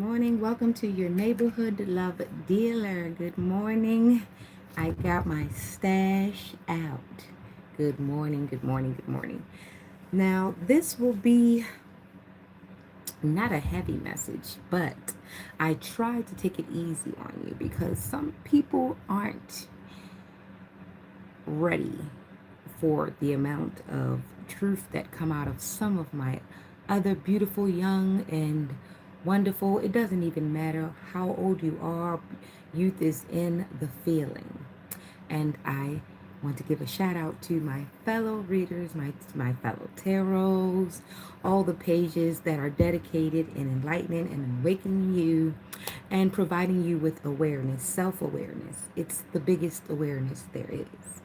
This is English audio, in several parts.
morning. Welcome to your neighborhood love dealer. Good morning. I got my stash out. Good morning, good morning, good morning. Now, this will be not a heavy message, but I try to take it easy on you because some people aren't ready for the amount of truth that come out of some of my other beautiful, young, and wonderful. It doesn't even matter how old you are. Youth is in the feeling. And I want to give a shout out to my fellow readers, my fellow tarots, all the pages that are dedicated in enlightening and awakening you and providing you with awareness, self-awareness. It's the biggest awareness there is.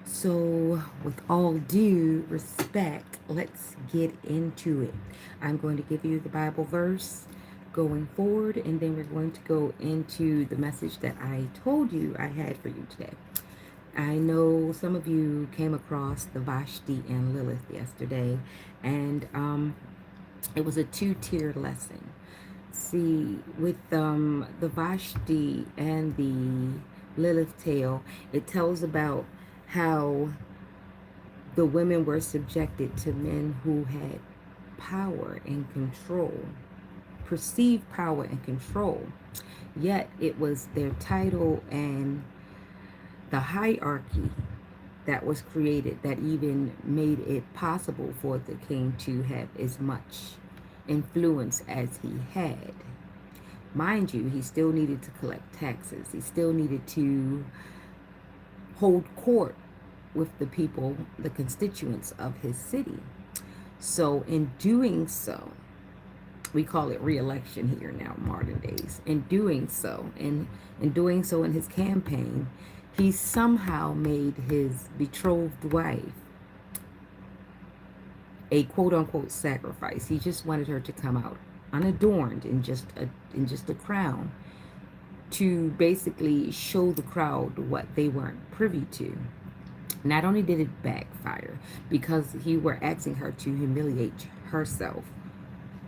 So, with all due respect, let's get into it. I'm going to give you the Bible verse going forward, and then we're going to go into the message that I told you I had for you today. I know some of you came across the Vashti and Lilith yesterday, and it was a two-tier lesson. See, with the Vashti and the Lilith tale, it tells about how the women were subjected to men who had power and control, perceived power and control, yet it was their title and the hierarchy that was created that even made it possible for the king to have as much influence as he had. Mind you, he still needed to collect taxes. He still needed to hold court with the people, the constituents of his city. So in doing so, we call it re-election here now, modern days. In doing so, in doing so in his campaign, he somehow made his betrothed wife a quote-unquote sacrifice. He just wanted her to come out unadorned in just a crown to basically show the crowd what they weren't privy to. Not only did it backfire because you were asking her to humiliate herself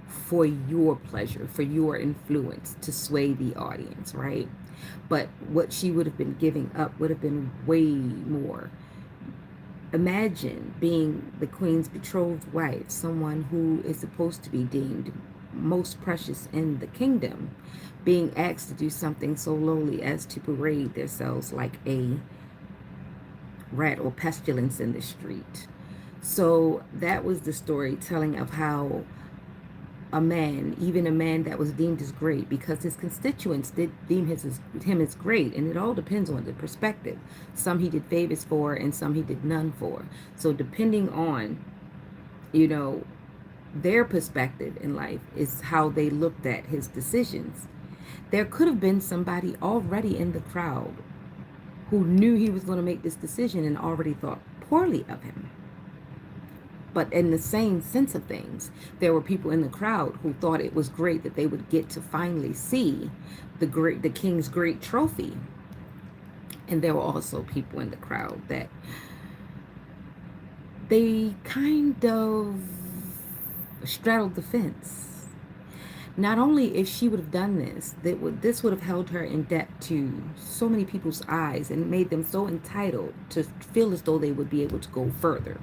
for your pleasure, for your influence, to sway the audience, right? But what she would have been giving up would have been way more. Imagine being the queen's betrothed wife, someone who is supposed to be deemed most precious in the kingdom, being asked to do something so lowly as to parade themselves like a rat or pestilence in the street. So that was the storytelling of how a man, even a man that was deemed as great, because his constituents did deem him as great, and it all depends on the perspective. Some he did favors for, and some he did none for. So depending on, their perspective in life is how they looked at his decisions. There could have been somebody already in the crowd who knew he was going to make this decision and already thought poorly of him. But in the same sense of things, there were people in the crowd who thought it was great that they would get to finally see the king's great trophy. And there were also people in the crowd that they kind of straddled the fence. Not only if she would have done this, this would have held her in debt to so many people's eyes and made them so entitled to feel as though they would be able to go further.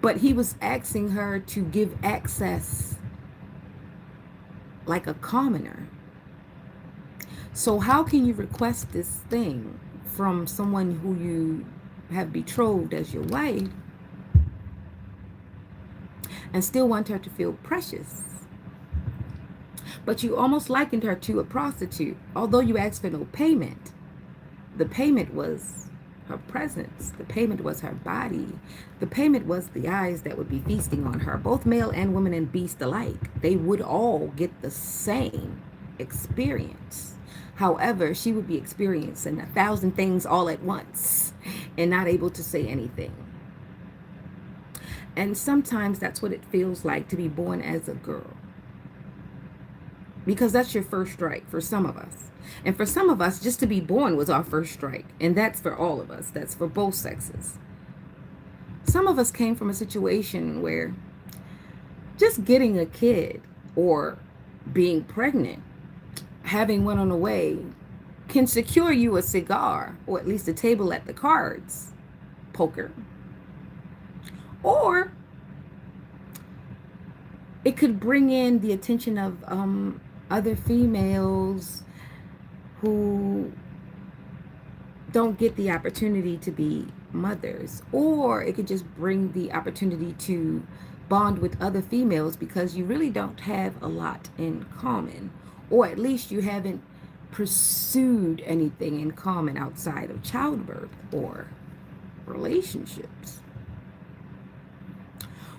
But he was asking her to give access like a commoner. So how can you request this thing from someone who you have betrothed as your wife and still want her to feel precious? But you almost likened her to a prostitute. Although you asked for no payment, the payment was her presence. The payment was her body. The payment was the eyes that would be feasting on her, both male and woman and beast alike. They would all get the same experience. However, she would be experiencing 1,000 things all at once and not able to say anything. And sometimes that's what it feels like to be born as a girl. Because that's your first strike for some of us. And for some of us, just to be born was our first strike. And that's for all of us. That's for both sexes. Some of us came from a situation where just getting a kid or being pregnant having one on the way can secure you a cigar, or at least a table at the cards poker. Or it could bring in the attention of other females who don't get the opportunity to be mothers. Or it could just bring the opportunity to bond with other females because you really don't have a lot in common. Or at least you haven't pursued anything in common outside of childbirth or relationships.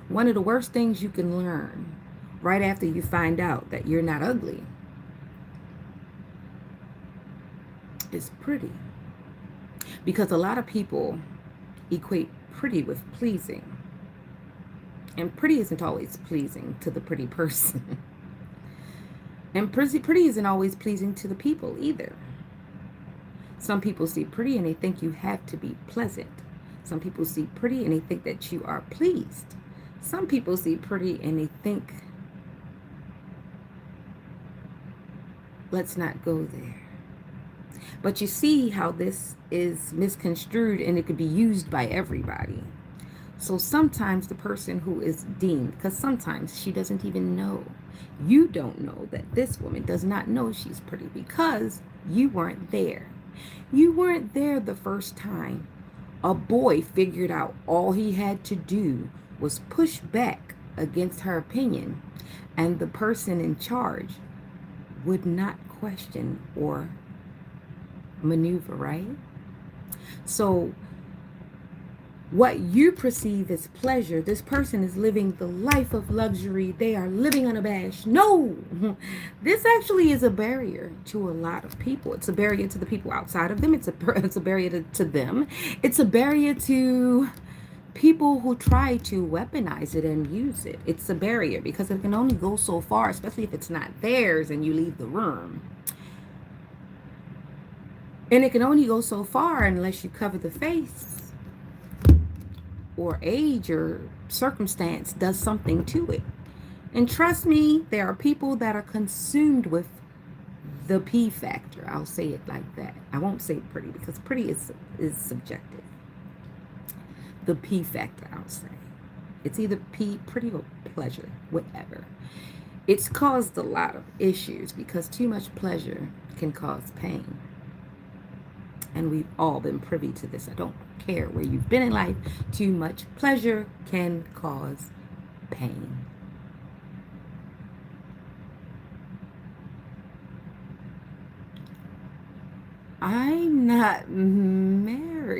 One of the worst things you can learn right after you find out that you're not ugly is pretty. Because a lot of people equate pretty with pleasing. And pretty isn't always pleasing to the pretty person. And pretty isn't always pleasing to the people either. Some people see pretty and they think you have to be pleasant. Some people see pretty and they think that you are pleased. Some people see pretty and they think, let's not go there. But you see how this is misconstrued and it could be used by everybody. So sometimes the person who is deemed, because sometimes she doesn't even know. You don't know that this woman does not know she's pretty because you weren't there. You weren't there the first time a boy figured out all he had to do was push back against her opinion, and the person in charge would not question or maneuver, right? So what you perceive as pleasure, this person is living the life of luxury. They are living unabashed. No, this actually is a barrier to a lot of people. It's a barrier to the people outside of them. It's a barrier to them. It's a barrier to people who try to weaponize it and use it. It's a barrier because it can only go so far, especially if it's not theirs and you leave the room. And it can only go so far unless you cover the face, or age or circumstance does something to it. And trust me, there are people that are consumed with the P factor. I'll say it like that. I won't say pretty because pretty is subjective. The P factor, I'll say. It's either pretty or pleasure, whatever. It's caused a lot of issues because too much pleasure can cause pain. And we've all been privy to this. I don't care where you've been in life. Too much pleasure can cause pain. I'm not married.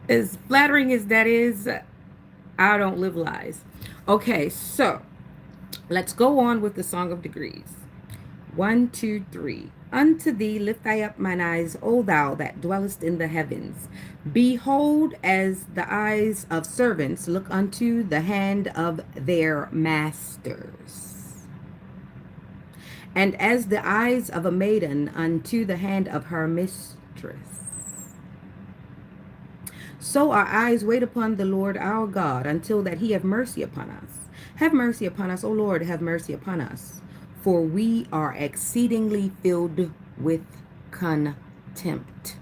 As flattering as that is, I don't live lies. Okay, so let's go on with the Song of Degrees. 1, 2, 3. Unto thee lift I up mine eyes, O thou that dwellest in the heavens. Behold, as the eyes of servants look unto the hand of their masters, and as the eyes of a maiden unto the hand of her mistress. So our eyes wait upon the Lord our God, until that he have mercy upon us. Have mercy upon us, O Lord, have mercy upon us. For we are exceedingly filled with contempt.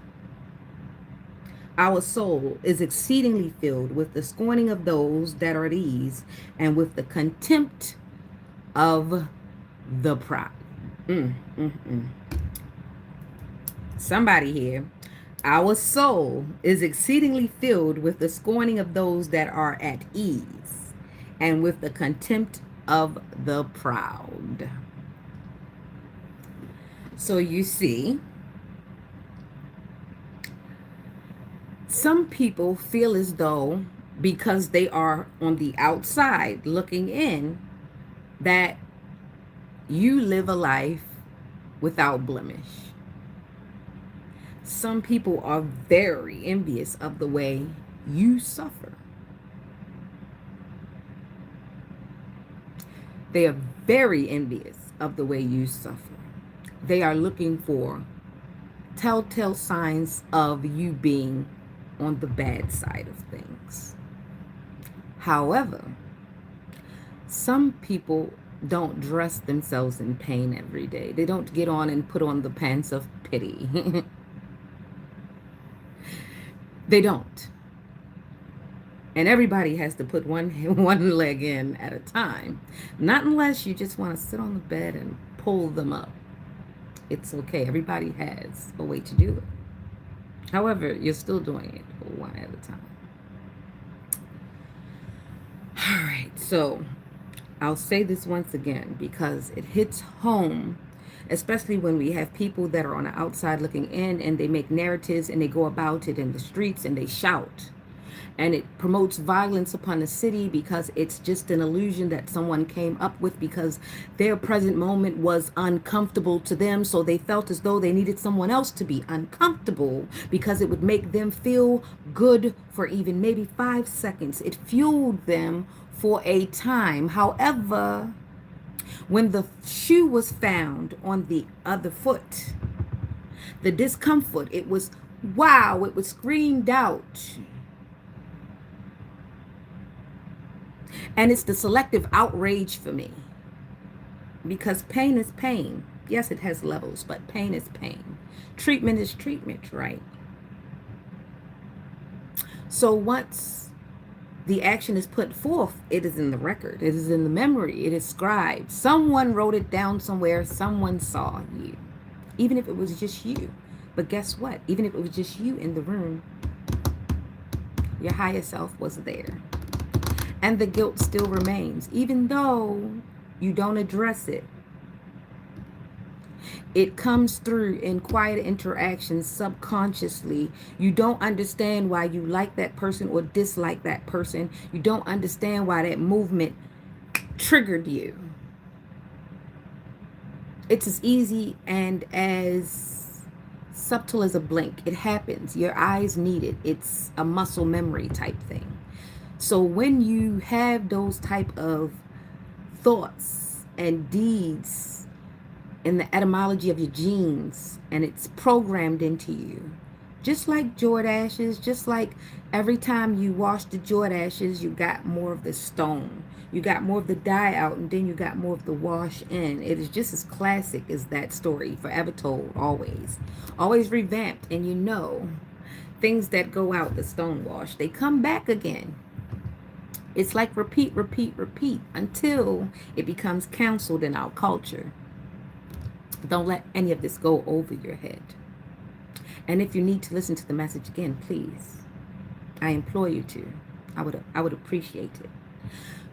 Our soul is exceedingly filled with the scorning of those that are at ease, and with the contempt of the proud. Somebody here. Our soul is exceedingly filled with the scorning of those that are at ease, and with the contempt of the proud. So you see, some people feel as though because they are on the outside looking in, that you live a life without blemish. Some people are very envious of the way you suffer. They are very envious of the way you suffer. They are looking for telltale signs of you being on the bad side of things. However, Some people don't dress themselves in pain every day. They don't get on and put on the pants of pity. They don't. And everybody has to put one leg in at a time. Not unless you just want to sit on the bed and pull them up. It's okay. Everybody has a way to do it. However, you're still doing it one at a time. All right, so I'll say this once again because it hits home, especially when we have people that are on the outside looking in and they make narratives and they go about it in the streets and they shout. And it promotes violence upon the city because it's just an illusion that someone came up with because their present moment was uncomfortable to them. So they felt as though they needed someone else to be uncomfortable because it would make them feel good for even maybe 5 seconds. It fueled them for a time. However, when the shoe was found on the other foot, the discomfort, it was wow, it was screamed out. And it's the selective outrage for me. Because pain is pain. Yes, it has levels, but pain is pain. Treatment is treatment, right? So once the action is put forth, it is in the record. It is in the memory. It is scribed. Someone wrote it down somewhere. Someone saw you. Even if it was just you. But guess what? Even if it was just you in the room, your higher self was there. And the guilt still remains, even though you don't address it. It comes through in quiet interactions subconsciously. You don't understand why you like that person or dislike that person. You don't understand why that movement triggered you. It's as easy and as subtle as a blink. It happens. Your eyes need it. It's a muscle memory type thing. So when you have those type of thoughts and deeds in the etymology of your genes and it's programmed into you, just like Jordashes, just like every time you wash the Jordashes, you got more of the stone. You got more of the dye out and then you got more of the wash in. It is just as classic as that story, forever told, always. Always revamped. And you know, things that go out, the stone wash, they come back again. It's like repeat, repeat, repeat until it becomes canceled in our culture. Don't let any of this go over your head. And if you need to listen to the message again, please, I implore you to. I would appreciate it.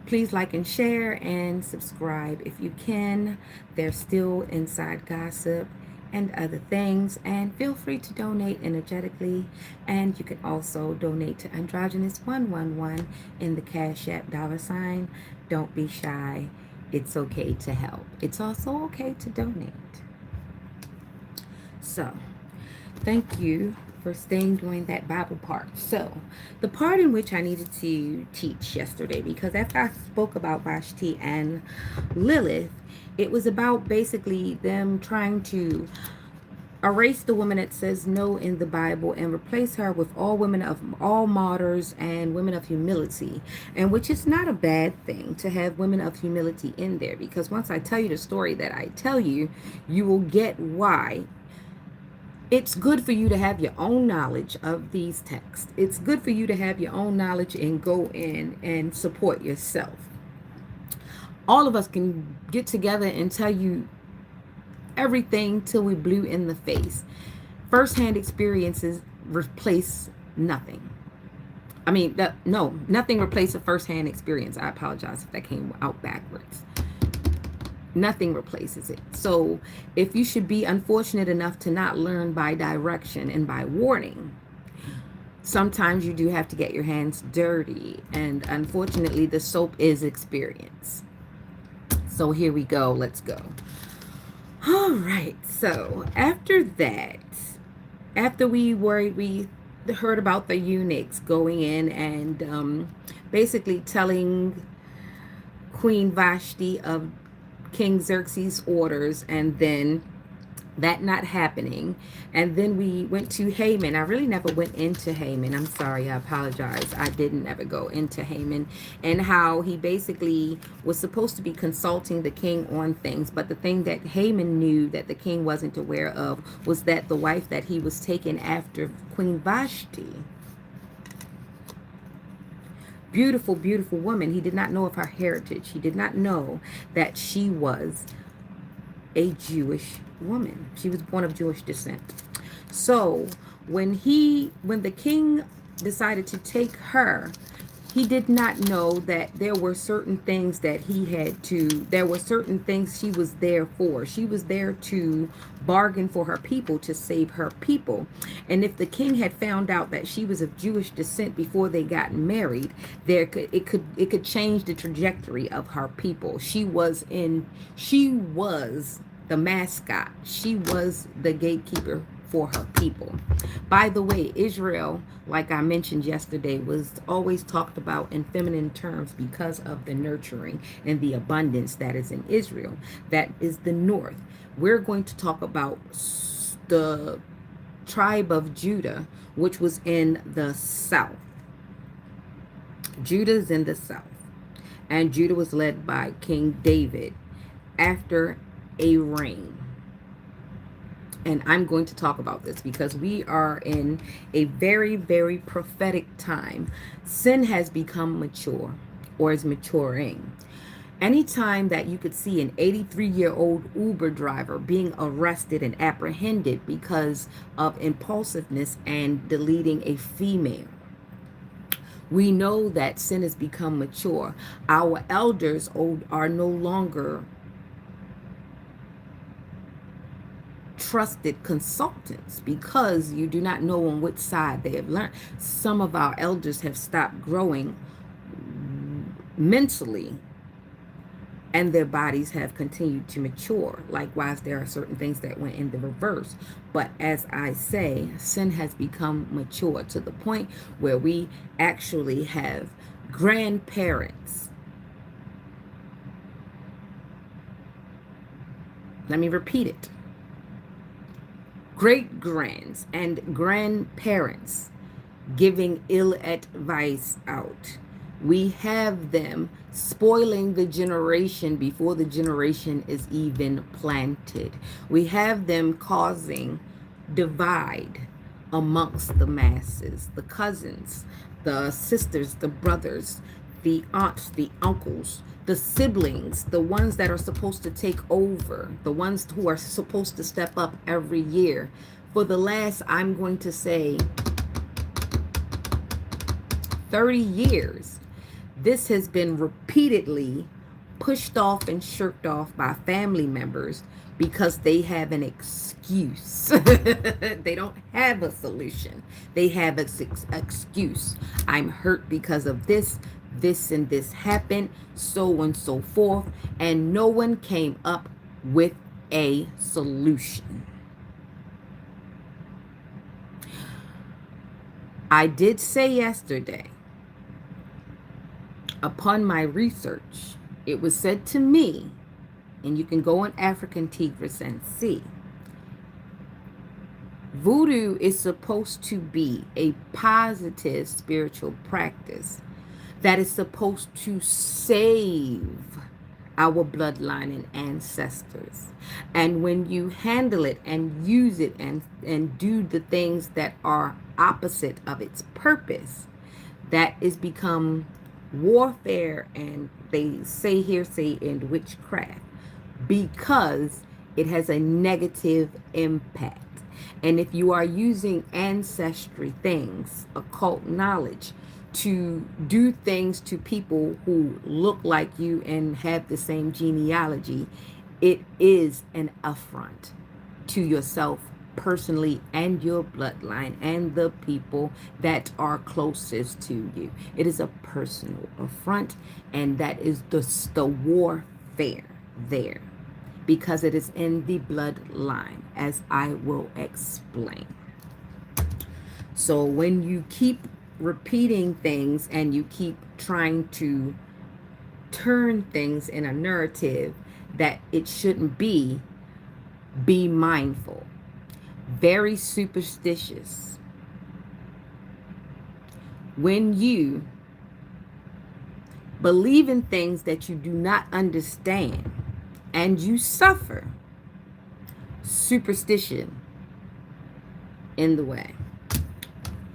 Please like and share and subscribe if you can. There's still inside gossip and other things, and feel free to donate energetically, and you can also donate to Androgynous 111 in the Cash App $. Don't be shy. It's okay to help. It's also okay to donate. So thank you for staying during that Bible part. So the part in which I needed to teach yesterday, because after I spoke about Vashti and Lilith, it was about basically them trying to erase the woman that says no in the Bible and replace her with all women of all martyrs and women of humility, and which is not a bad thing to have women of humility in there, because once I tell you the story that I tell you, you will get why. It's good for you to have your own knowledge of these texts. It's good for you to have your own knowledge and go in and support yourself. All of us can get together and tell you everything till we blue in the face. First-hand experiences replace nothing. I mean, nothing replaces a first-hand experience. I apologize if that came out backwards. Nothing replaces it. So if you should be unfortunate enough to not learn by direction and by warning, sometimes you do have to get your hands dirty. And unfortunately, the soap is experience. So here we go. Let's go. All right. So after that, after we heard about the eunuchs going in and basically telling Queen Vashti of King Xerxes' orders, and then That not happening. And then we went to Haman. I really never went into Haman. I'm sorry, I apologize. I didn't ever go into Haman, and how he basically was supposed to be consulting the king on things. But the thing that Haman knew that the king wasn't aware of was that the wife that he was taking after, Queen Vashti, beautiful, beautiful woman, he did not know of her heritage. He did not know that she was a Jewish woman. She was born of Jewish descent. So when the king decided to take her, he did not know that there were certain things that there were certain things she was there for. She was there to bargain for her people, to save her people. And if the king had found out that she was of Jewish descent before they got married, it could change the trajectory of her people. She was the mascot. She was the gatekeeper for her people. By the way, Israel, like I mentioned yesterday, was always talked about in feminine terms because of the nurturing and the abundance that is in Israel. That is the north. We're going to talk about the tribe of Judah, which was in the south. Judah's in the south. And Judah was led by King David after a reign. And I'm going to talk about this because we are in a very, very prophetic time. Sin has become mature, or is maturing. Anytime that you could see an 83-year-old Uber driver being arrested and apprehended because of impulsiveness and deleting a female, we know that sin has become mature. Our elders are no longer trusted consultants because you do not know on which side they have learned. Some of our elders have stopped growing mentally, and their bodies have continued to mature. Likewise, there are certain things that went in the reverse. But as I say, sin has become mature to the point where we actually have grandparents. Let me repeat it. Great-grands and grandparents giving ill advice out. We have them spoiling the generation before the generation is even planted. We have them causing divide amongst the masses, the cousins, the sisters, the brothers, the aunts, the uncles, the siblings, the ones that are supposed to take over, the ones who are supposed to step up every year. For the last, I'm going to say, 30 years, this has been repeatedly pushed off and shirked off by family members because they have an excuse. They don't have a solution. They have an excuse. I'm hurt because of this and this happened, so and so forth, and no one came up with a solution. I did say yesterday, upon my research, it was said to me, and you can go on African Tigris and see, voodoo is supposed to be a positive spiritual practice that is supposed to save our bloodline and ancestors. And when you handle it and use it and do the things that are opposite of its purpose, that is become warfare, and they say hearsay in witchcraft, because it has a negative impact. And if you are using ancestry things, occult knowledge, to do things to people who look like you and have the same genealogy, it is an affront to yourself personally and your bloodline and the people that are closest to you. It is a personal affront, and that is the warfare there, because it is in the bloodline, as I will explain. So when you keep repeating things and you keep trying to turn things in a narrative that it shouldn't be, Be mindful. Very superstitious. When you believe in things that you do not understand and you suffer, superstition in the way.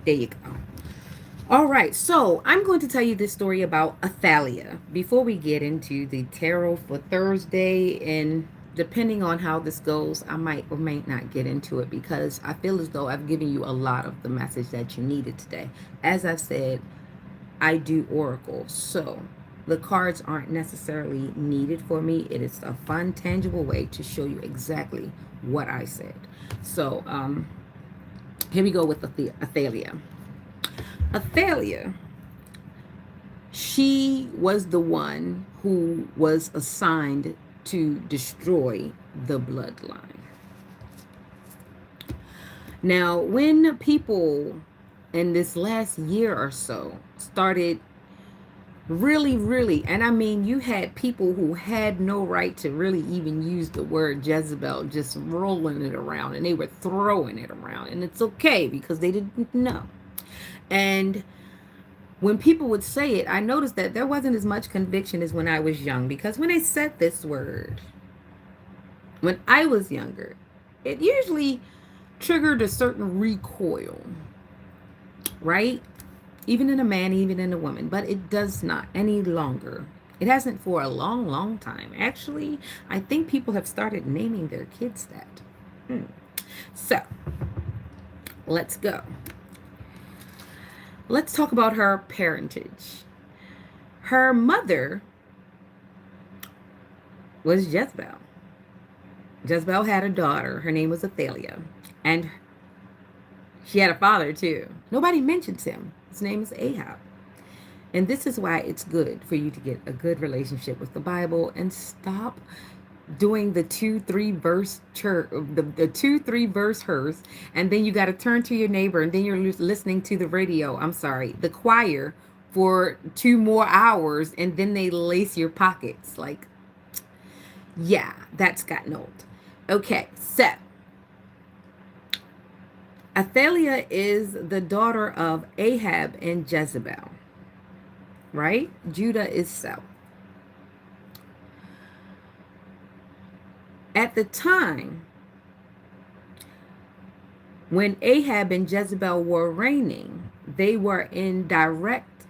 There you go. All right, so I'm going to tell you this story about Athaliah before we get into the tarot for Thursday. And depending on how this goes, I might or may not get into it because I feel as though I've given you a lot of the message that you needed today. As I said, I do oracle, so the cards aren't necessarily needed for me. It is a fun, tangible way to show you exactly what I said. So here we go with Athaliah. Athaliah, she was the one who was assigned to destroy the bloodline. Now, when people in this last year or so started really, and I mean, you had people who had no right to really even use the word Jezebel, just rolling it around, and they were throwing it around, and it's okay because they didn't know. And when people would say it, I noticed that there wasn't as much conviction as when I was young, because when they said this word, when I was younger, it usually triggered a certain recoil, right? Even in a man, even in a woman, but it does not any longer. It hasn't for a long time. Actually, I think people have started naming their kids that. So, let's go. Let's talk about her parentage. Her mother was Jezebel. Jezebel had a daughter. Her name was Athaliah. And she had a father too. Nobody mentions him. His name is Ahab. And this is why it's good for you to get a good relationship with the Bible and stop doing the 2-3 verse church, the 2-3 verse hers, and then you got to turn to your neighbor, and then you're listening to the radio. I'm sorry, the choir for 2 more hours, and then they lace your pockets. Like, yeah, that's gotten old. Okay, so Athaliah is the daughter of Ahab and Jezebel, right? Judah is south. At the time when Ahab and Jezebel were reigning, they were in direct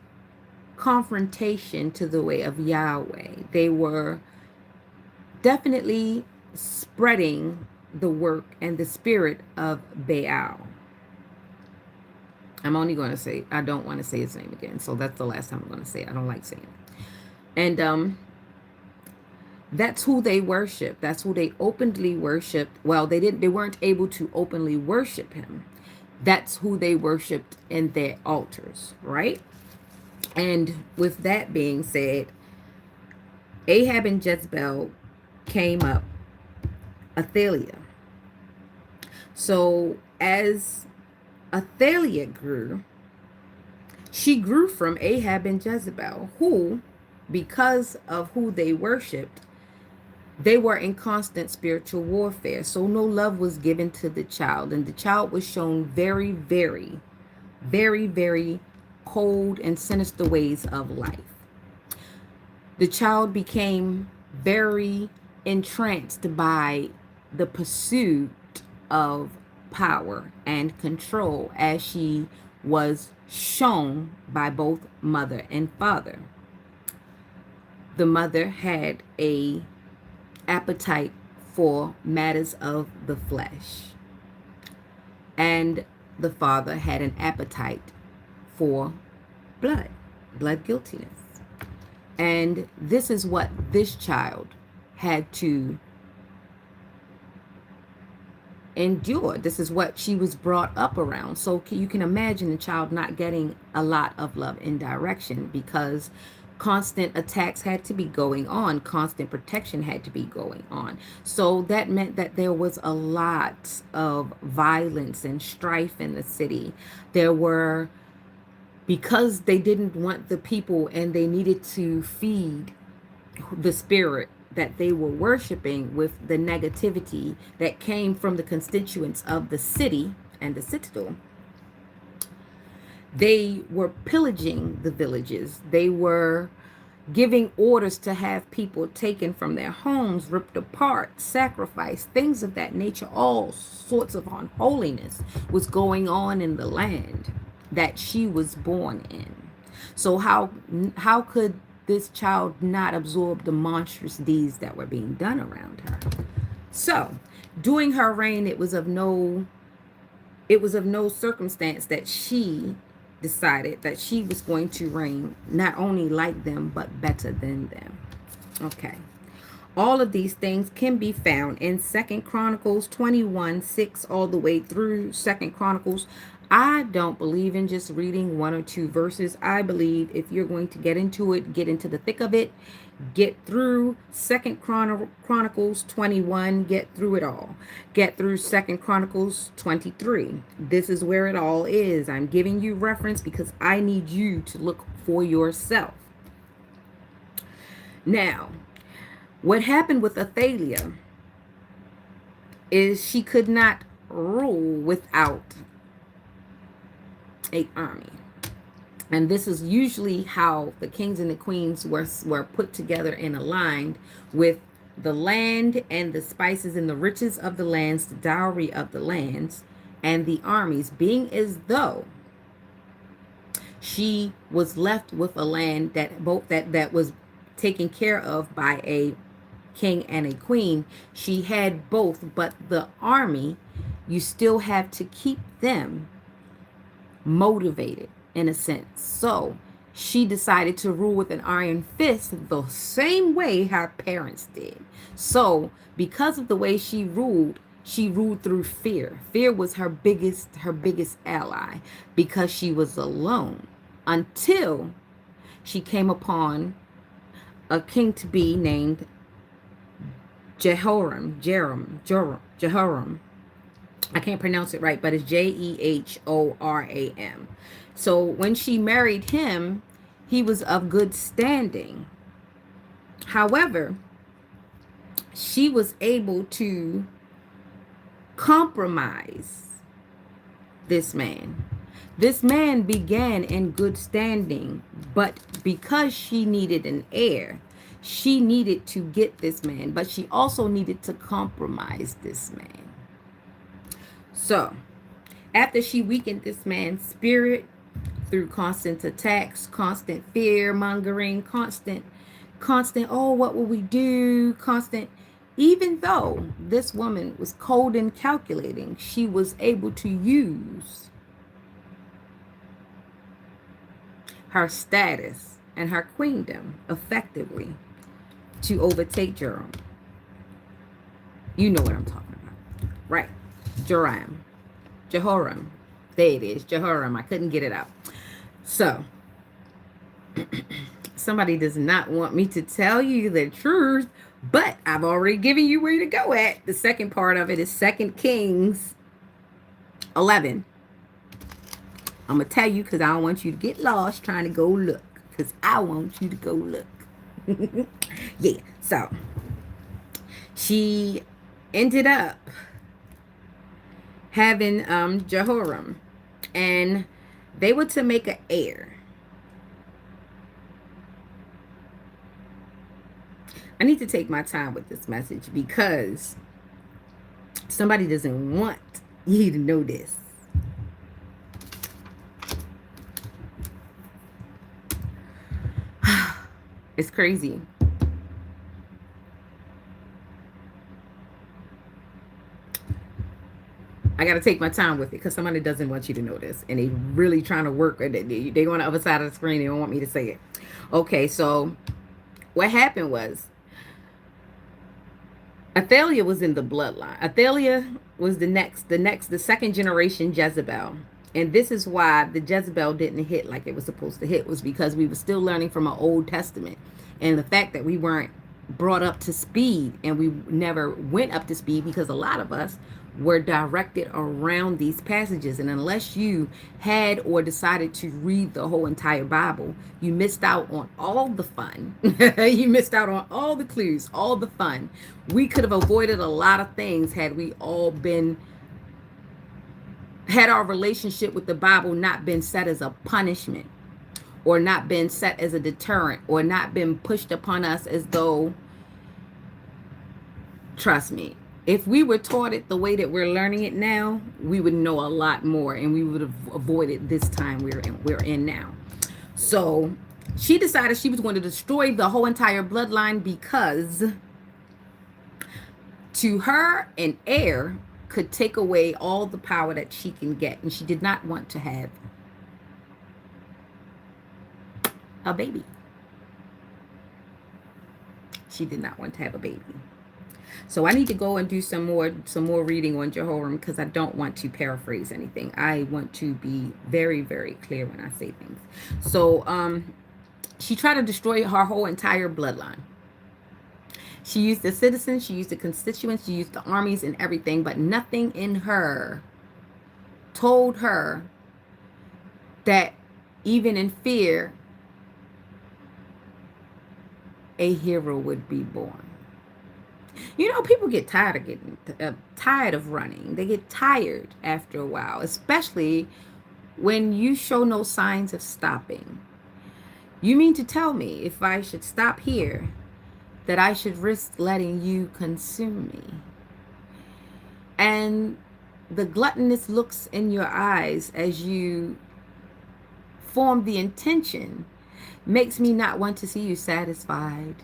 confrontation to the way of Yahweh. They were definitely spreading the work and the spirit of Baal. I'm only going to say, I don't want to say his name again. So that's the last time I'm going to say it. I don't like saying it. And that's who they worship. That's who they openly worshiped. Well, they weren't able to openly worship him. That's who they worshiped in their altars, right? And with that being said, Ahab and Jezebel came up Athaliah. So as Athaliah grew, she grew from Ahab and Jezebel, who, because of who they worshiped, they were in constant spiritual warfare. So no love was given to the child, and the child was shown very cold and sinister ways of life. The child became very entranced by the pursuit of power and control, as she was shown by both mother and father. The mother had a appetite for matters of the flesh, and the father had an appetite for blood guiltiness. And this is what this child had to endure. This is what she was brought up around. So you can imagine the child not getting a lot of love and direction, because constant attacks had to be going on. Constant protection had to be going on. So that meant that there was a lot of violence and strife in the city. There were, because they didn't want the people and they needed to feed the spirit, that they were worshiping with the negativity that came from the constituents of the city and the citadel. They were pillaging the villages. They were giving orders to have people taken from their homes, ripped apart, sacrificed, things of that nature. All sorts of unholiness was going on in the land that she was born in. So how could this child not absorb the monstrous deeds that were being done around her? So during her reign, it was of no circumstance that she decided that she was going to reign not only like them but better than them. Okay. All of these things can be found in 2 Chronicles 21:6 all the way through 2 Chronicles. I don't believe in just reading one or two verses. I believe if you're going to get into it, get into the thick of it, get through 2 Chronicles 21, get through it all. Get through 2 Chronicles 23. This is where it all is. I'm giving you reference because I need you to look for yourself. Now, what happened with Athaliah is she could not rule without an army. And this is usually how the kings and the queens were put together and aligned with the land and the spices and the riches of the lands, the dowry of the lands, and the armies, being as though she was left with a land that was taken care of by a king and a queen. She had both, but the army, you still have to keep them motivated in a sense. So she decided to rule with an iron fist the same way her parents did. So because of the way she ruled through fear. Fear was her biggest ally because she was alone until she came upon a king to be named Jehoram. I can't pronounce it right, but it's Jehoram. So when she married him, he was of good standing. However, she was able to compromise this man. This man began in good standing, but because she needed an heir, she needed to get this man, but she also needed to compromise this man. So, after she weakened this man's spirit through constant attacks, constant fear mongering, constant, oh, what will we do? Constant, even though this woman was cold and calculating, she was able to use her status and her queendom effectively to overtake Jehoram. You know what I'm talking about, right? Jehoram. There it is, Jehoram. I couldn't get it out. So, somebody does not want me to tell you the truth, but I've already given you where to go at. The second part of it is 2 Kings 11. I'm going to tell you because I don't want you to get lost trying to go look. Because I want you to go look. Yeah, so she ended up having Jehoram, and they were to make an heir. I need to take my time with this message because somebody doesn't want you to know this. It's crazy. I got to take my time with it because somebody doesn't want you to know this. And they really trying to work. They on the other side of the screen. They don't want me to say it. Okay, so what happened was Athaliah was in the bloodline. Athaliah was the second generation Jezebel. And this is why the Jezebel didn't hit like it was supposed to hit, was because we were still learning from an Old Testament. And the fact that we weren't brought up to speed, and we never went up to speed because a lot of us were directed around these passages. And unless you had or decided to read the whole entire Bible, you missed out on all the fun. You missed out on all the clues, all the fun. We could have avoided a lot of things had we all been, had our relationship with the Bible not been set as a punishment, or not been set as a deterrent, or not been pushed upon us as though, trust me, if we were taught it the way that we're learning it now, we would know a lot more, and we would have avoided this time we're in now. So she decided she was going to destroy the whole entire bloodline, because to her, an heir could take away all the power that she can get, and she did not want to have a baby. She did not want to have a baby. So I need to go and do some more reading on Jehoram, because I don't want to paraphrase anything. I want to be very, very clear when I say things. So she tried to destroy her whole entire bloodline. She used the citizens, she used the constituents, she used the armies and everything, but nothing in her told her that even in fear, a hero would be born. You know, people get tired of tired of running. They get tired after a while, especially when you show no signs of stopping. You mean to tell me if I should stop here, that I should risk letting you consume me? And the gluttonous looks in your eyes as you form the intention makes me not want to see you satisfied.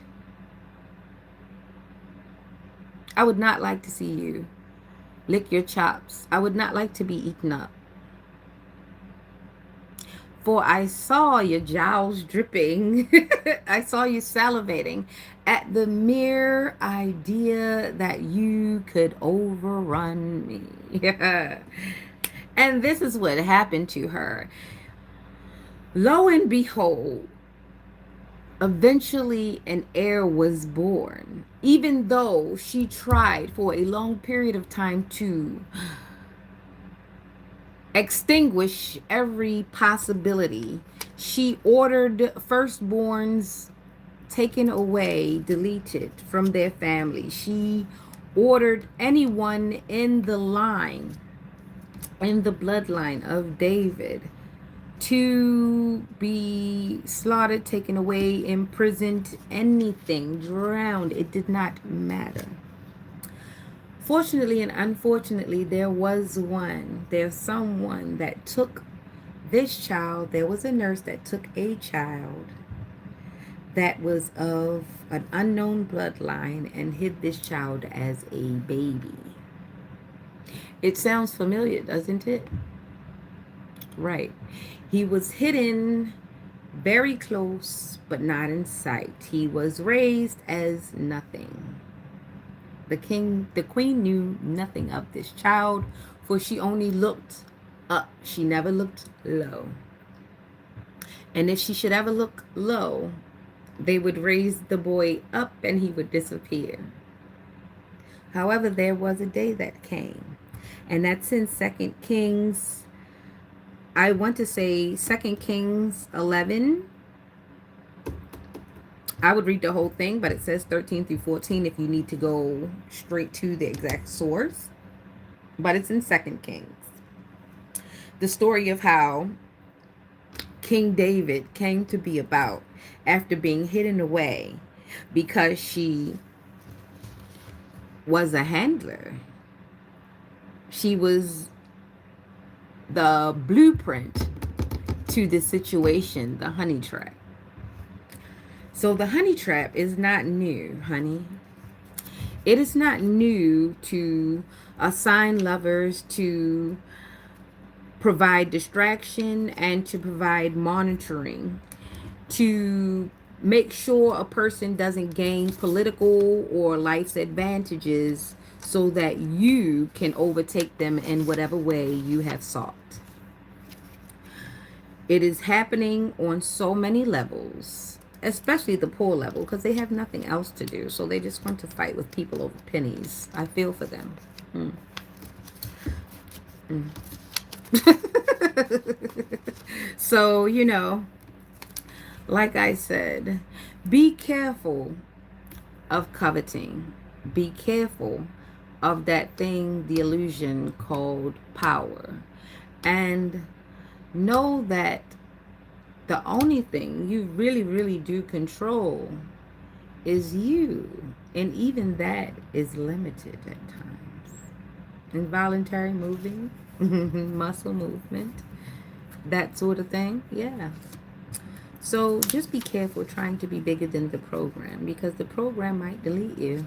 I would not like to see you lick your chops. I would not like to be eaten up. For I saw your jowls dripping. I saw you salivating at the mere idea that you could overrun me. And this is what happened to her. Lo and behold, eventually an heir was born, even though she tried for a long period of time to extinguish every possibility. She ordered firstborns taken away, deleted from their family. She ordered anyone in the line, in the bloodline of David, to be slaughtered, taken away, imprisoned, anything, drowned. It did not matter. Fortunately and unfortunately, there's someone that took this child. There was a nurse that took a child that was of an unknown bloodline and hid this child as a baby. It sounds familiar, doesn't it? Right. He was hidden very close, but not in sight. He was raised as nothing. The queen knew nothing of this child, for she only looked up. She never looked low. And if she should ever look low, they would raise the boy up and he would disappear. However, there was a day that came, and that's in 2 Kings. I want to say 2 Kings 11. I would read the whole thing, but it says 13 through 14 if you need to go straight to the exact source. But it's in 2 Kings. The story of how King David came to be about after being hidden away because she was a handler. She was the blueprint to the situation, the honey trap. So the honey trap is not new, honey. It is not new to assign lovers, to provide distraction, and to provide monitoring, to make sure a person doesn't gain political or life's advantages so that you can overtake them in whatever way you have sought. It is happening on so many levels, especially the poor level, because they have nothing else to do. So they just want to fight with people over pennies. I feel for them. So, you know, like I said, be careful of coveting. Be careful of that thing, the illusion called power. And know that the only thing you really, really do control is you. And even that is limited at times. Involuntary moving, muscle movement, that sort of thing. Yeah. So just be careful trying to be bigger than the program, because the program might delete you.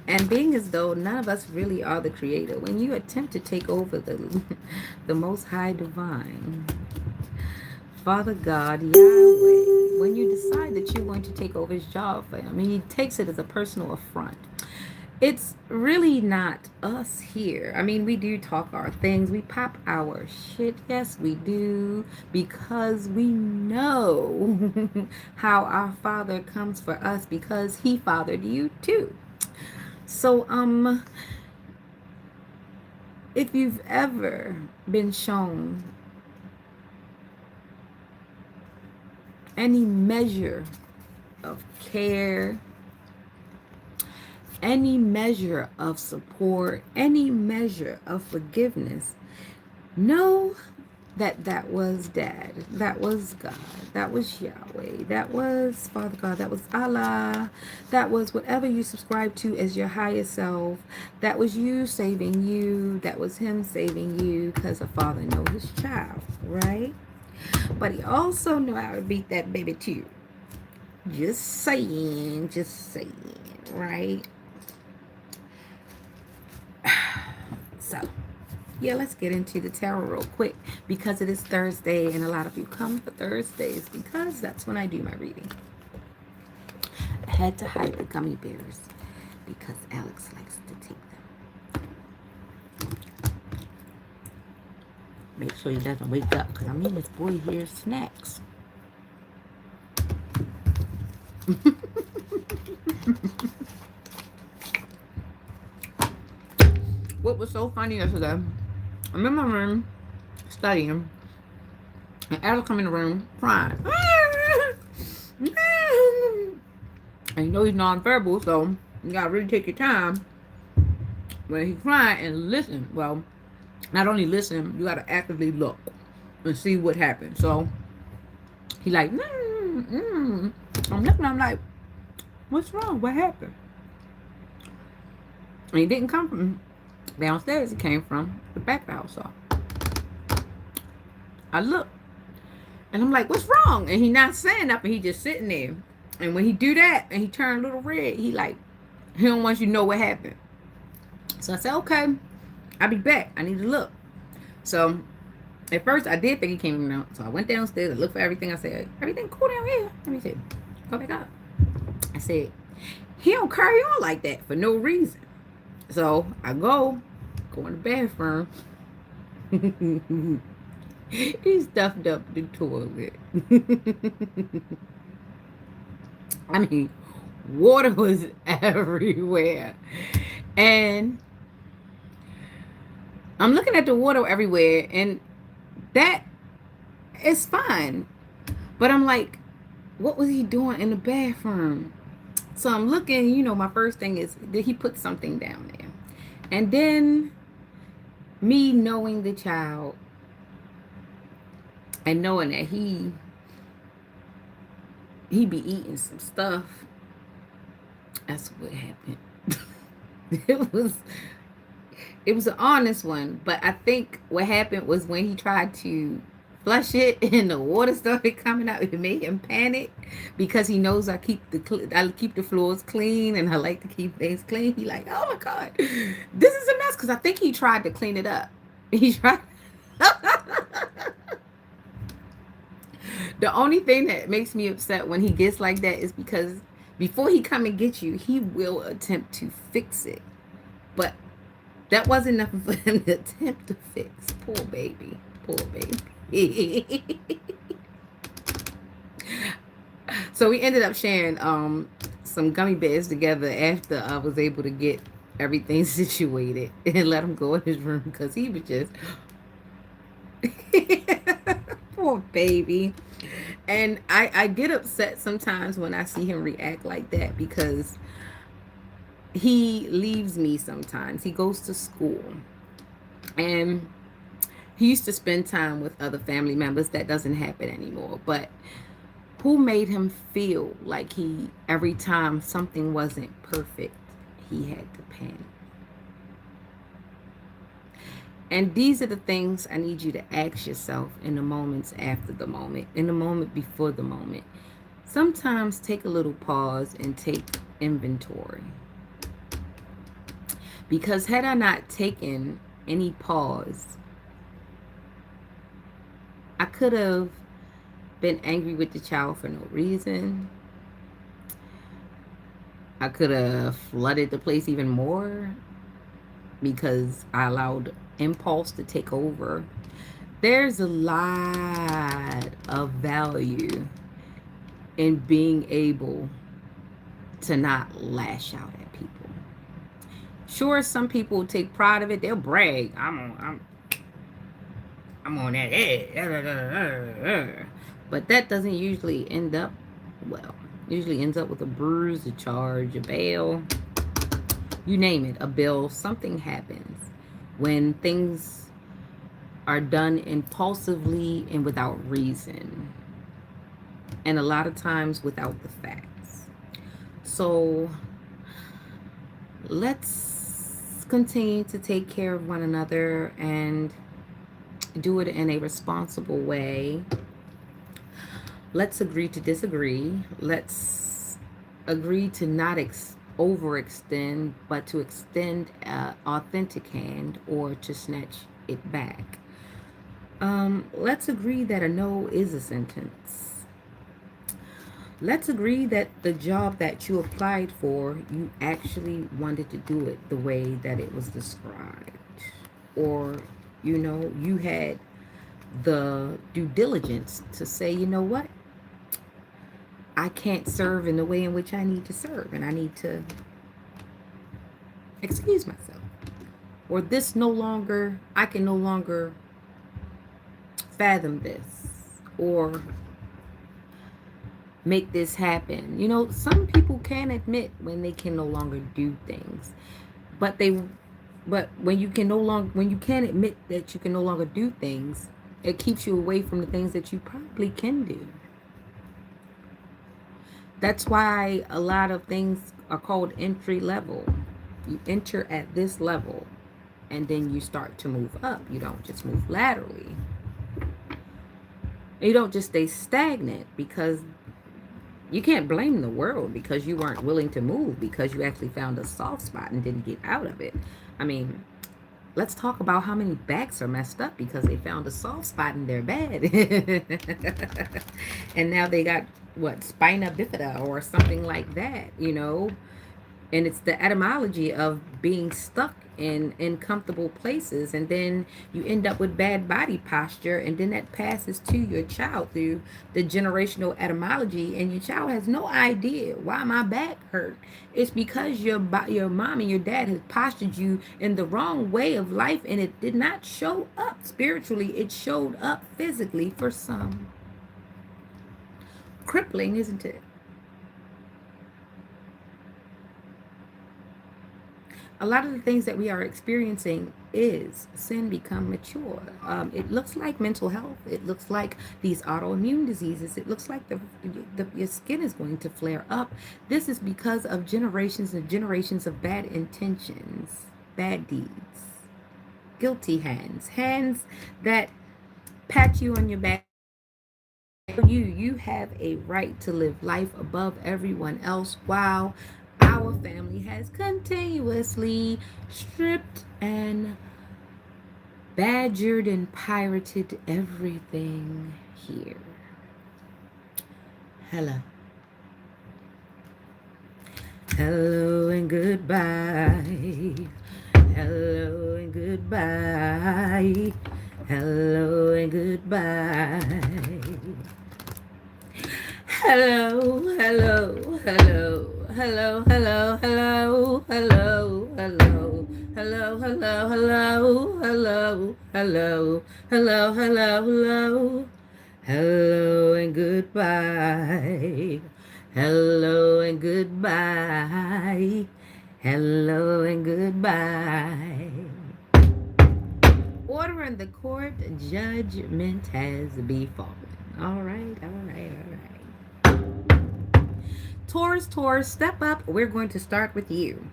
And being as though none of us really are the creator, when you attempt to take over the most high divine, Father God, Yahweh, when you decide that you're going to take over his job for him, and he takes it as a personal affront. It's really not us here. I mean, we do talk our things. We pop our shit. Yes, we do. Because we know how our Father comes for us, because he fathered you too. So, if you've ever been shown any measure of care, any measure of support, any measure of forgiveness, know that that was Dad, that was God, that was Yahweh, that was Father God, that was Allah, that was whatever you subscribe to as your higher self, that was you saving you, that was him saving you, because a father knows his child, right? But he also knew how to beat that baby too. Just saying, right? So, yeah, let's get into the tarot real quick, because it is Thursday and a lot of you come for Thursdays because that's when I do my reading. I had to hide the gummy bears because Alex likes to take them. Make sure he doesn't wake up, because I mean this boy hears snacks. What was so funny yesterday, I'm in my room studying, and Alex come in the room crying. And you know he's nonverbal, so you gotta really take your time when he's crying and listen. Well, not only listen, you gotta actively look and see what happened. So he like, I'm looking, I'm like, what's wrong? What happened? And he didn't come from downstairs, it came from the back of the house. So I look, and I'm like, what's wrong? And he not saying nothing, he just sitting there. And when he do that and he turned a little red, he like, he don't want you to know what happened. So I said, okay, I'll be back, I need to look. So at first I did think he came out. So I went downstairs, I looked for everything. I said, everything cool down here? Let me see. Go back up. I said, he don't carry on like that for no reason. So I go in the bathroom. He stuffed up the toilet. I mean, water was everywhere. And I'm looking at the water everywhere, and that is fine. But I'm like, what was he doing in the bathroom? So I'm looking, you know, my first thing is, did he put something down there? And then me knowing the child and knowing that he be eating some stuff, that's what happened. It was an honest one, but I think what happened was when he tried to flush it and the water started coming out, it made him panic, because he knows I keep the floors clean and I like to keep things clean. He like, oh my God, this is a mess, because I think he tried to clean it up. He tried. The only thing that makes me upset when he gets like that is because before he come and get you, he will attempt to fix it. But that wasn't nothing for him to attempt to fix. Poor baby. Poor baby. So we ended up sharing some gummy bears together after I was able to get everything situated, and let him go in his room because he was just poor baby. And I get upset sometimes when I see him react like that because he leaves me sometimes. He goes to school and he used to spend time with other family members. That doesn't happen anymore. But who made him feel like every time something wasn't perfect, he had to panic? And these are the things I need you to ask yourself in the moments after the moment, in the moment before the moment. Sometimes take a little pause and take inventory. Because had I not taken any pause, I could have been angry with the child for no reason. I could have flooded the place even more because I allowed impulse to take over. There's a lot of value in being able to not lash out at people. Sure, some people take pride of it. They'll brag. I'm on that. But that doesn't usually end up well. Usually ends up with a bruise, a charge, a bail. You name it, a bill. Something happens when things are done impulsively and without reason. And a lot of times without the facts. So let's continue to take care of one another and do it in a responsible way. Let's agree to disagree. Let's agree to not overextend, but to extend an authentic hand or to snatch it back. Let's agree that a no is a sentence. Let's agree that the job that you applied for, you actually wanted to do it the way that it was described. Or, you had the due diligence to say, you know what? I can't serve in the way in which I need to serve, and I need to excuse myself. Or I can no longer fathom this, or make this happen. Some people can admit when they can no longer do things, but when you can't admit that you can no longer do things, it keeps you away from the things that you probably can do. That's why a lot of things are called entry level. You enter at this level and then you start to move up. You don't just move laterally. You don't just stay stagnant, because you can't blame the world because you weren't willing to move, because you actually found a soft spot and didn't get out of it. I mean, let's talk about how many backs are messed up because they found a soft spot in their bed. And now they got, spina bifida or something like that, And it's the etymology of being stuck in comfortable places, and then you end up with bad body posture, and then that passes to your child through the generational etymology, and your child has no idea why my back hurt. It's because your mom and your dad has postured you in the wrong way of life, and it did not show up spiritually. It showed up physically for some. Crippling, isn't it? A lot of the things that we are experiencing is sin become mature. It looks like mental health. It looks like these autoimmune diseases. It looks like your skin is going to flare up. This is because of generations and generations of bad intentions, bad deeds, guilty hands that pat you on your back. You have a right to live life above everyone else, while our family has continuously stripped and badgered and pirated everything here. Hello. Hello and goodbye. Hello and goodbye. Hello and goodbye. Hello, hello, hello, hello, hello, hello, hello, hello, hello, hello, hello, hello, hello, hello, hello, hello, hello and goodbye, hello and goodbye, hello and goodbye. Order in the court, judgment has befallen. All right, all right, all right. Taurus, Taurus, step up. We're going to start with you.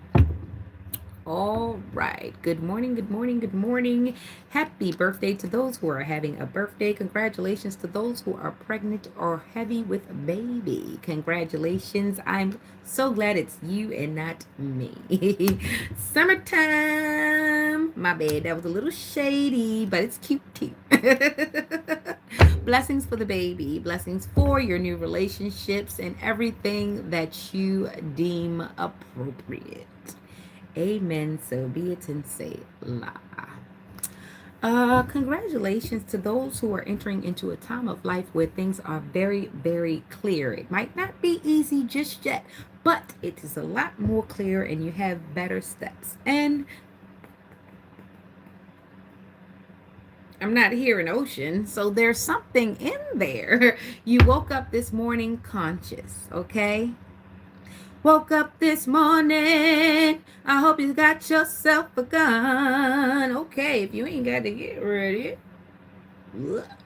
All right. Good morning, good morning, good morning. Happy birthday to those who are having a birthday. Congratulations to those who are pregnant or heavy with a baby. Congratulations. I'm so glad it's you and not me. Summertime. My bad. That was a little shady, but it's cute too. Blessings for the baby. Blessings for your new relationships and everything that you deem appropriate. Amen. So be it and say la. Congratulations to those who are entering into a time of life where things are very, very clear. It might not be easy just yet, but it is a lot more clear and you have better steps. And I'm not hearing ocean, so there's something in there. You woke up this morning conscious, okay? Woke up this morning. I hope you got yourself a gun. Okay, if you ain't got to get ready,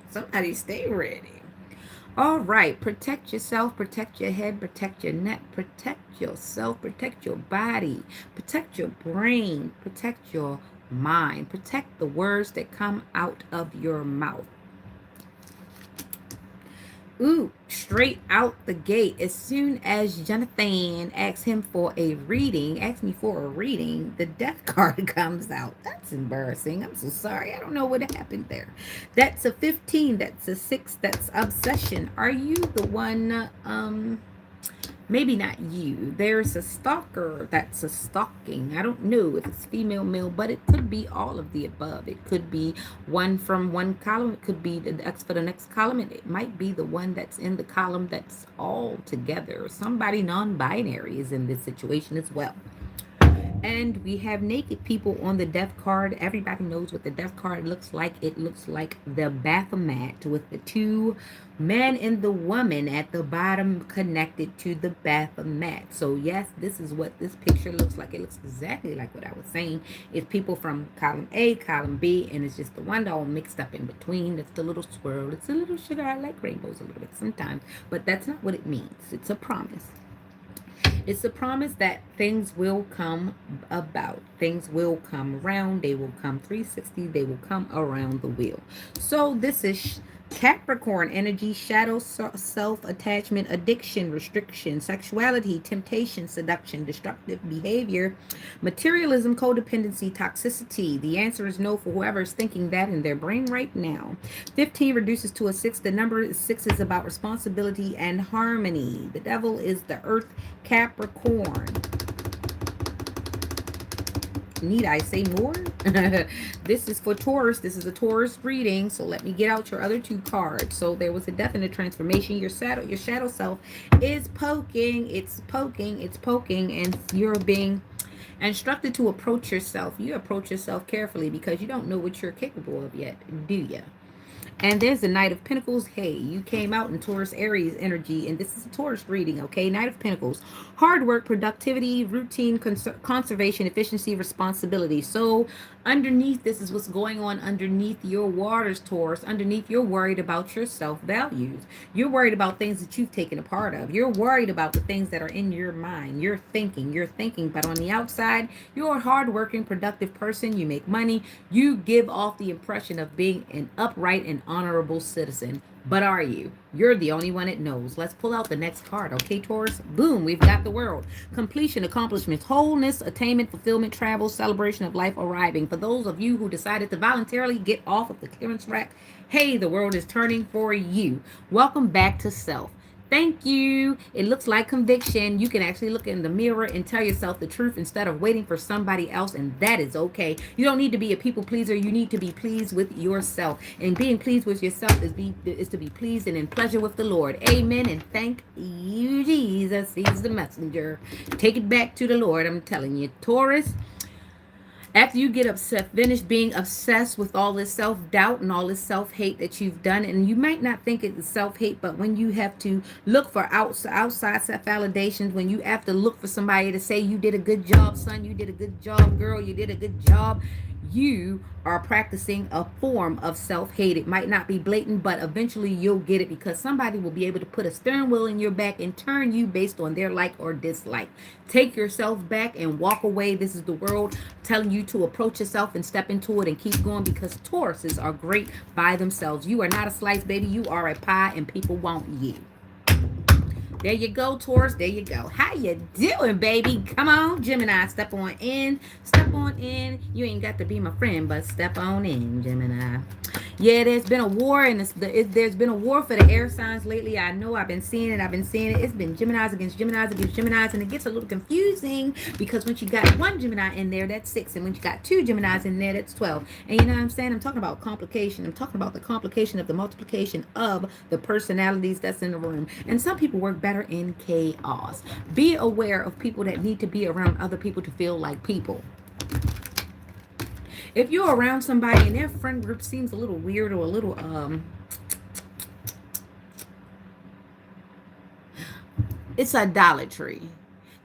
somebody stay ready. All right, protect yourself, protect your head, protect your neck, protect yourself, protect your body, protect your brain, protect your mind, protect the words that come out of your mouth. Ooh, straight out the gate. As soon as Jonathan asks me for a reading, the death card comes out. That's embarrassing. I'm so sorry. I don't know what happened there. That's a 15. That's a 6. That's obsession. Are you the one, maybe not you. There's a stalker that's a stalking. I don't know if it's female, male, but it could be all of the above. It could be one from one column. It could be the X for the next column. And it might be the one that's in the column that's all together. Somebody non-binary is in this situation as well. And we have naked people on the death card. Everybody knows what the death card looks like. It looks like the Baphomet with the two men and the woman at the bottom connected to the Baphomet. So yes, this is what this picture looks like. It looks exactly like what I was saying. It's people from column A, column B, and it's just the one all mixed up in between. It's the little swirl. It's a little sugar. I like rainbows a little bit sometimes, but that's not what it means. It's a promise. It's a promise that things will come about. Things will come around. They will come 360. They will come around the wheel. So this is Capricorn energy, shadow self-attachment, addiction, restriction, sexuality, temptation, seduction, destructive behavior, materialism, codependency, toxicity. The answer is no for whoever is thinking that in their brain right now. 15 reduces to a 6. The number 6 is about responsibility and harmony. The devil is the earth, Capricorn. Need I say more? This is for Taurus. This is a Taurus reading. So let me get out your other two cards. So there was a definite transformation. Your shadow self is poking. It's poking. It's poking. And you're being instructed to approach yourself. You approach yourself carefully because you don't know what you're capable of yet, do you? And there's the Knight of Pentacles. Hey, you came out in Taurus Aries energy, and this is a Taurus reading, okay? Knight of Pentacles. Hard work, productivity, routine, conservation, efficiency, responsibility. So underneath this is what's going on underneath your waters, Taurus. Underneath, you're worried about your self-values. You're worried about things that you've taken a part of. You're worried about the things that are in your mind. You're thinking. But on the outside, you're a hardworking, productive person. You make money. You give off the impression of being an upright and honorable citizen. But are you? You're the only one that knows. Let's pull out the next card, okay, Taurus? Boom, we've got the world. Completion, accomplishments, wholeness, attainment, fulfillment, travel, celebration of life, arriving. For those of you who decided to voluntarily get off of the clearance rack, hey, the world is turning for you. Welcome back to self. Thank you. It looks like conviction. You can actually look in the mirror and tell yourself the truth instead of waiting for somebody else, and that is okay. You don't need to be a people pleaser. You need to be pleased with yourself. And being pleased with yourself is to be pleased and in pleasure with the Lord. Amen. And thank you, Jesus. He's the messenger. Take it back to the Lord. I'm telling you, Taurus. After you get finish being obsessed with all this self-doubt and all this self-hate that you've done, and you might not think it's self-hate, but when you have to look for outside self-validations, when you have to look for somebody to say you did a good job, son, you did a good job, girl, you did a good job, you are practicing a form of self-hate. It might not be blatant, but eventually you'll get it, because somebody will be able to put a steering wheel in your back and turn you based on their like or dislike. Take yourself back and walk away. This is the world telling you to approach yourself and step into it and keep going, because Tauruses are great by themselves. You are not a slice, baby. You are a pie, and people want you. There you go, Taurus. There you go. How you doing, baby? Come on, Gemini. Step on in. Step on in. You ain't got to be my friend, but step on in, Gemini. Yeah, there's been a war, and there's been a war for the air signs lately. I know. I've been seeing it. It's been Geminis against Geminis against Geminis, and it gets a little confusing, because once you got one Gemini in there, that's 6, and when you got 2 Geminis in there, that's 12. And you know what I'm saying? I'm talking about complication. I'm talking about the complication of the multiplication of the personalities that's in the room. And some people work better in chaos. Be aware of people that need to be around other people to feel like people. If you're around somebody and their friend group seems a little weird or a little it's idolatry.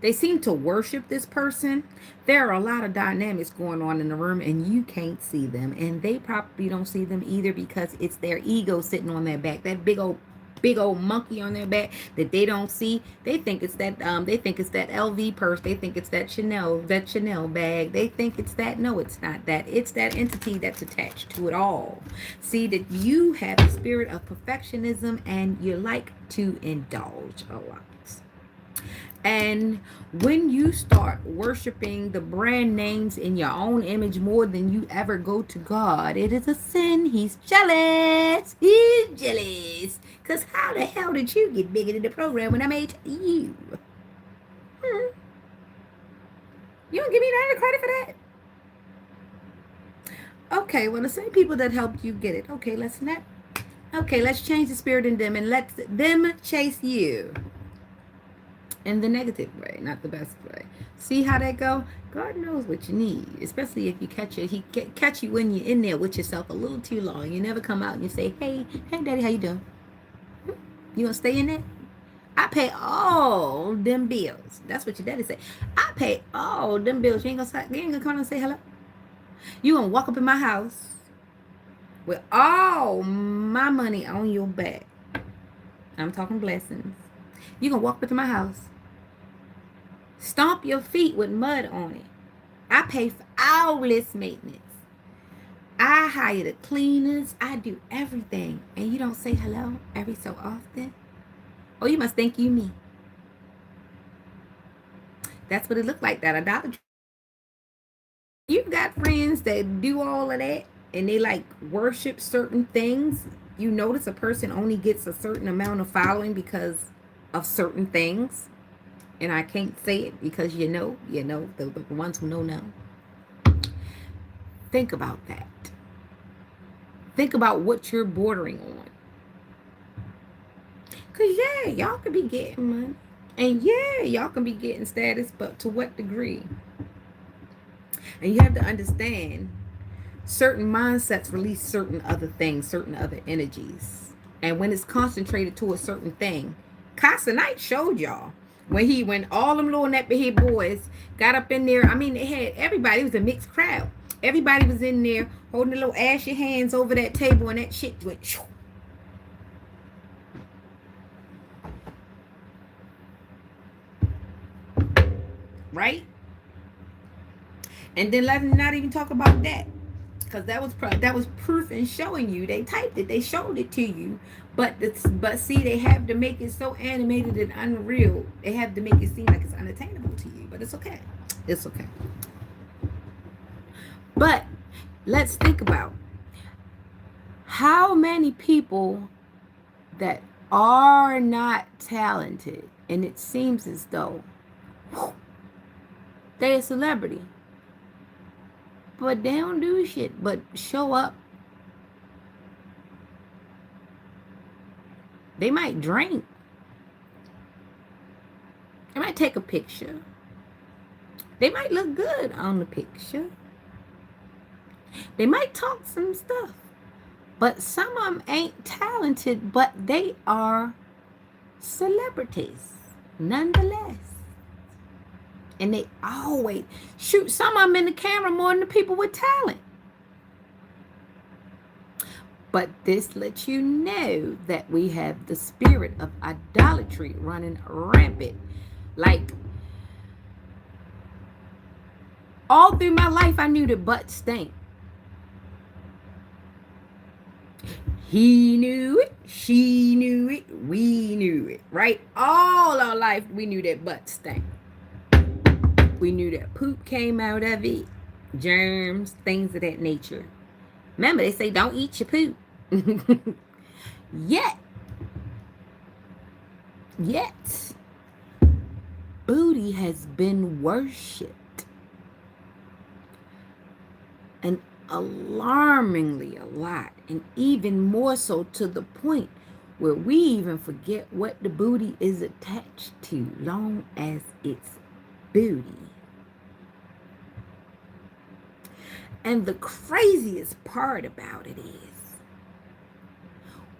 They seem to worship this person. There are a lot of dynamics going on in the room, and you can't see them, and they probably don't see them either, because it's their ego sitting on their back, that big old monkey on their back that they don't see. They think it's that LV purse. They think it's that Chanel bag. They think it's that. No, it's not that. It's that entity that's attached to it all. See that you have the spirit of perfectionism, and you like to indulge a lot. And when you start worshiping the brand names in your own image more than you ever go to God, it is a sin. He's jealous. He's jealous. Because how the hell did you get bigger than the program when I made you? You don't give me none of the credit for that. Okay, well, the same people that helped you get it. Okay, let's change the spirit in them and let them chase you. In the negative way, not the best way. See how that go? God knows what you need, especially if you he catch you when you're in there with yourself a little too long. You never come out and you say, hey, daddy, how you doing? You gonna stay in there? I pay all them bills. That's what your daddy say. I pay all them bills. You ain't gonna come and say hello? You gonna walk up in my house with all my money on your back. I'm talking blessings. You gonna walk up into my house, stomp your feet with mud on it. I pay for all this maintenance. I hire the cleaners. I do everything. And you don't say hello every so often? Oh, you must think you me. That's what it looked like, that idolatry. You've got friends that do all of that, and they like worship certain things. You notice a person only gets a certain amount of following because of certain things, and I can't say it because you know the ones who know. Think about that. Think about what you're bordering on, because yeah, y'all could be getting money, and yeah, y'all can be getting status, but to what degree? And you have to understand, certain mindsets release certain other things, certain other energies, and when it's concentrated to a certain thing. Casa Knight showed y'all when all them little nappy-head boys got up in there. I mean, they had everybody. It was a mixed crowd. Everybody was in there holding their little ashy hands over that table, and that shit went shoo. Right? And then let's not even talk about that, because that was proof in showing you. They typed it, they showed it to you, but see, they have to make it so animated and unreal. They have to make it seem like it's unattainable to you, but it's okay. It's okay. But let's think about how many people that are not talented, and it seems as though they're a celebrity, but they don't do shit but show up. They might drink. They might take a picture. They might look good on the picture. They might talk some stuff, but some of them ain't talented, but they are celebrities nonetheless. And they always shoot some of them in the camera more than the people with talent. But this lets you know that we have the spirit of idolatry running rampant. Like, all through my life, I knew that butt stank. He knew it, she knew it, we knew it, right? All our life, we knew that butt stank. We knew that poop came out of it, germs, things of that nature. Remember, they say don't eat your poop. Yet, booty has been worshipped. And alarmingly a lot, and even more so to the point where we even forget what the booty is attached to, long as it's booty. And the craziest part about it is,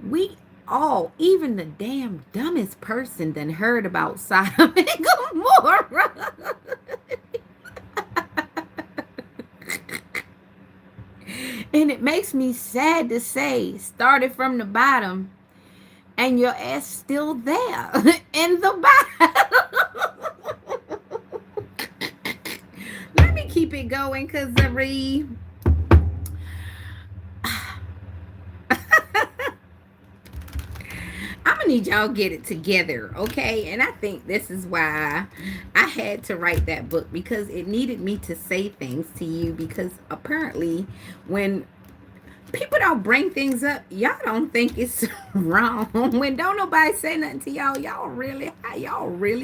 we all, even the damn dumbest person that heard about Sodom and Gomorrah. And it makes me sad to say, started from the bottom, and your ass still there in the bottom. Let me keep it going, because I'm gonna need y'all get it together, okay? And I think this is why I had to write that book, because it needed me to say things to you, because apparently when people don't bring things up, y'all don't think it's wrong. When don't nobody say nothing to y'all, y'all really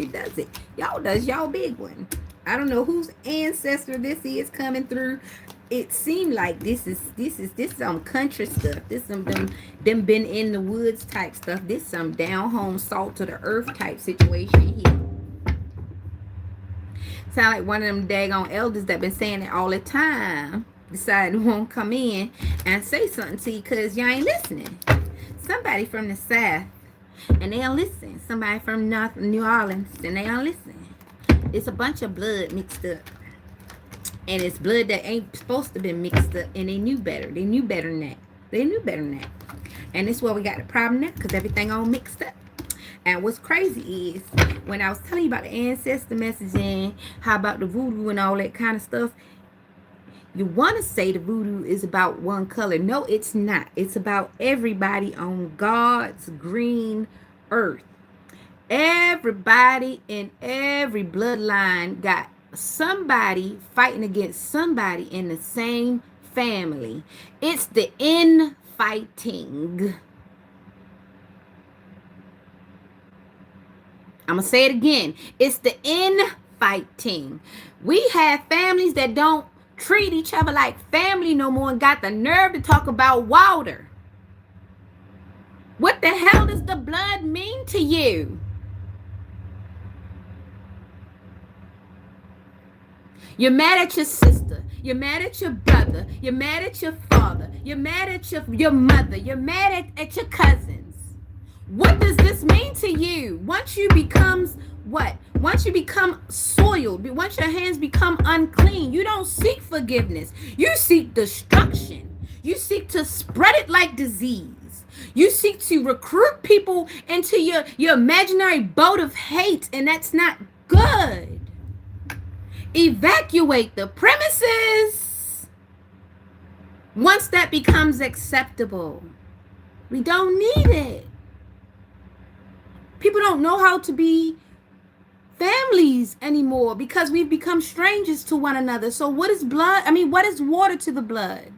does it. Y'all does y'all big one. I don't know whose ancestor this is coming through. It seemed like this is some country stuff. This some them been in the woods type stuff. This some down home, salt to the earth type situation here. Sound like one of them daggone elders that been saying it all the time decided to won't come in and say something to you because y'all ain't listening. Somebody from the South and they don't listen. Somebody from North New Orleans and they don't listen. It's a bunch of blood mixed up. And it's blood that ain't supposed to be mixed up. And they knew better. They knew better than that. And this is where we got the problem now, because everything all mixed up. And what's crazy is, when I was telling you about the ancestor messaging, how about the voodoo and all that kind of stuff, you want to say the voodoo is about one color. No, it's not. It's about everybody on God's green earth. Everybody in every bloodline got somebody fighting against somebody in the same family. It's the infighting. I'm going to say it again. It's the infighting. We have families that don't treat each other like family no more and got the nerve to talk about water. What the hell does the blood mean to you? You're mad at your sister. You're mad at your brother. You're mad at your father. You're mad at your mother. You're mad at your cousins. What does this mean to you? Once you become what? Once you become soiled, once your hands become unclean, you don't seek forgiveness. You seek destruction. You seek to spread it like disease. You seek to recruit people into your imaginary boat of hate, and that's not good. Evacuate the premises once that becomes acceptable. We don't need it. People don't know how to be families anymore because we've become strangers to one another. So what is blood? What is water to the blood?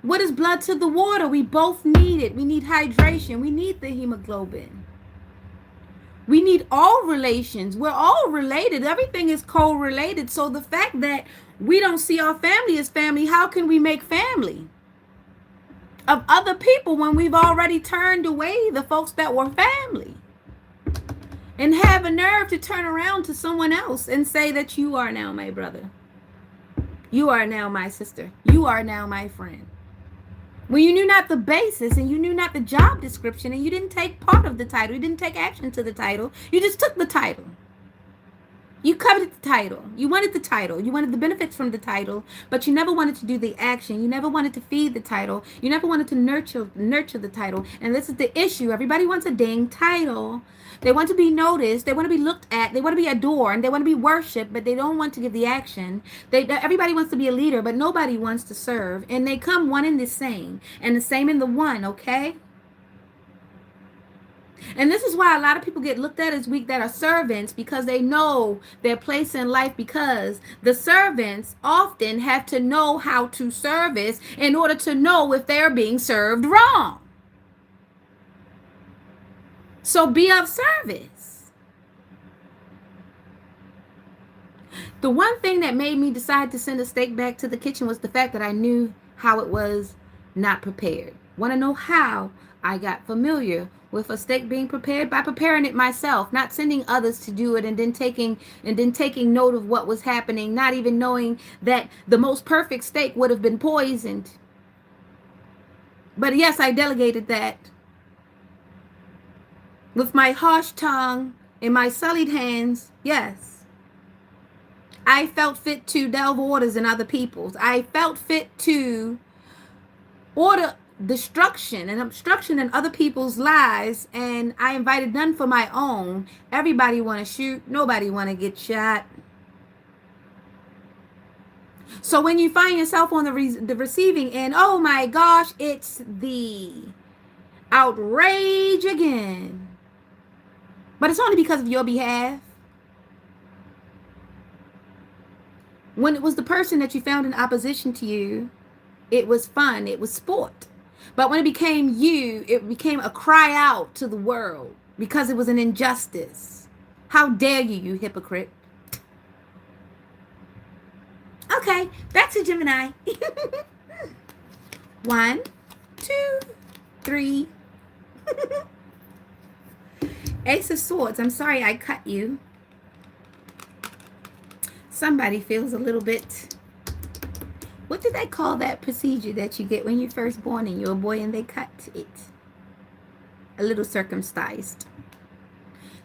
What is blood to the water? We both need it. We need hydration. We need the hemoglobin. We need all relations. We're all related. Everything is correlated. So the fact that we don't see our family as family, how can we make family of other people when we've already turned away the folks that were family? And have a nerve to turn around to someone else and say that you are now my brother. You are now my sister. You are now my friend. When you knew not the basis and you knew not the job description and you didn't take part of the title, you didn't take action to the title, you just took the title. You coveted the title. You wanted the title. You wanted the benefits from the title, but you never wanted to do the action. You never wanted to feed the title. You never wanted to nurture the title. And this is the issue. Everybody wants a dang title. They want to be noticed. They want to be looked at. They want to be adored. They want to be worshipped, but they don't want to give the action. Everybody wants to be a leader, but nobody wants to serve. And they come one and the same in the one, okay? And this is why a lot of people get looked at as weak that are servants, because they know their place in life, because the servants often have to know how to service in order to know if they're being served wrong. So be of service. The one thing that made me decide to send a steak back to the kitchen was the fact that I knew how it was not prepared. Want to know how I got familiar with a steak being prepared? By preparing it myself, not sending others to do it and then taking note of what was happening, not even knowing that the most perfect steak would have been poisoned. But yes, I delegated that. With my harsh tongue and my sullied hands, yes. I felt fit to delve orders in other people's. I felt fit to order destruction and obstruction in other people's lives, and I invited none for my own. Everybody want to shoot, nobody want to get shot. So when you find yourself on the receiving end, oh my gosh, it's the outrage again. But it's only because of your behalf. When it was the person that you found in opposition to you, it was fun, it was sport. But when it became you, it became a cry out to the world because it was an injustice. How dare you, you hypocrite? Okay, back to Gemini. 1, 2, 3. Ace of Swords. I'm sorry I cut you. Somebody feels a little bit... What do they call that procedure that you get when you're first born and you're a boy and they cut it? A little circumcised.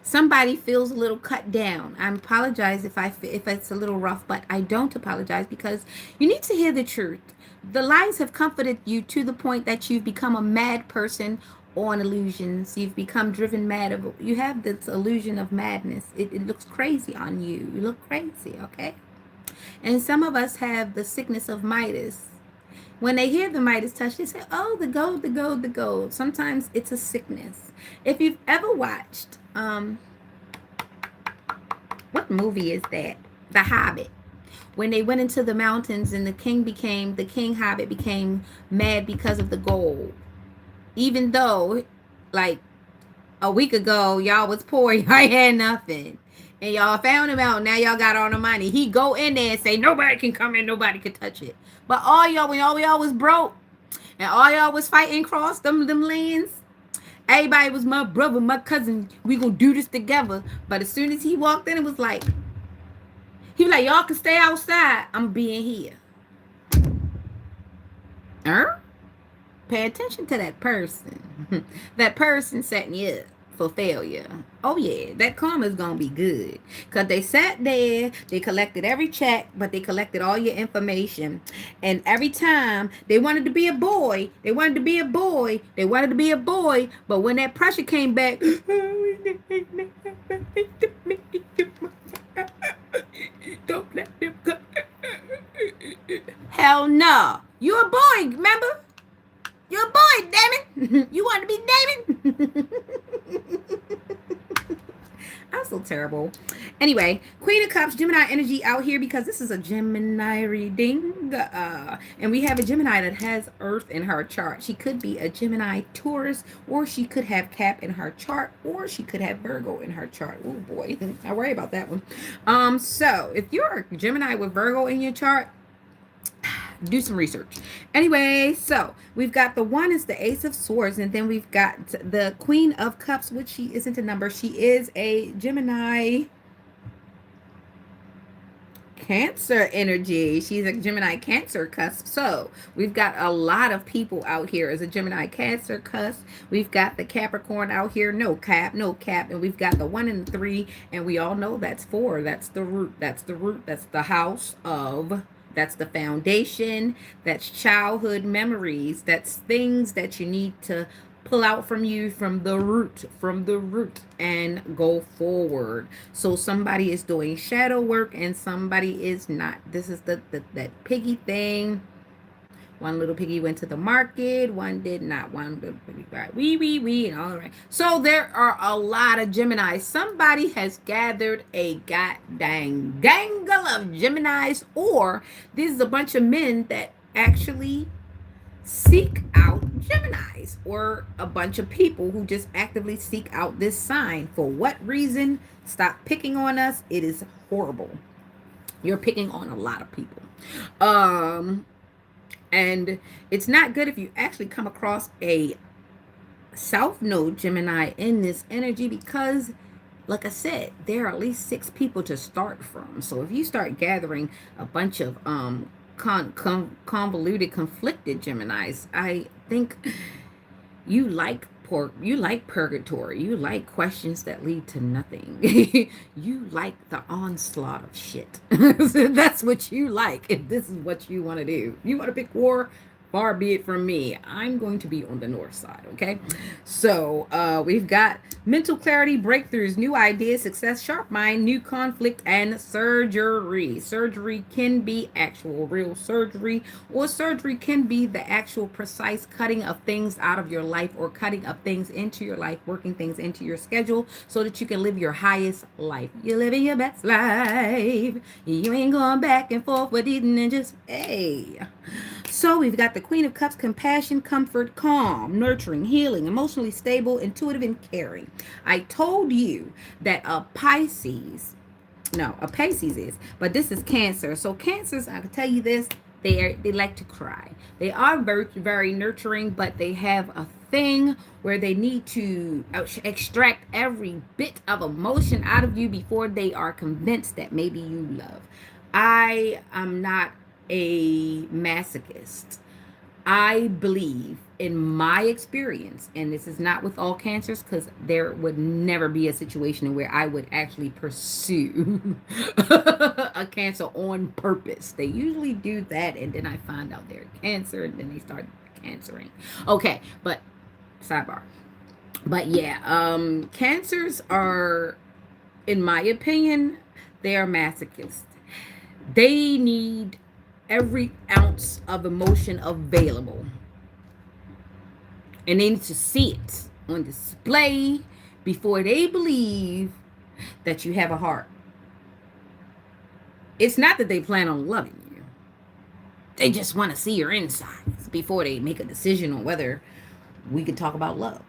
Somebody feels a little cut down. I apologize if it's a little rough, but I don't apologize because you need to hear the truth. The lies have comforted you to the point that you've become a mad person on illusions. You've become driven mad. You have this illusion of madness. It looks crazy on you. You look crazy, okay? And some of us have the sickness of Midas. When they hear the Midas touch, they say, oh, the gold, the gold, the gold. Sometimes it's a sickness. If you've ever watched, what movie is that? The Hobbit. When they went into the mountains and the king Hobbit became mad because of the gold. Even though, like, a week ago, y'all was poor, y'all had nothing. And y'all found him out. Now y'all got all the money. He go in there and say, nobody can come in, nobody can touch it. But when all y'all was broke, and all y'all was fighting across them lands, everybody was my brother, my cousin. We gonna do this together. But as soon as he walked in, it was like, he was like, y'all can stay outside. I'm being here. Pay attention to that person. That person setting you up for failure. Oh yeah, that karma is gonna be good. Because they sat there, they collected every check, but they collected all your information. And every time they wanted to be a boy, but when that pressure came back, don't let them go. Hell no. You're a boy, remember? You're a boy, damn it. You want to be Damon? I'm so terrible. Anyway, Queen of Cups, Gemini energy out here because this is a Gemini reading. And we have a Gemini that has Earth in her chart. She could be a Gemini Taurus, or she could have Cap in her chart, or she could have Virgo in her chart. Oh boy, I worry about that one. So if you're a Gemini with Virgo in your chart, do some research. Anyway, so we've got the one is the Ace of Swords, and then we've got the Queen of Cups, which she isn't a number. She is a Gemini Cancer energy. She's a Gemini Cancer cusp. So we've got a lot of people out here as a Gemini Cancer cusp. We've got the Capricorn out here, no cap, no cap. And we've got the 1 and 3. And we all know that's 4. That's the root. That's the root. That's the house of. That's the foundation. That's childhood memories. That's things that you need to pull out from you from the root and go forward. So somebody is doing shadow work and somebody is not. This is the that piggy thing. One little piggy went to the market, one did not. One little piggy cried, wee, and all right. So there are a lot of Geminis. Somebody has gathered a goddamn gangle of Geminis, or this is a bunch of men that actually seek out Geminis, or a bunch of people who just actively seek out this sign. For what reason? Stop picking on us. It is horrible. You're picking on a lot of people. And it's not good if you actually come across a South Node Gemini in this energy, because like I said, there are at least 6 people to start from. So if you start gathering a bunch of convoluted, conflicted Geminis, I think you like purgatory. You like questions that lead to nothing. You like the onslaught of shit. That's what you like. If this is what you want to do, you want to pick war. Far be it from me. I'm going to be on the north side, okay? So we've got mental clarity, breakthroughs, new ideas, success, sharp mind, new conflict, and surgery. Surgery can be actual real surgery, or surgery can be the actual precise cutting of things out of your life, or cutting of things into your life, working things into your schedule so that you can live your highest life. You're living your best life. You ain't going back and forth with eating and just, hey. So we've got the Queen of Cups, compassion, comfort, calm, nurturing, healing, emotionally stable, intuitive, and caring. I told you that a Pisces is, but this is Cancer. So Cancers, I can tell you this, they like to cry. They are very, very nurturing, but they have a thing where they need to extract every bit of emotion out of you before they are convinced that maybe you love. I am not a masochist. I believe, in my experience, and this is not with all Cancers, because there would never be a situation where I would actually pursue a Cancer on purpose. They usually do that, and then I find out they're Cancer, and then they start cancering. Okay, but sidebar. But yeah, Cancers are, in my opinion, they are masochists. They need every ounce of emotion available, and they need to see it on display before they believe that you have a heart. It's not that they plan on loving you. They just want to see your insides before they make a decision on whether we can talk about love.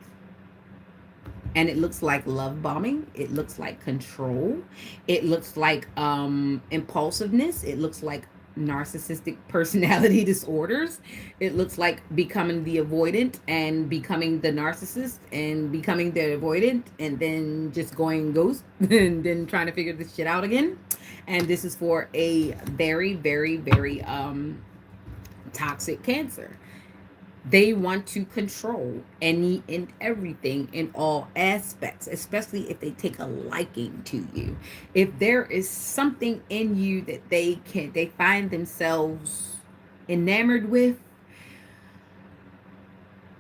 And it looks like love bombing. It looks like control. It looks like impulsiveness. It looks like narcissistic personality disorders. It looks like becoming the avoidant and becoming the narcissist and becoming the avoidant and then just going ghost and then trying to figure this shit out again. And this is for a very, very, very toxic Cancer. They want to control any and everything in all aspects, especially if they take a liking to you. If there is something in you that they find themselves enamored with,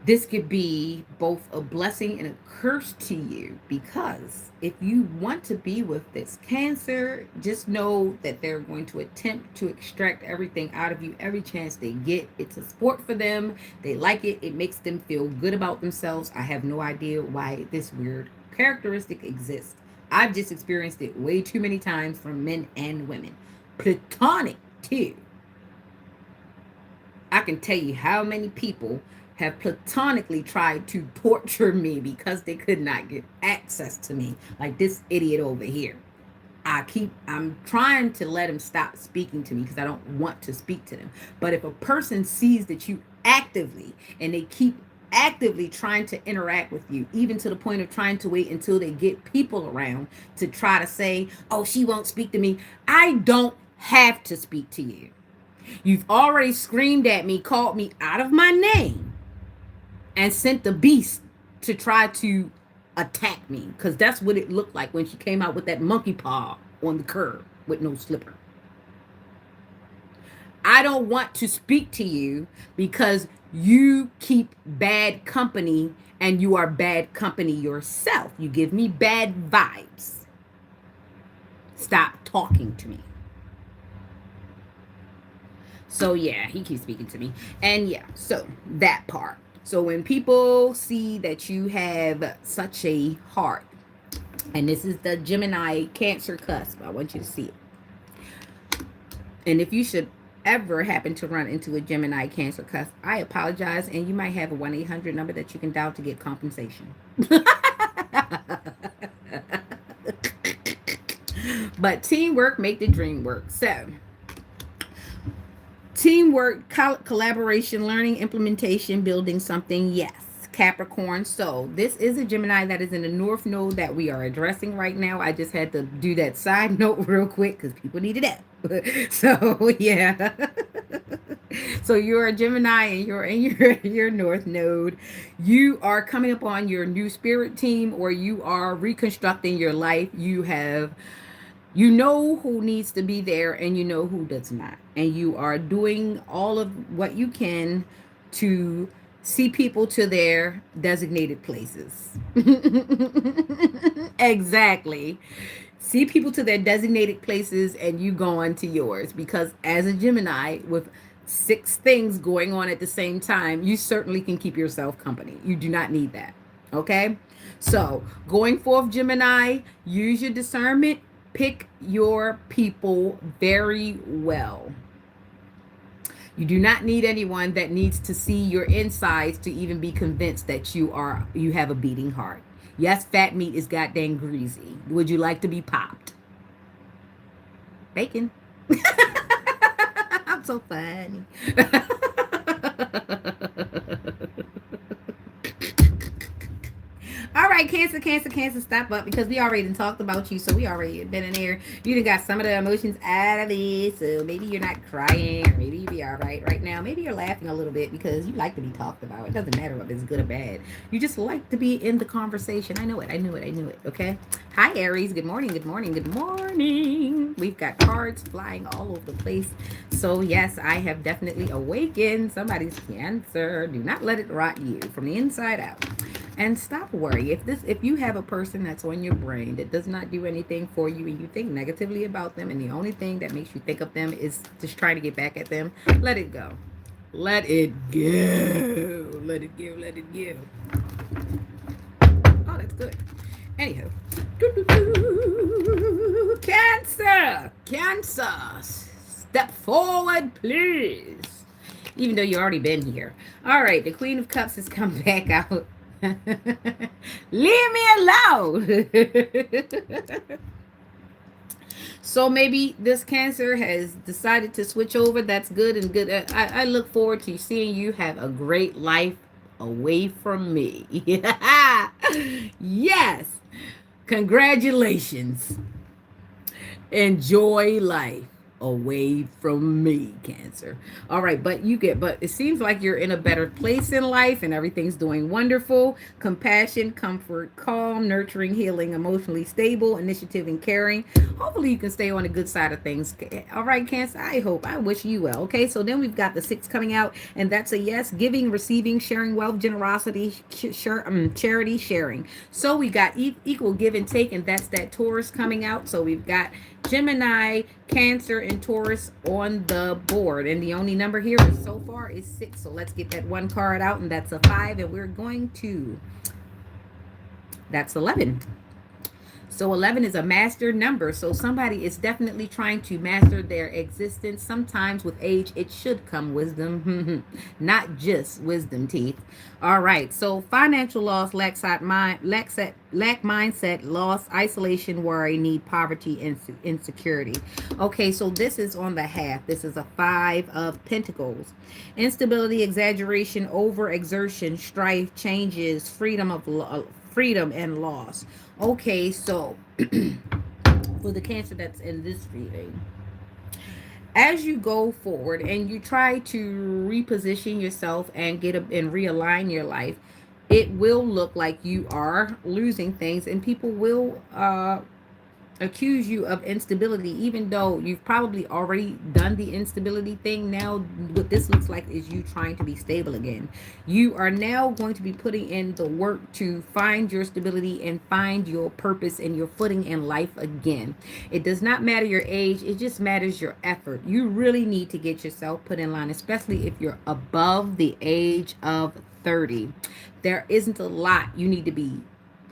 this could be both a blessing and a curse to you, because if you want to be with this Cancer, just know that they're going to attempt to extract everything out of you every chance they get. It's a sport for them. They like it. It makes them feel good about themselves. I have no idea why this weird characteristic exists. I've just experienced it way too many times from men and women. Platonic too. I can tell you how many people have platonically tried to torture me because they could not get access to me, like this idiot over here. I'm trying to let him stop speaking to me because I don't want to speak to them. But if a person sees that you actively, and they keep actively trying to interact with you, even to the point of trying to wait until they get people around to try to say, oh, she won't speak to me. I don't have to speak to you. You've already screamed at me, called me out of my name, and sent the beast to try to attack me, because that's what it looked like when she came out with that monkey paw on the curb with no slipper. I don't want to speak to you because you keep bad company, and you are bad company yourself. You give me bad vibes. Stop talking to me. So yeah, he keeps speaking to me. And yeah, so that part. So when people see that you have such a heart, and this is the Gemini Cancer cusp, I want you to see it. And if you should ever happen to run into a Gemini Cancer cusp, I apologize, and you might have a 1-800 number that you can dial to get compensation. But teamwork make the dream work. So teamwork, collaboration, learning, implementation, building something. Yes, Capricorn. So this is a Gemini that is in the North Node that we are addressing right now. I just had to do that side note real quick because people needed that. So yeah. So you're a Gemini and you're in your North Node. You are coming up on your new spirit team, or you are reconstructing your life. You know who needs to be there and you know who does not. And you are doing all of what you can to see people to their designated places. Exactly. See people to their designated places and you go on to yours. Because as a Gemini with 6 things going on at the same time, you certainly can keep yourself company. You do not need that. Okay? So going forth, Gemini, use your discernment. Pick your people very well. You do not need anyone that needs to see your insides to even be convinced that you have a beating heart. Yes, fat meat is goddamn greasy. Would you like to be popped? Bacon. I'm so funny. All right, Cancer, stop up, because we already talked about you, so we already been in there. You done got some of the emotions out of it, so maybe you're not crying, or maybe you'll be all right now. Maybe you're laughing a little bit because you like to be talked about. It doesn't matter if it's good or bad. You just like to be in the conversation. I knew it, okay? Hi, Aries. Good morning. We've got cards flying all over the place. So, yes, I have definitely awakened somebody's Cancer. Do not let it rot you from the inside out. And stop worrying. If you have a person that's on your brain that does not do anything for you, and you think negatively about them, and the only thing that makes you think of them is just trying to get back at them, let it go. Let it go. Let it go. Oh, that's good. Anyhow. Cancer. Step forward, please. Even though you already been here. All right, the Queen of Cups has come back out. Leave me alone. So maybe this Cancer has decided to switch over. That's good and good. I look forward to seeing you have a great life away from me. Yes. Congratulations. Enjoy life away from me, Cancer. All right, but it seems like you're in a better place in life and everything's doing wonderful. Compassion, comfort, calm, nurturing, healing, emotionally stable, initiative, and caring. Hopefully you can stay on the good side of things. All right, Cancer, I wish you well. Okay, so then we've got the 6 coming out, and that's a yes. Giving, receiving, sharing, wealth, generosity, charity, sharing. So we got equal give and take, and that's that Taurus coming out. So we've got Gemini, Cancer, and Taurus on the board. And the only number here so far is 6. So let's get that one card out, and that's a 5. And we're going to... That's 11. So 11 is a master number. So somebody is definitely trying to master their existence. Sometimes with age, it should come wisdom, not just wisdom teeth. All right. So financial loss, lack mindset, loss, isolation, worry, need, poverty, insecurity. Okay. So this is on the half. This is a 5 of Pentacles. Instability, exaggeration, overexertion, strife, changes, freedom and loss. Okay, so for the Cancer that's in this reading, as you go forward and you try to reposition yourself and and realign your life, it will look like you are losing things, and people will accuse you of instability, even though you've probably already done the instability thing. Now what this looks like is you trying to be stable again. You are now going to be putting in the work to find your stability and find your purpose and your footing in life again. It does not matter your age, it just matters your effort. You really need to get yourself put in line, especially if you're above the age of 30. There isn't a lot you need to be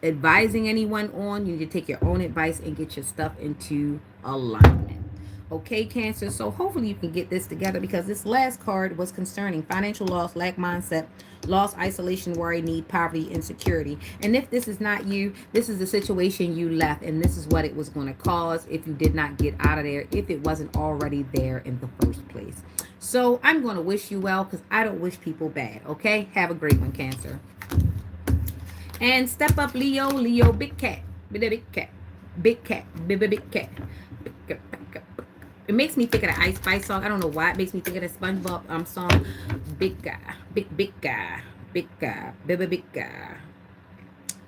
advising anyone on. You need to take your own advice and get your stuff into alignment. Okay, Cancer. So hopefully you can get this together, because this last card was concerning financial loss, lack mindset, loss, isolation, worry, need, poverty, insecurity. And if this is not you, this is the situation you left, and this is what it was going to cause if you did not get out of there, if it wasn't already there in the first place. So I'm going to wish you well, because I don't wish people bad. Okay, have a great one, Cancer. And step up, Leo. Leo, big cat. Big cat. Big cat. Big cat. It makes me think of the Ice Spice song. I don't know why. It makes me think of the SpongeBob song. Big guy. Big guy. Big guy. Big guy.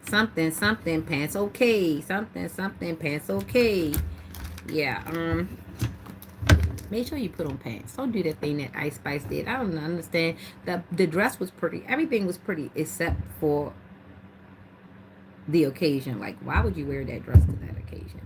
Something, something, pants okay. Something, something, pants okay. Yeah, make sure you put on pants. Don't do that thing that Ice Spice did. I don't understand. The dress was pretty. Everything was pretty except for the occasion. Like, why would you wear that dress to that occasion?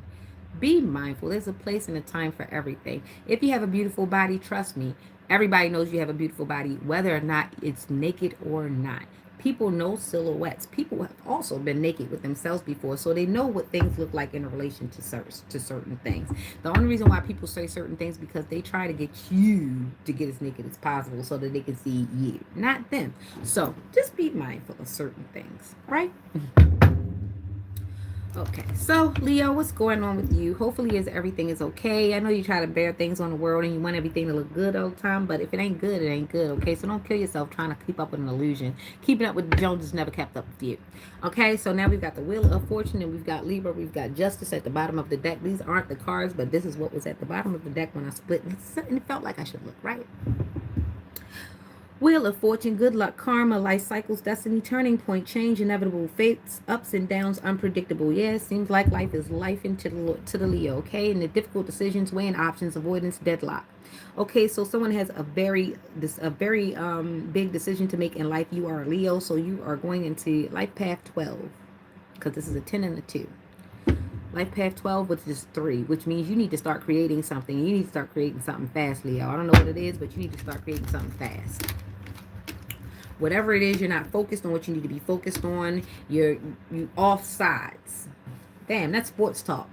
Be mindful. There's a place and a time for everything. If you have a beautiful body, trust me, everybody knows you have a beautiful body, whether or not it's naked or not. People know silhouettes. People have also been naked with themselves before, so they know what things look like in relation to certain things. The only reason why people say certain things because they try to get you to get as naked as possible so that they can see you, not them. So just be mindful of certain things, right? Okay, so Leo, what's going on with you? Hopefully everything is okay. I know you try to bear things on the world and you want everything to look good all the time, but if it ain't good, it ain't good, okay? So don't kill yourself trying to keep up with an illusion. Keeping up with the Joneses never kept up with you. Okay, so now we've got the Wheel of Fortune and we've got Libra, we've got Justice at the bottom of the deck. These aren't the cards, but this is what was at the bottom of the deck when I split, and it felt like I should look, right? Wheel of Fortune, good luck, karma, life cycles, destiny, turning point, change, inevitable fates, ups and downs, unpredictable. Yeah, it seems like life is life into the Leo, okay? And the difficult decisions, weighing options, avoidance, deadlock. Okay, so someone has a very big decision to make in life. You are a Leo, so you are going into life path 12, because this is a 10 and a 2. Life path 12, which is 3, which means you need to start creating something. You need to start creating something fast, Leo. I don't know what it is, but you need to start creating something fast. Whatever it is, you're not focused on what you need to be focused on. You off sides. Damn, that's sports talk.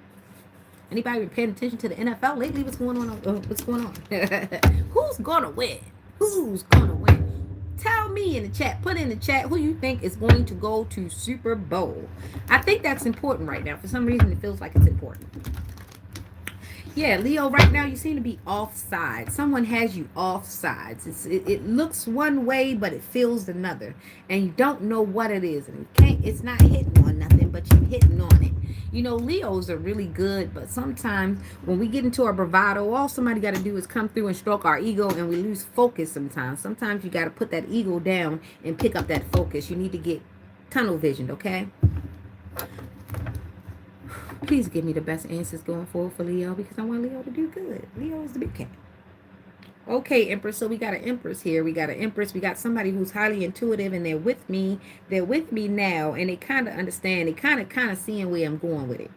Anybody been paying attention to the NFL lately? What's going on? What's going on? Who's gonna win? Who's gonna win? Tell me in the chat. Put in the chat who you think is going to go to Super Bowl. I think that's important right now. For some reason, it feels like it's important. Yeah, Leo, right now you seem to be offside. Someone has you offsides. It looks one way, but it feels another. And you don't know what it is. And it's not hitting on nothing, but you're hitting on it. You know, Leos are really good, but sometimes when we get into our bravado, all somebody got to do is come through and stroke our ego, and we lose focus sometimes. Sometimes you got to put that ego down and pick up that focus. You need to get tunnel visioned, okay? Please give me the best answers going forward for Leo, because I want Leo to do good. Leo is the big cat. Okay, Empress. So we got an Empress here. We got an Empress. We got somebody who's highly intuitive, and they're with me. They're with me now, and they kind of understand. They kind of seeing where I'm going with it.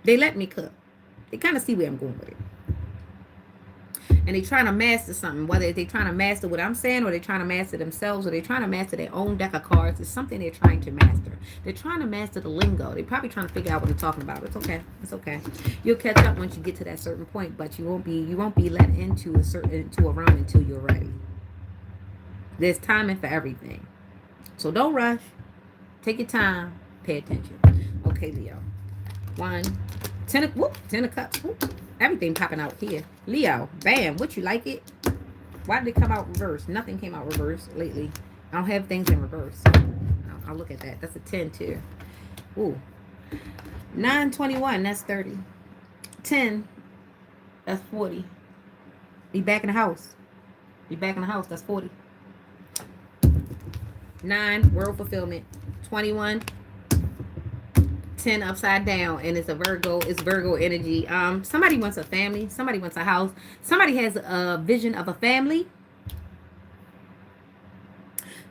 They let me cook. They kind of see where I'm going with it. And they trying to master something, whether they trying to master what I'm saying, or they trying to master themselves, or they trying to master their own deck of cards. It's something they're trying to master. They're trying to master the lingo. They're probably trying to figure out what I'm talking about. It's okay. It's okay. You'll catch up once you get to that certain point, but you won't be let into a realm until you're ready. There's timing for everything. So don't rush. Take your time. Pay attention. Okay, Leo. 10 of cups. Whoop. Everything popping out here. Leo, bam. Would you like it? Why did it come out reverse? Nothing came out reverse lately. I don't have things in reverse. I'll look at that. That's a 10 too. Ooh. 921, that's 30. 10, that's 40. Be back in the house. Be back in the house. That's 40. 9, world fulfillment. 21, 10 upside down, and it's a Virgo. It's Virgo energy. Somebody wants a family. Somebody wants a house. Somebody has a vision of a family.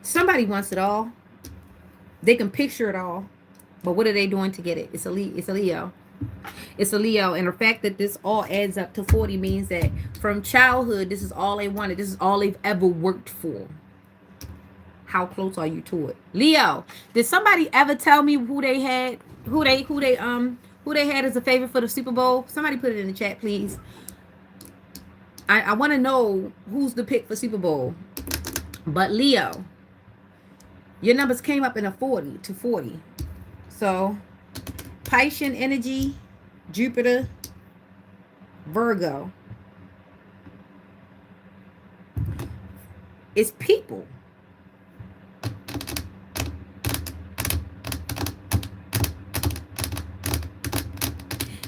Somebody wants it all. They can picture it all, but what are they doing to get it? It's a Leo. It's a Leo, and the fact that this all adds up to 40 means that from childhood, this is all they wanted. This is all they've ever worked for. How close are you to it? Leo, did somebody ever tell me who they had, who they had as a favorite for the Super Bowl? Somebody put it in the chat, please. I want to know who's the pick for Super Bowl. But Leo, your numbers came up in a 40 to 40. So, Piscean energy, Jupiter, Virgo. It's people.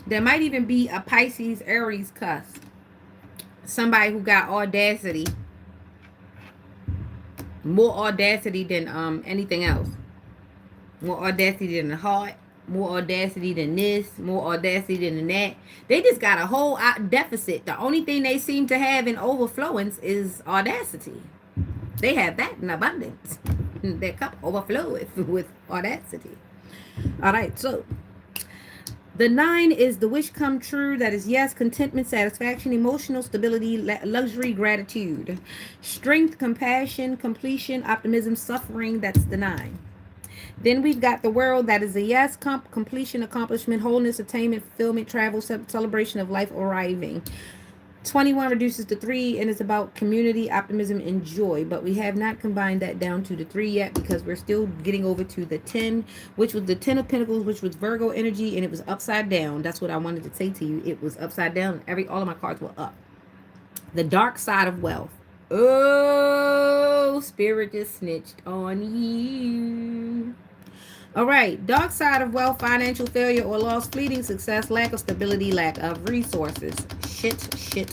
There might even be a Pisces Aries cusp. Somebody who got audacity. More audacity than anything else. More audacity than the heart. More audacity than this. More audacity than that. They just got a whole deficit. The only thing they seem to have in overflowance is audacity. They have that in abundance. Their cup overfloweth with audacity. All right, so the 9 is the wish come true. That is yes, contentment, satisfaction, emotional stability, luxury, gratitude, strength, compassion, completion, optimism, suffering. That's the 9. Then we've got the world. That is a yes, completion, accomplishment, wholeness, attainment, fulfillment, travel, celebration of life, arriving. 21 reduces to 3 and it's about community, optimism, and joy. But we have not combined that down to the 3 yet because we're still getting over to the 10, which was the 10 of Pentacles, which was Virgo energy, and it was upside down. That's what I wanted to say to you. It was upside down. All of my cards were up. The dark side of wealth. Oh, spirit just snitched on you. All right, dark side of wealth, financial failure or loss, fleeting success, lack of stability, lack of resources. Shit.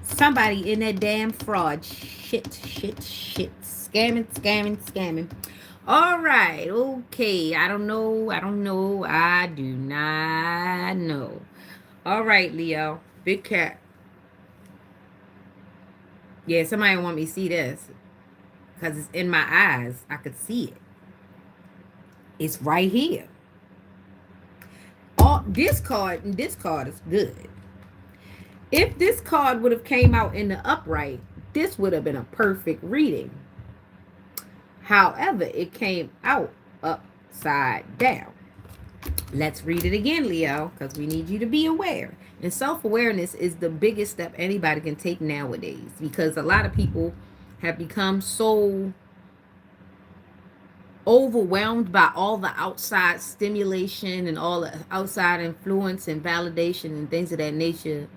Somebody in that damn fraud. Shit. Scamming. All right, okay. I don't know. I do not know. All right, Leo. Big cat. Yeah, somebody want me to see this because it's in my eyes. I could see it. It's right here. This card is good. If this card would have came out in the upright, this would have been a perfect reading. However, it came out upside down. Let's read it again, Leo, because we need you to be aware. And self-awareness is the biggest step anybody can take nowadays because a lot of people have become so overwhelmed by all the outside stimulation and all the outside influence and validation and things of that nature.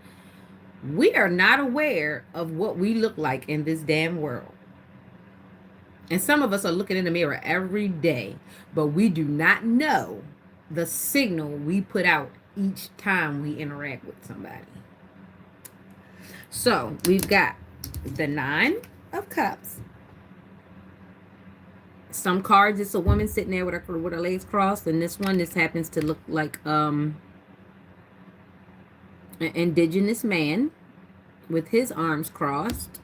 We are not aware of what we look like in this damn world. And some of us are looking in the mirror every day, but we do not know the signal we put out each time we interact with somebody. So we've got the 9 of Cups. Some cards, it's a woman sitting there with her legs crossed, and this happens to look like an indigenous man with his arms crossed,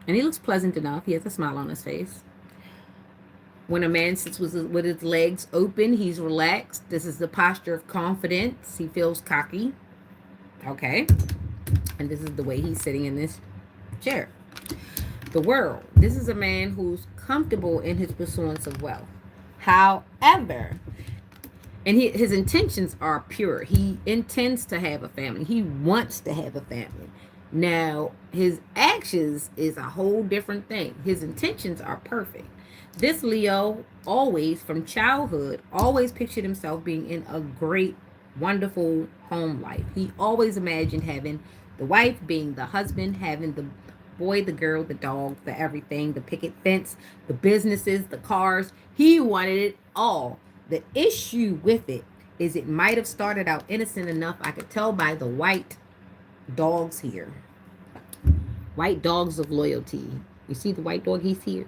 and he looks pleasant enough. He has a smile on his face. When a man sits with his legs open, he's relaxed. This is the posture of confidence. He feels cocky. Okay, and this is the way he's sitting in this chair. The world. This is a man who's comfortable in his pursuance of wealth. However, and his intentions are pure. He intends to have a family. He wants to have a family. Now, his actions is a whole different thing. His intentions are perfect. This Leo always, from childhood, always pictured himself being in a great, wonderful home life. He always imagined having the wife, being the husband, having the boy, the girl, the dog, the everything, the picket fence, the businesses, the cars. He wanted it all. The issue with it is it might have started out innocent enough. I could tell by the white Dogs here. White dogs of loyalty. You see the white dog? He's here.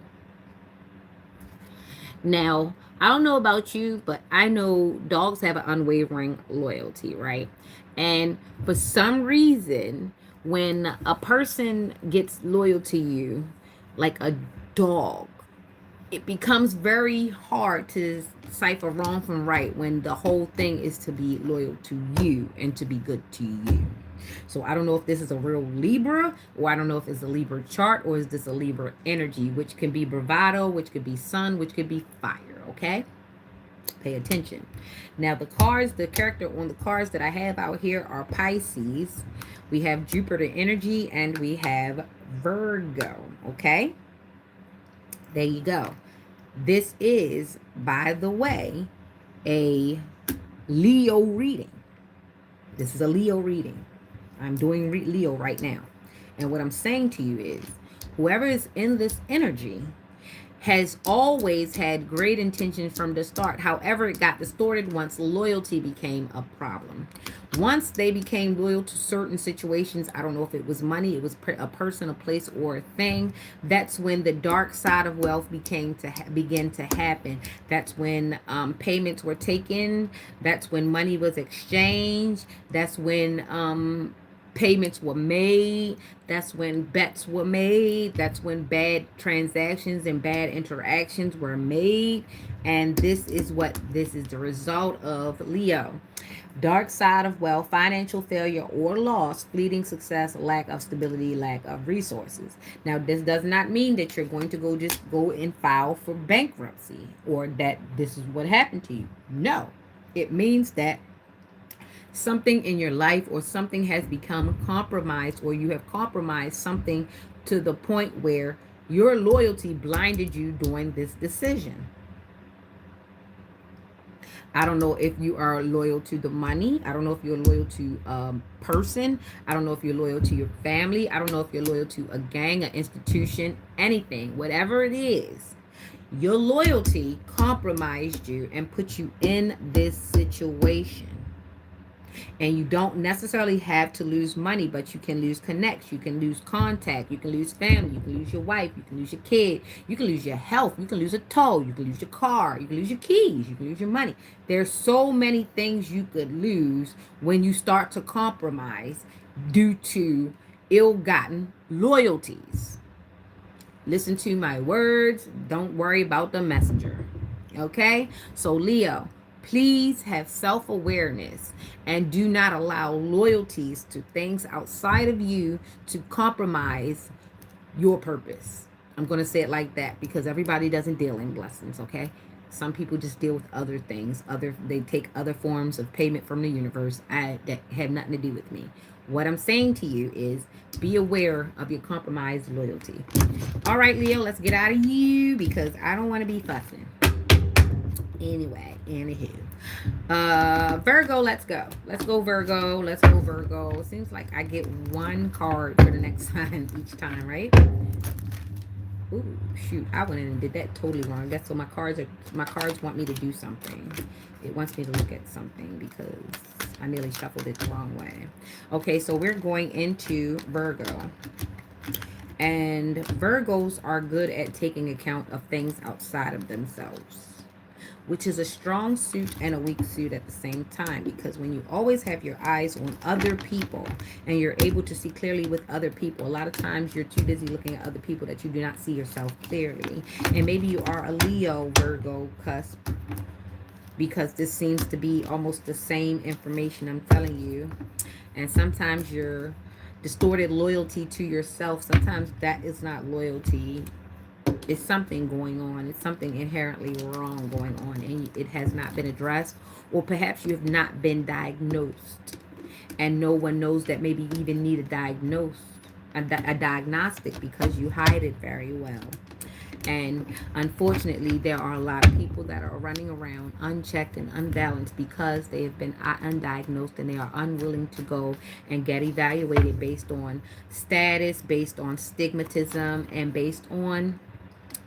Now, I don't know about you, but I know dogs have an unwavering loyalty, right? And for some reason, when a person gets loyal to you, like a dog, it becomes very hard to cipher wrong from right when the whole thing is to be loyal to you and to be good to you. So I don't know if this is a real Libra, or I don't know if it's a Libra chart, or is this a Libra energy, which can be bravado, which could be sun, which could be fire. Okay, pay attention. Now the cards, the character on the cards that I have out here are Pisces. We have Jupiter energy, and we have Virgo. Okay, there you go. This is, by the way, a Leo reading. This is a Leo reading. I'm doing Leo right now. And what I'm saying to you is, whoever is in this energy has always had great intentions from the start. However, it got distorted once loyalty became a problem. Once they became loyal to certain situations, I don't know if it was money, it was a person, a place, or a thing. That's when the dark side of wealth begin to happen. That's when payments were taken. That's when money was exchanged. That's when payments were made. That's when bets were made. That's when bad transactions and bad interactions were made. And this is the result of Leo. Dark side of wealth, financial failure or loss, fleeting success, lack of stability, lack of resources. Now, this does not mean that you're going to go and file for bankruptcy, or that this is what happened to you. No, it means that something in your life or something has become compromised, or you have compromised something to the point where your loyalty blinded you during this decision. I don't know if you are loyal to the money. I don't know if you're loyal to a person. I don't know if you're loyal to your family. I don't know if you're loyal to a gang, an institution, anything, whatever it is. Your loyalty compromised you and put you in this situation. And you don't necessarily have to lose money, but you can lose connects, you can lose contact, you can lose family, you can lose your wife, you can lose your kid, you can lose your health, you can lose a toe, you can lose your car, you can lose your keys, you can lose your money. There's so many things you could lose when you start to compromise due to ill-gotten loyalties. Listen to my words. Don't worry about the messenger. Okay? So Leo, please have self-awareness and do not allow loyalties to things outside of you to compromise your purpose. I'm going to say it like that because everybody doesn't deal in blessings, okay? Some people just deal with other things. They take other forms of payment from the universe that have nothing to do with me. What I'm saying to you is be aware of your compromised loyalty. All right, Leo, let's get out of you because I don't want to be fussing. Anyway, anywho. Virgo, let's go. Let's go, Virgo. Let's go, Virgo. Seems like I get one card for the next sign each time, right? Ooh, shoot. I went in and did that totally wrong. That's so my cards want me to do something. It wants me to look at something because I nearly shuffled it the wrong way. Okay, so we're going into Virgo. And Virgos are good at taking account of things outside of themselves, which is a strong suit and a weak suit at the same time, because when you always have your eyes on other people and you're able to see clearly with other people, a lot of times you're too busy looking at other people that you do not see yourself clearly. And maybe you are a Leo Virgo cusp, because this seems to be almost the same information I'm telling you. And sometimes your distorted loyalty to yourself, sometimes that is not loyalty. It's something going on. It's something inherently wrong going on, and it has not been addressed, or perhaps you have not been diagnosed, and no one knows that maybe you even need a diagnostic because you hide it very well. And unfortunately, there are a lot of people that are running around unchecked and unbalanced because they have been undiagnosed, and they are unwilling to go and get evaluated based on status, based on stigmatism, and based on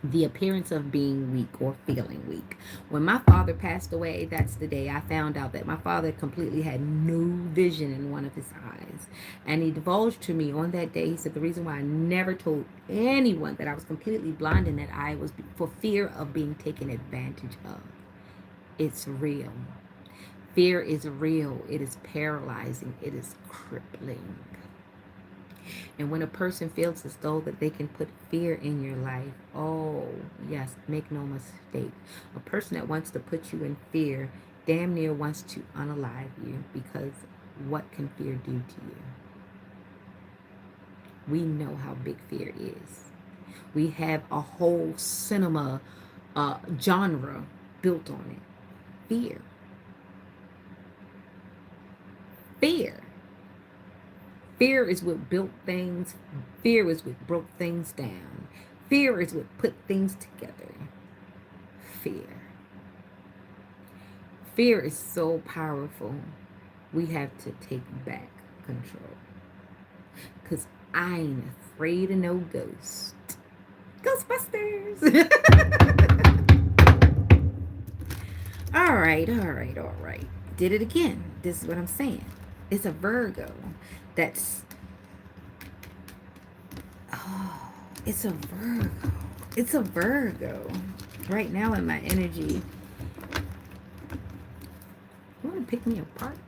the appearance of being weak or feeling weak. When my father passed away, that's the day I found out that my father completely had no vision in one of his eyes. And he divulged to me on that day, he said the reason why I never told anyone that I was completely blind in that eye was for fear of being taken advantage of. It's real. Fear is real. It is paralyzing. It is crippling. And when a person feels as though that they can put fear in your life, oh, yes, make no mistake. A person that wants to put you in fear damn near wants to unalive you, because what can fear do to you? We know how big fear is. We have a whole cinema genre built on it. Fear. Fear. Fear is what built things. Fear is what broke things down. Fear is what put things together. Fear. Fear is so powerful. We have to take back control. Because I ain't afraid of no ghost. Ghostbusters! All right. Did it again. This is what I'm saying. It's a Virgo. It's a Virgo. It's a Virgo. Right now in my energy. You want to pick me apart?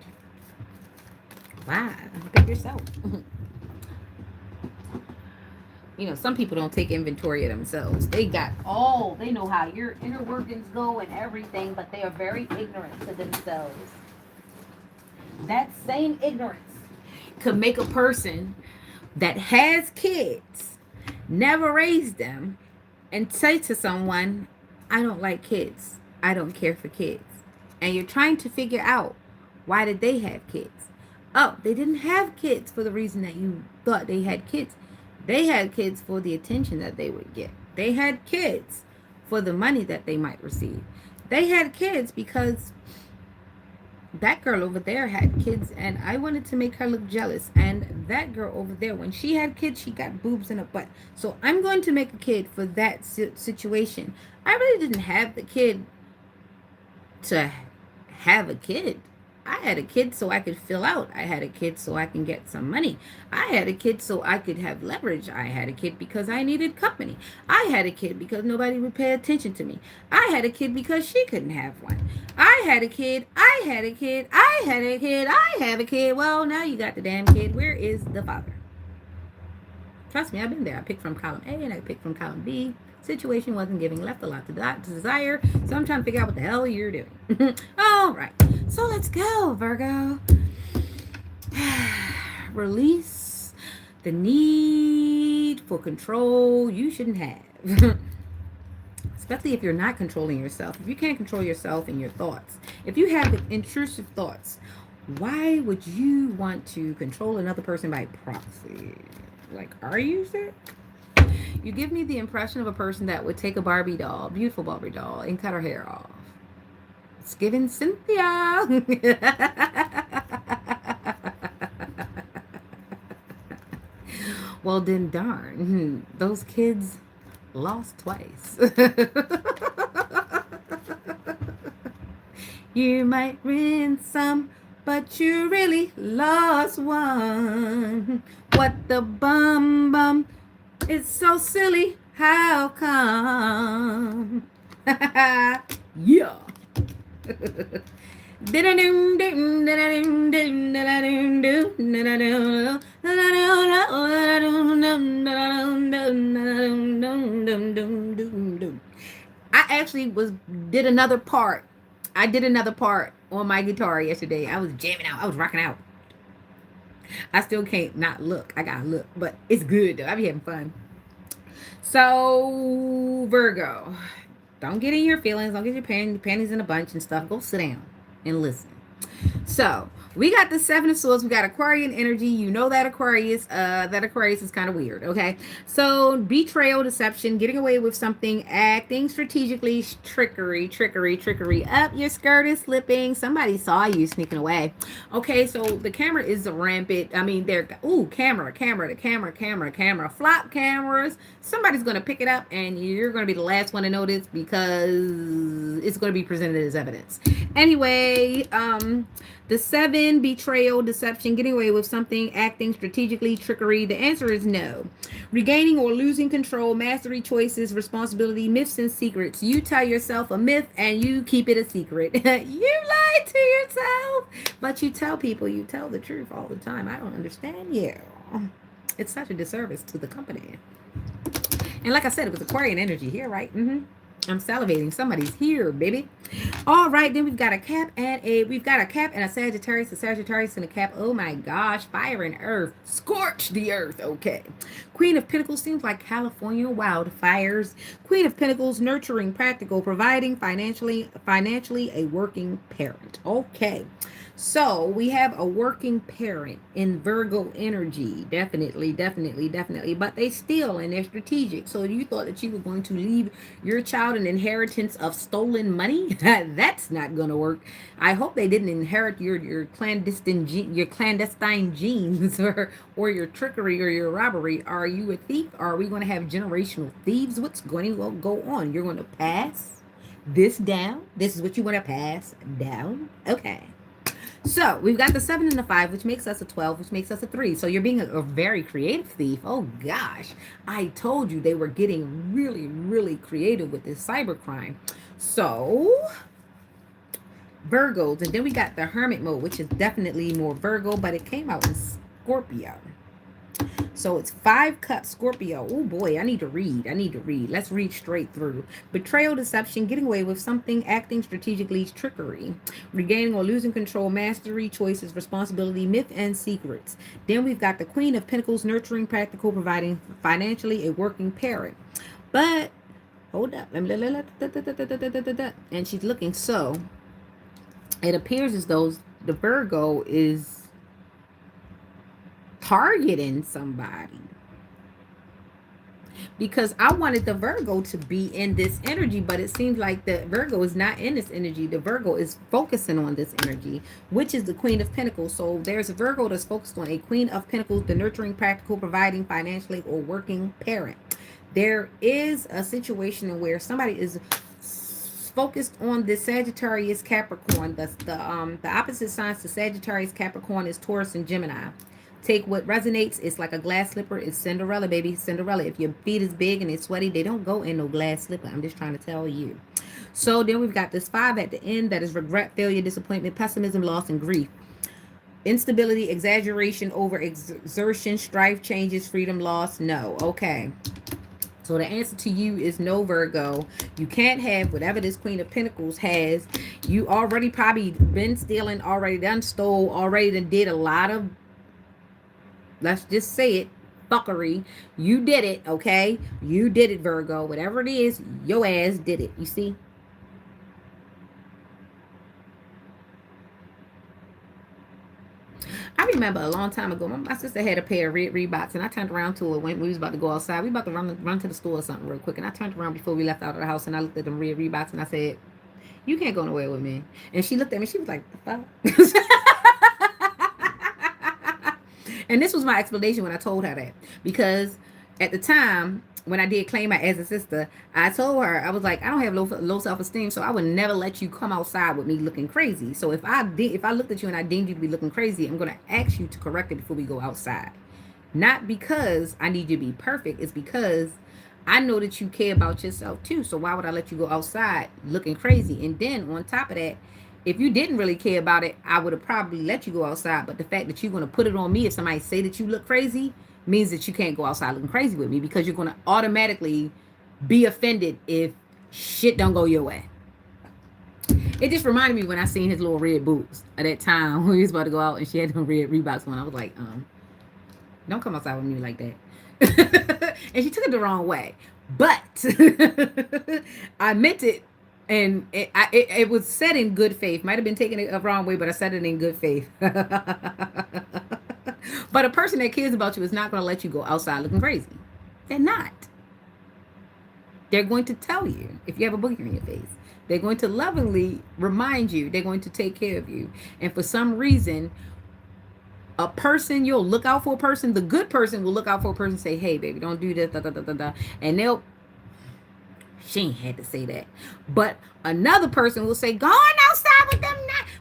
Wow. Pick yourself. You know, some people don't take inventory of themselves. They know how your inner workings go and everything, but they are very ignorant to themselves. That same ignorance could make a person that has kids, never raised them, and say to someone, I don't like kids. I don't care for kids. And you're trying to figure out, why did they have kids? Oh, they didn't have kids for the reason that you thought they had kids. They had kids for the attention that they would get. They had kids for the money that they might receive. They had kids because that girl over there had kids and I wanted to make her look jealous. And that girl over there, when she had kids, she got boobs and a butt. So I'm going to make a kid for that situation. I really didn't have the kid to have a kid. I had a kid so I could fill out. I had a kid so I can get some money. I had a kid so I could have leverage. I had a kid because I needed company. I had a kid because nobody would pay attention to me. I had a kid because she couldn't have one. I had a kid. I had a kid. I had a kid. I have a kid. Well, now you got the damn kid. Where is the father? Trust me, I've been there. I picked from column A and I picked from column B. Situation wasn't giving, left a lot to desire. So I'm trying to figure out what the hell you're doing. All right. So let's go, Virgo. Release the need for control you shouldn't have. Especially if you're not controlling yourself. If you can't control yourself and your thoughts. If you have intrusive thoughts, why would you want to control another person by proxy? Like, are you sick? You give me the impression of a person that would take a Barbie doll, beautiful Barbie doll, and cut her hair off. It's giving Cynthia. Well, then darn. Those kids lost twice. You might win some, but you really lost one. What the bum. It's so silly. How come? Yeah. I actually did another part. I did another part on my guitar yesterday. I was jamming out. I was rocking out. I still can't not look. I gotta look, but it's good though. I be having fun. So Virgo, don't get in your feelings. Don't get your panties in a bunch and stuff. Go sit down and listen. So we got the Seven of Swords. We got Aquarian energy. You know that Aquarius is kind of weird. Okay, so betrayal, deception, getting away with something, acting strategically, trickery. Up, your skirt is slipping. Somebody saw you sneaking away. Okay, so the camera is rampant. I mean, they're camera, flop cameras. Somebody's gonna pick it up, and you're gonna be the last one to notice because it's gonna be presented as evidence. Anyway, the seven, betrayal, deception, getting away with something, acting strategically, trickery. The answer is no. Regaining or losing control, mastery, choices, responsibility, myths and secrets. You tell yourself a myth and you keep it a secret. You lie to yourself, but you tell people you tell the truth all the time. I don't understand you. It's such a disservice to the company. And like I said, it was Aquarian energy here, right? I'm salivating. Somebody's here, baby. All right, then we've got a cap and a Sagittarius, and a cap. Oh my gosh, fire and earth, scorch the earth. Okay, Queen of Pentacles seems like California wildfires. Queen of Pentacles, nurturing, practical, providing, financially a working parent. Okay. So we have a working parent in Virgo energy. Definitely. But they steal and they're strategic. So you thought that you were going to leave your child an inheritance of stolen money? That's not going to work. I hope they didn't inherit your clandestine genes or your trickery or your robbery. Are you a thief? Are we going to have generational thieves? What's going to go on? You're going to pass this down? This is what you want to pass down? Okay. So we've got the 7 and the 5, which makes us a 12, which makes us a 3. So you're being a very creative thief. Oh gosh, I told you they were getting really creative with this cybercrime. So Virgos, and then we got the Hermit mode, which is definitely more Virgo, but it came out in Scorpio. So it's 5 cups, Scorpio. Oh boy, I need to read. Let's read straight through. Betrayal, deception, getting away with something, acting strategically, trickery, regaining or losing control, mastery, choices, responsibility, myth and secrets. Then we've got the Queen of Pentacles, nurturing, practical, providing, financially a working parent. But hold up. And she's looking, so it appears as though the Virgo is targeting somebody, because I wanted the Virgo to be in this energy, but it seems like the Virgo is not in this energy. The Virgo is focusing on this energy, which is the Queen of Pentacles. So there's a Virgo that's focused on a Queen of Pentacles, the nurturing, practical, providing, financially or working parent. There is a situation where somebody is focused on the Sagittarius Capricorn. The opposite signs to Sagittarius Capricorn is Taurus and Gemini. Take what resonates. It's like a glass slipper. It's Cinderella, baby. Cinderella. If your feet is big and it's sweaty, they don't go in no glass slipper. I'm just trying to tell you. So then we've got this 5 at the end. That is regret, failure, disappointment, pessimism, loss, and grief. Instability, exaggeration, over exertion, strife, changes, freedom, loss. No. Okay. So the answer to you is no, Virgo. You can't have whatever this Queen of Pentacles has. You already probably been stealing, already done stole, already done did a lot of, let's just say it, fuckery. You did it, okay? You did it, Virgo. Whatever it is, your ass did it. You see? I remember a long time ago, my sister had a pair of red Reeboks, and I turned around to her when we was about to go outside. We about to run to the store or something real quick, and I turned around before we left out of the house, and I looked at them red Reeboks, and I said, "You can't go nowhere with me." And she looked at me. She was like, "The fuck?" And this was my explanation when I told her that, because at the time when I did claim her as a sister, I told her, I was like, I don't have low self-esteem, so I would never let you come outside with me looking crazy. So if I looked at you and I deemed you to be looking crazy, I'm going to ask you to correct it before we go outside. Not because I need you to be perfect. It's because I know that you care about yourself too. So why would I let you go outside looking crazy? And then on top of that, if you didn't really care about it, I would have probably let you go outside. But the fact that you're going to put it on me if somebody say that you look crazy means that you can't go outside looking crazy with me, because you're going to automatically be offended if shit don't go your way. It just reminded me when I seen his little red boots at that time when he was about to go out and she had them red Reeboks on. I was like, don't come outside with me like that. And she took it the wrong way. But I meant it And it was said in good faith. Might have been taken a wrong way, but I said it in good faith. But a person that cares about you is not going to let you go outside looking crazy. They're not. They're going to tell you if you have a boogie on your face. They're going to lovingly remind you. They're going to take care of you. And for some reason, a person, you'll look out for a person. The good person will look out for a person and say, hey, baby, don't do this. Da, da, da, da, da. And she ain't had to say that. But another person will say, go on outside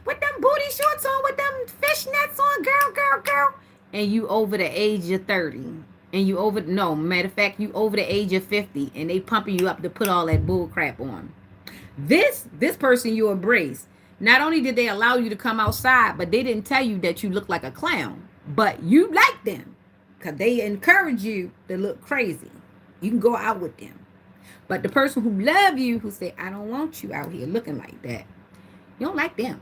with them booty shorts on, with them fishnets on, girl. And you over the age of 30. And you over, no, matter of fact, you over the age of 50. And they pumping you up to put all that bull crap on. This person you embrace, not only did they allow you to come outside, but they didn't tell you that you look like a clown. But you like them because they encourage you to look crazy. You can go out with them. But the person who love you, who say, I don't want you out here looking like that, you don't like them.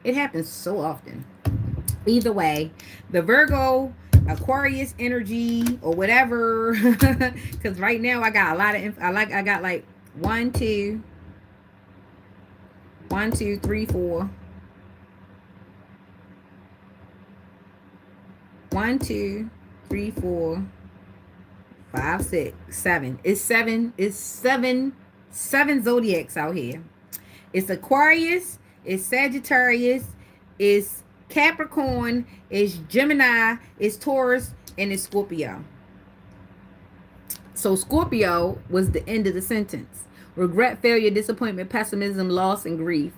It happens so often. Either way, the Virgo, Aquarius energy or whatever, because right now I got a lot of, I got like 1, 2, 3, 4. 1, 2, 3, 4, 5, 6, 7. It's seven zodiacs out here. It's Aquarius, it's Sagittarius, it's Capricorn, it's Gemini, it's Taurus, and it's Scorpio. So Scorpio was the end of the sentence. Regret, failure, disappointment, pessimism, loss, and grief.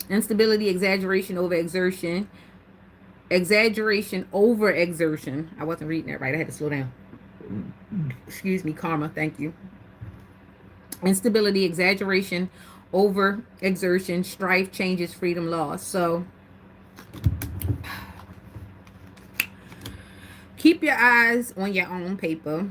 Instability, exaggeration, over exertion. Exaggeration, over exertion. I wasn't reading that right. I had to slow down. Excuse me, karma. Thank you. Instability, exaggeration, over exertion, strife, changes, freedom, loss. So keep your eyes on your own paper.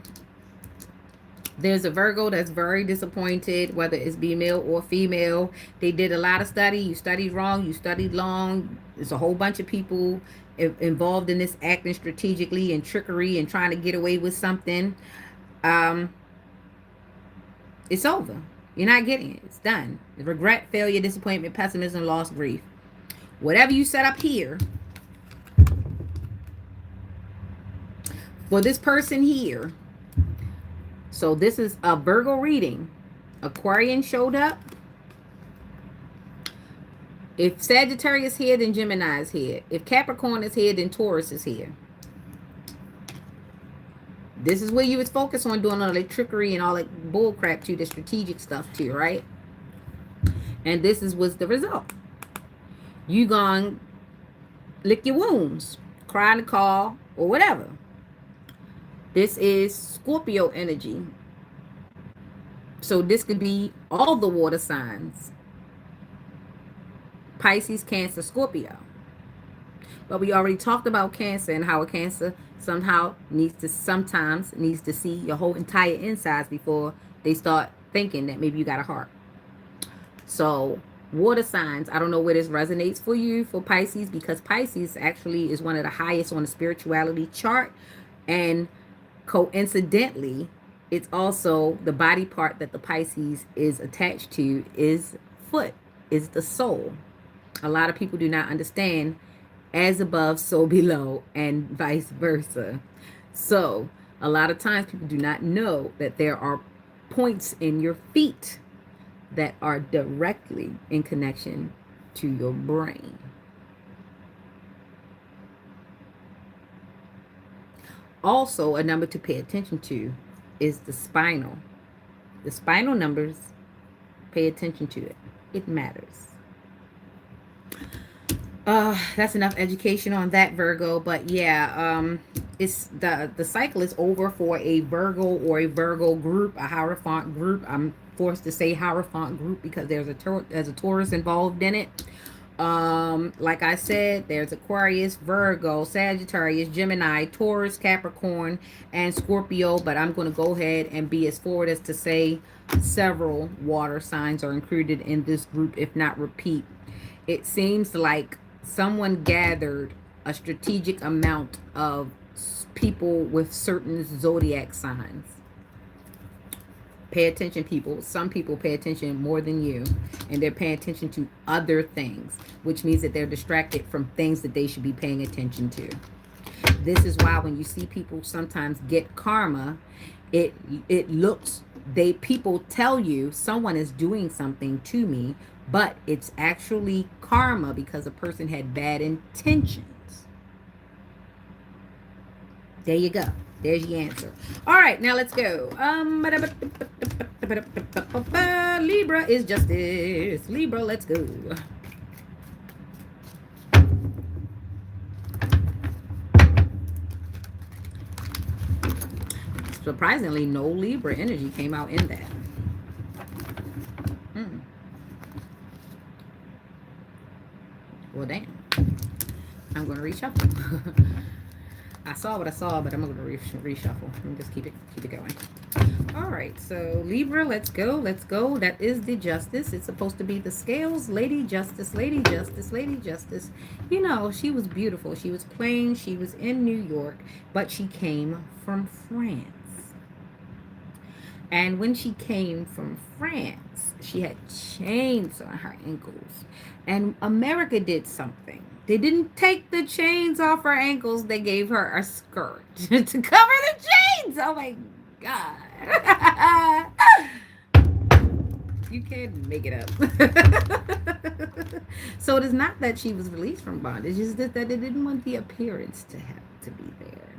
There's a Virgo that's very disappointed, whether it's male or female. They did a lot of study. You studied wrong. You studied long. There's a whole bunch of people involved in this, acting strategically and trickery and trying to get away with something. It's over. You're not getting it. It's done. Regret, failure, disappointment, pessimism, loss, grief. Whatever you set up here, for this person here. So this is a Virgo reading. Aquarian showed up. If Sagittarius is here, then Gemini is here. If Capricorn is here, then Taurus is here. This is where you would focus on doing all that trickery and all that bull crap to the strategic stuff too, right? And this was the result. You gonna lick your wounds, cry in the car, or whatever. This is Scorpio energy. So this could be all the water signs. Pisces, Cancer, Scorpio. But we already talked about Cancer and how a Cancer sometimes needs to see your whole entire insides before they start thinking that maybe you got a heart. So water signs, I don't know where this resonates for you for Pisces, because Pisces actually is one of the highest on the spirituality chart. And coincidentally, it's also the body part that the Pisces is attached to is foot, is the soul. A lot of people do not understand as above, so below, and vice versa. So a lot of times people do not know that there are points in your feet that are directly in connection to your brain. Also, a number to pay attention to is the spinal. The spinal numbers, pay attention to it. It matters. That's enough education on that, Virgo. But yeah, it's the cycle is over for a Virgo or a Virgo group, a Hierophant group. I'm forced to say Hierophant group because there's a Taurus involved in it. Like I said, there's Aquarius, Virgo, Sagittarius, Gemini, Taurus, Capricorn, and Scorpio. But I'm going to go ahead and be as forward as to say several water signs are included in this group, if not repeat. It seems like someone gathered a strategic amount of people with certain zodiac signs. Pay attention, people. Some people pay attention more than you, and they're paying attention to other things, which means that they're distracted from things that they should be paying attention to. This is why when you see people sometimes get karma, it looks, they people tell you someone is doing something to me, but it's actually karma because a person had bad intentions. There you go. There's your answer. All right, now let's go. Libra is justice. Libra, let's go. Surprisingly, no Libra energy came out in that. Well, damn. I'm going to reshuffle. I saw what I saw, but I'm going to reshuffle and just keep it going. All right, so Libra, let's go. Let's go. That is the justice. It's supposed to be the scales. Lady Justice, Lady Justice, Lady Justice. You know, she was beautiful. She was plain. She was in New York, but she came from France. And when she came from France, she had chains on her ankles. And America did something. They didn't take the chains off her ankles. They gave her a skirt to cover the chains. Oh my God. You can't make it up. So it is not that she was released from bondage. It's just that they didn't want the appearance to have to be there.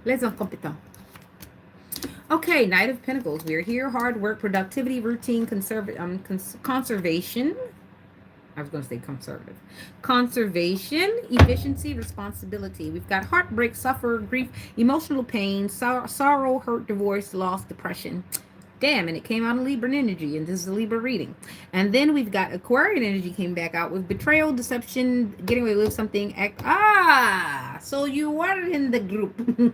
Les incompétents. Okay, Knight of Pentacles. We are here. Hard work, productivity, routine, conservation. I was going to say conservative. Conservation, efficiency, responsibility. We've got heartbreak, suffer, grief, emotional pain, sorrow, hurt, divorce, loss, depression. Damn, and it came out in Libra energy, and this is a Libra reading. And then we've got Aquarian energy came back out with betrayal, deception, getting away with something. So you were in the group. You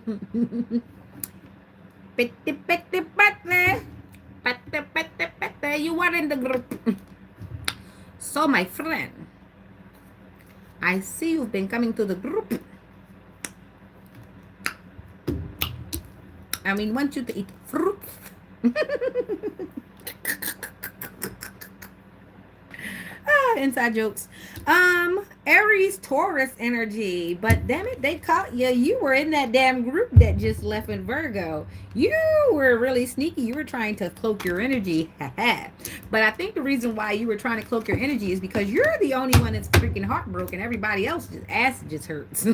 were in the group. So, my friend, I see you've been coming to the group. And we want you to eat fruit. Inside jokes. Aries, Taurus energy. But damn it, they caught you. You were in that damn group that just left in Virgo. You were really sneaky. You were trying to cloak your energy. But I think the reason why you were trying to cloak your energy is because you're the only one that's freaking heartbroken. Everybody else just ass just hurts.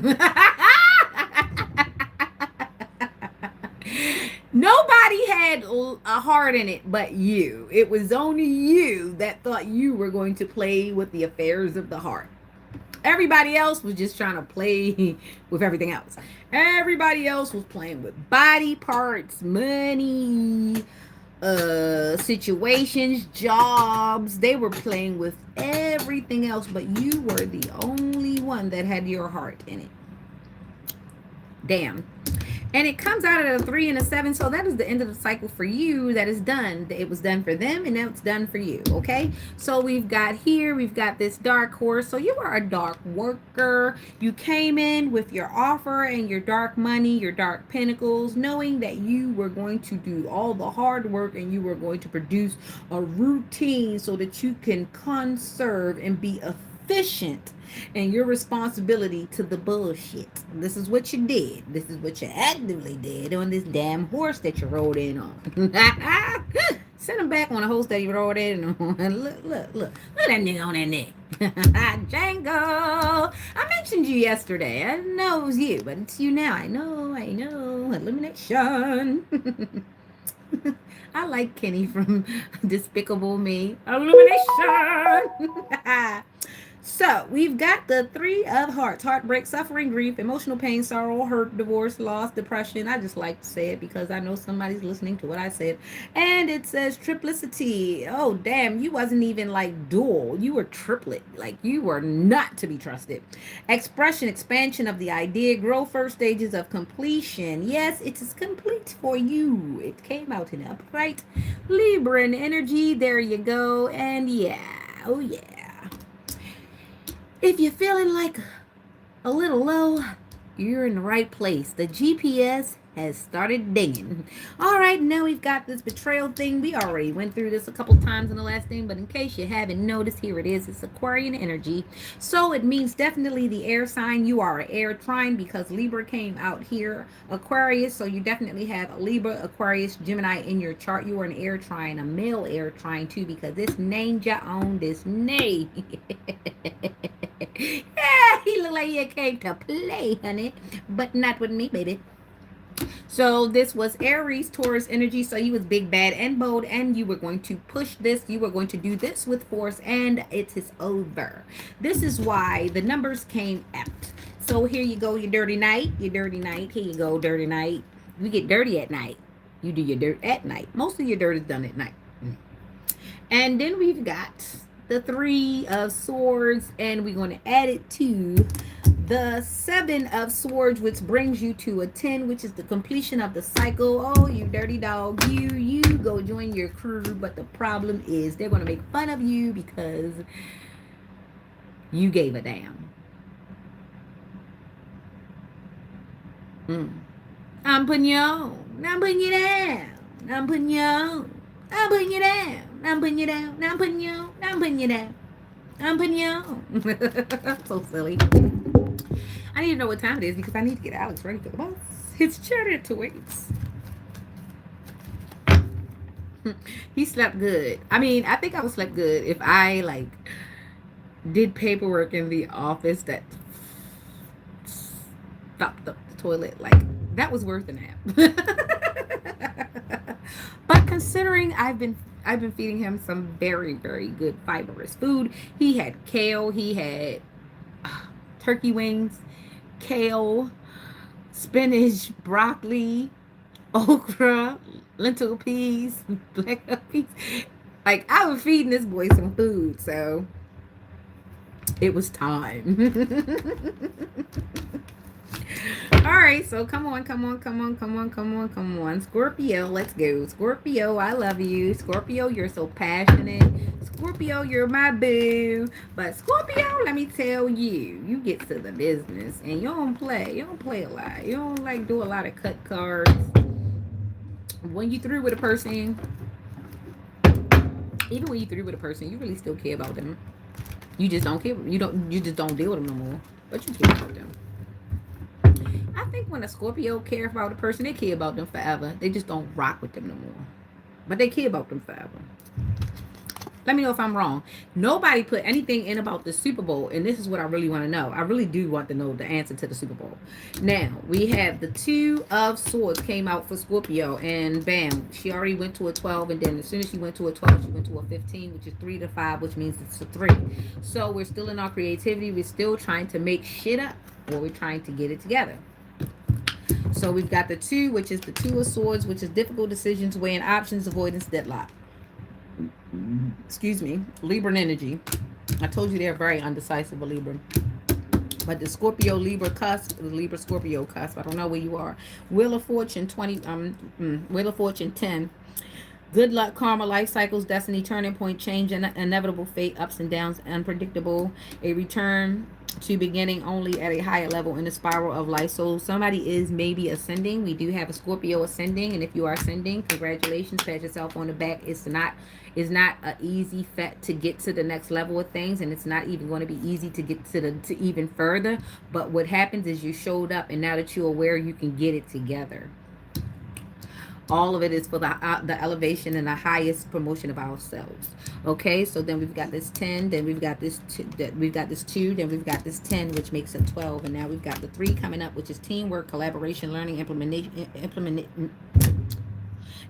Nobody had a heart in it but you. It was only you that thought you were going to play with the affairs of the heart. Everybody else was just trying to play with everything else. Everybody else was playing with body parts, money, situations, jobs. They were playing with everything else, but you were the only one that had your heart in it. Damn. And it comes out at a 3 and a 7. So that is the end of the cycle for you. That is done. It was done for them, and now it's done for you. Okay. So we've got this dark horse. So you are a dark worker. You came in with your offer and your dark money, your dark pentacles, knowing that you were going to do all the hard work and you were going to produce a routine so that you can conserve and be efficient and your responsibility to the bullshit. This is what you did. This is what you actively did on this damn horse that you rode in on. Send him back on a horse that you rode in on. Look that nigga on that neck. Django. I mentioned you yesterday. I didn't know it was you, but it's you now. I know. Elimination. I like Kenny from Despicable Me. Illumination. So we've got the 3 of Hearts: heartbreak, suffering, grief, emotional pain, sorrow, hurt, divorce, loss, depression. I just like to say it because I know somebody's listening to what I said. And it says triplicity. Oh, damn. You wasn't even like dual. You were triplet. Like you were not to be trusted. Expression, expansion of the idea, grow, first stages of completion. Yes, it is complete for you. It came out in upright Libran energy. There you go. And yeah. Oh, yeah. If you're feeling like a little low, You're in the right place. The GPS has started dinging. All right, now we've got this betrayal thing. We already went through this a couple times in the last thing, but in case you haven't noticed, here it is. It's Aquarian energy. So it means definitely the air sign. You are an air trine because Libra came out here. Aquarius, so you definitely have a Libra, Aquarius, Gemini in your chart. You are an air trine, a male air trine too, because this named you on this name. Yeah, he look like he came to play, honey, but not with me, baby. So this was Aries, Taurus energy. So you was big, bad, and bold, and you were going to push this. You were going to do this with force, and it is over. This is why the numbers came out. So here you go, your dirty night, your dirty night. Here you go, dirty night. We get dirty at night. You do your dirt at night. Most of your dirt is done at night. And then we've got the 3 of Swords, and we're going to add it to the 7 of Swords, which brings you to a 10, which is the completion of the cycle. Oh, you dirty dog. You go join your crew. But the problem is they're going to make fun of you because you gave a damn. I'm putting you on. I'm putting you down. I'm putting you on. I'm putting you down. I'm putting you down. I'm putting you on. I'm putting you down. I'm putting you on. So silly. I need to know what time it is because I need to get Alex ready for the bus. It's territories. He slept good. I mean, I think I would slept good if I like did paperwork in the office that stopped up the toilet. Like that was worth a nap. But considering I've been feeding him some very, very good fibrous food. He had kale. He had turkey wings, kale, spinach, broccoli, okra, lentil peas, black peas. Like I was feeding this boy some food, so it was time. All right, so come on. Scorpio, let's go. Scorpio, I love you. Scorpio, you're so passionate. Scorpio, you're my boo. But Scorpio, let me tell you, you get to the business and you don't play. You don't play a lot. You don't like do a lot of cut cards. When you through with a person, even when you through with a person, you really still care about them. You just don't care. You just don't deal with them no more. But you care about them. I think when a Scorpio care about a person, they care about them forever. They just don't rock with them no more. But they care about them forever. Let me know if I'm wrong. Nobody put anything in about the Super Bowl, and this is what I really want to know. I really do want to know the answer to the Super Bowl. Now, we have the 2 of Swords came out for Scorpio, and bam, she already went to a 12, and then as soon as she went to a 12, she went to a 15, which is 3 to 5, which means it's a 3. So we're still in our creativity. We're still trying to make shit up, or we're trying to get it together. So we've got the 2, which is the 2 of Swords, which is difficult decisions, weighing options, avoidance, deadlock. Excuse me, Libra energy. I told you they're very undecisive, Libra. But the Scorpio Libra cusp, the Libra Scorpio cusp. I don't know where you are. Wheel of Fortune 20. Wheel of Fortune 10. Good luck, karma, life cycles, destiny, turning point, change, and inevitable fate, ups and downs, unpredictable. A return to beginning only at a higher level in the spiral of life. So somebody is maybe ascending. We do have a Scorpio ascending, and if you are ascending, congratulations. Pat yourself on the back. It's not an easy fet to get to the next level of things, and it's not even going to be easy to get to even further. But what happens is you showed up, and now that you're aware, you can get it together. All of it is for the elevation and the highest promotion of ourselves. Okay, so then we've got this 10, then we've got this 2, then we've got this 10, which makes it 12, and now we've got the 3 coming up, which is teamwork, collaboration, learning,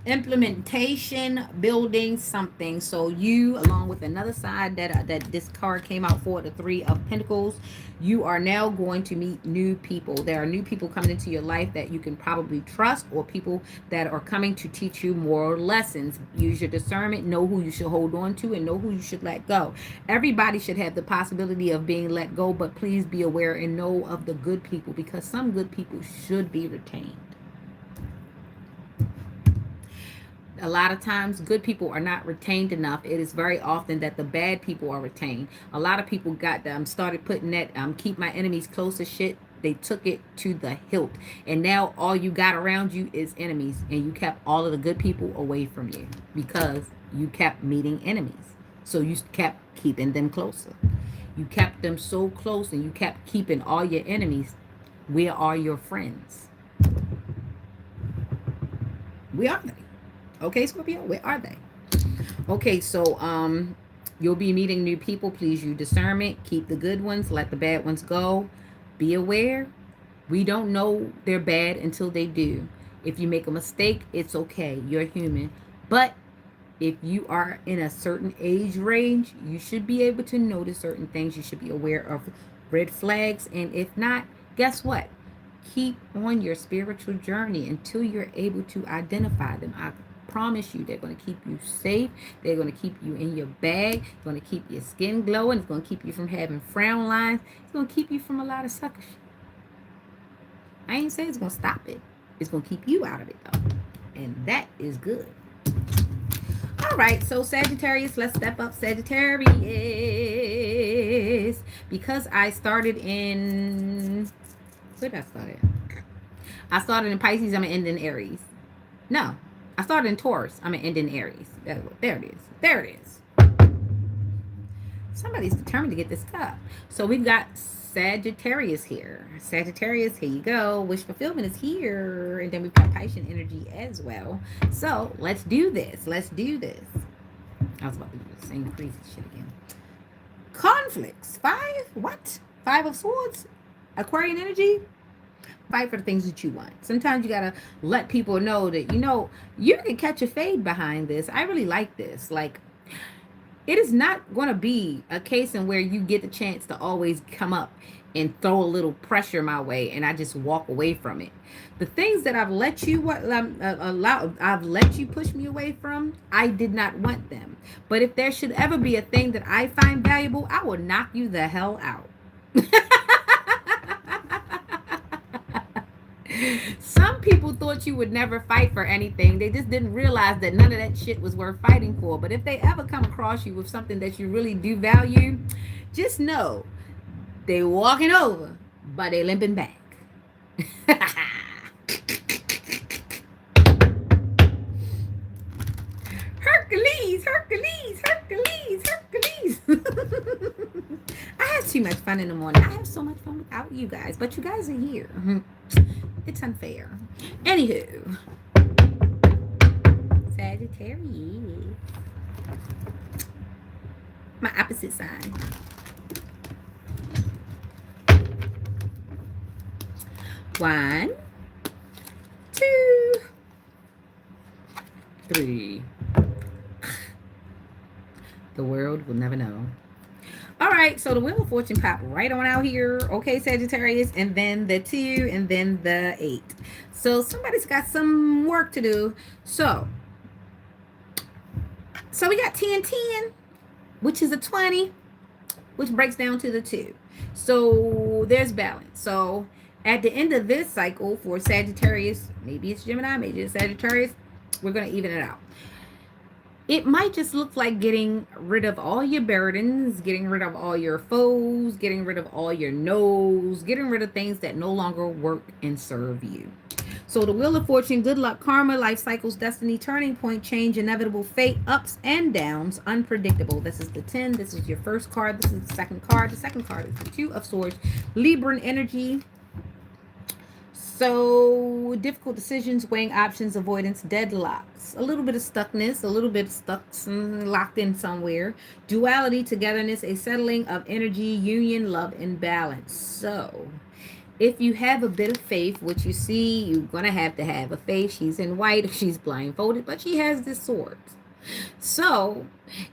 implementation, building something. So you, along with another side that this card came out for, the 3 of Pentacles, you are now going to meet new people. There are new people coming into your life that you can probably trust, or people that are coming to teach you more lessons. Use your discernment, know who you should hold on to, and know who you should let go. Everybody should have the possibility of being let go, but please be aware and know of the good people, because some good people should be retained. A lot of times good people are not retained enough. It is very often that the bad people are retained. A lot of people got started putting that keep my enemies close as shit They took it to the hilt. And now all you got around you is enemies. And you kept all of the good people away from you because you kept meeting enemies. So you kept keeping them closer. You kept them so close and you kept keeping all your enemies. Where are your friends? Where are they? Okay, Scorpio, where are they? Okay, so you'll be meeting new people. Please use discernment. Keep the good ones, let the bad ones go. Be aware. We don't know they're bad until they do. If you make a mistake, it's okay. You're human. But if you are in a certain age range, you should be able to notice certain things. You should be aware of red flags. And if not, guess what? Keep on your spiritual journey until you're able to identify them. I promise you, they're going to keep you safe. They're going to keep you in your bag. It's going to keep your skin glowing. It's going to keep you from having frown lines. It's going to keep you from a lot of sucker shit. I ain't saying it's going to stop it. It's going to keep you out of it, though. And that is good. All right, so Sagittarius, let's step up Sagittarius. Because I started in... Where did I start at? I started in Pisces. I'm going to end in Aries. No, I started in Taurus. I'm going to end in Aries. There it is. There it is. Somebody's determined to get this cup. So we've got Sagittarius here. Sagittarius, here you go. Wish fulfillment is here. And then we've got Piscean energy as well. So let's do this. Let's do this. I was about to do the same crazy shit again. Conflicts. 5? What? 5 of Swords? Aquarian energy? Fight for the things that you want. Sometimes you gotta let people know that, you can catch a fade behind this. I really like this. Like, it is not going to be a case in where you get the chance to always come up and throw a little pressure my way and I just walk away from it. The things that I've let you push me away from, I did not want them. But if there should ever be a thing that I find valuable, I will knock you the hell out. Some people thought you would never fight for anything. They just didn't realize that none of that shit was worth fighting for. But if they ever come across you with something that you really do value, just know they walking over, but they limping back. Hercules, Hercules, Hercules, Hercules. I have too much fun in the morning. I have so much fun without you guys, but you guys are here. It's unfair. Anywho, Sagittarius, my opposite sign. One, 2, 3. The world will never know. All right, so the Wheel of Fortune popped right on out here. Okay, Sagittarius, and then the 2, and then the 8. So somebody's got some work to do. So we got 10, 10, which is a 20, which breaks down to the 2. So there's balance. So at the end of this cycle for Sagittarius, maybe it's Gemini, maybe it's Sagittarius, we're going to even it out. It might just look like getting rid of all your burdens, getting rid of all your foes, getting rid of all your no's, getting rid of things that no longer work and serve you. So the Wheel of Fortune, good luck, karma, life cycles, destiny, turning point, change, inevitable fate, ups and downs, unpredictable. This is the 10. This is your first card. This is the second card. The second card is the 2 of Swords, Libran energy. So difficult decisions, weighing options, avoidance, deadlocks, a little bit of stuckness, a little bit of stuck, locked in somewhere, duality, togetherness, a settling of energy, union, love, and balance. So if you have a bit of faith, which you see, you're going to have a faith. She's in white, she's blindfolded, but she has this sword. So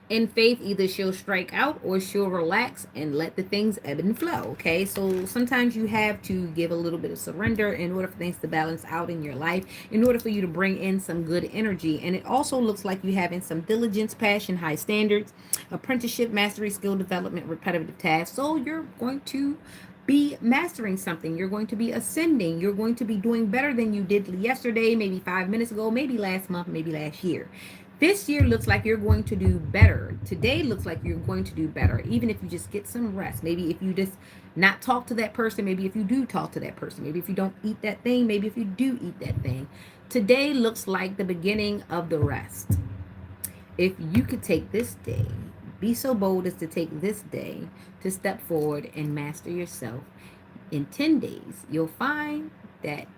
in faith, either she'll strike out or she'll relax and let the things ebb and flow. Okay, so sometimes you have to give a little bit of surrender in order for things to balance out in your life, in order for you to bring in some good energy. And it also looks like you having some diligence, passion, high standards, apprenticeship, mastery, skill development, repetitive tasks. So you're going to be mastering something. You're going to be ascending. You're going to be doing better than you did yesterday, maybe 5 minutes ago, maybe last month, maybe last year. This year looks like you're going to do better. Today looks like you're going to do better, even if you just get some rest. Maybe if you just not talk to that person, maybe if you do talk to that person, maybe if you don't eat that thing, maybe if you do eat that thing. Today looks like the beginning of the rest. If you could take this day, be so bold as to take this day to step forward and master yourself, in 10 days, you'll find that